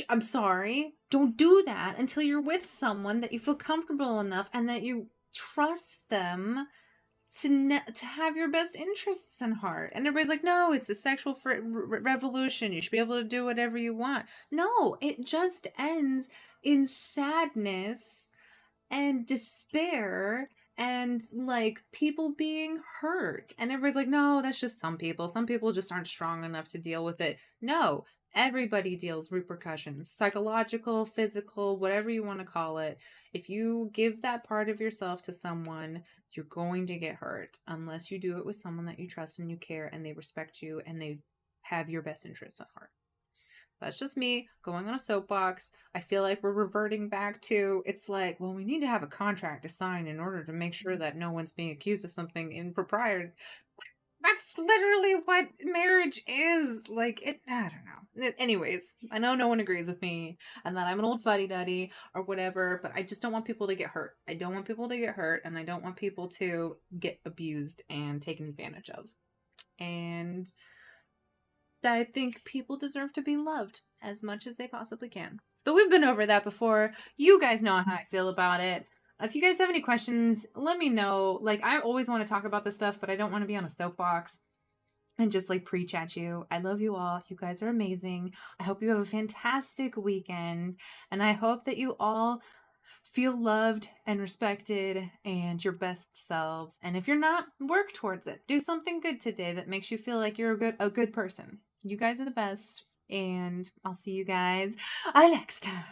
I'm sorry. Don't do that until you're with someone that you feel comfortable enough and that you trust them to have your best interests in heart. And everybody's like, no, it's the sexual revolution. You should be able to do whatever you want. No, it just ends in sadness and despair and like people being hurt. And everybody's like, no, that's just some people. Some people just aren't strong enough to deal with it. No, everybody deals repercussions, psychological, physical, whatever you want to call it. If you give that part of yourself to someone, you're going to get hurt unless you do it with someone that you trust and you care and they respect you and they have your best interests at heart. That's just me going on a soapbox. I feel like we're reverting back to, it's like, well, we need to have a contract to sign in order to make sure that no one's being accused of something impropriety. That's literally what marriage is. Like, I don't know. Anyways, I know no one agrees with me and that I'm an old fuddy-duddy or whatever, but I just don't want people to get hurt. I don't want people to get hurt, and I don't want people to get abused and taken advantage of. And I think people deserve to be loved as much as they possibly can. But we've been over that before. You guys know how I feel about it. If you guys have any questions, let me know. Like, I always want to talk about this stuff, but I don't want to be on a soapbox and just like preach at you. I love you all. You guys are amazing. I hope you have a fantastic weekend. And I hope that you all feel loved and respected and your best selves. And if you're not, work towards it. Do something good today that makes you feel like you're a good person. You guys are the best. And I'll see you guys next time.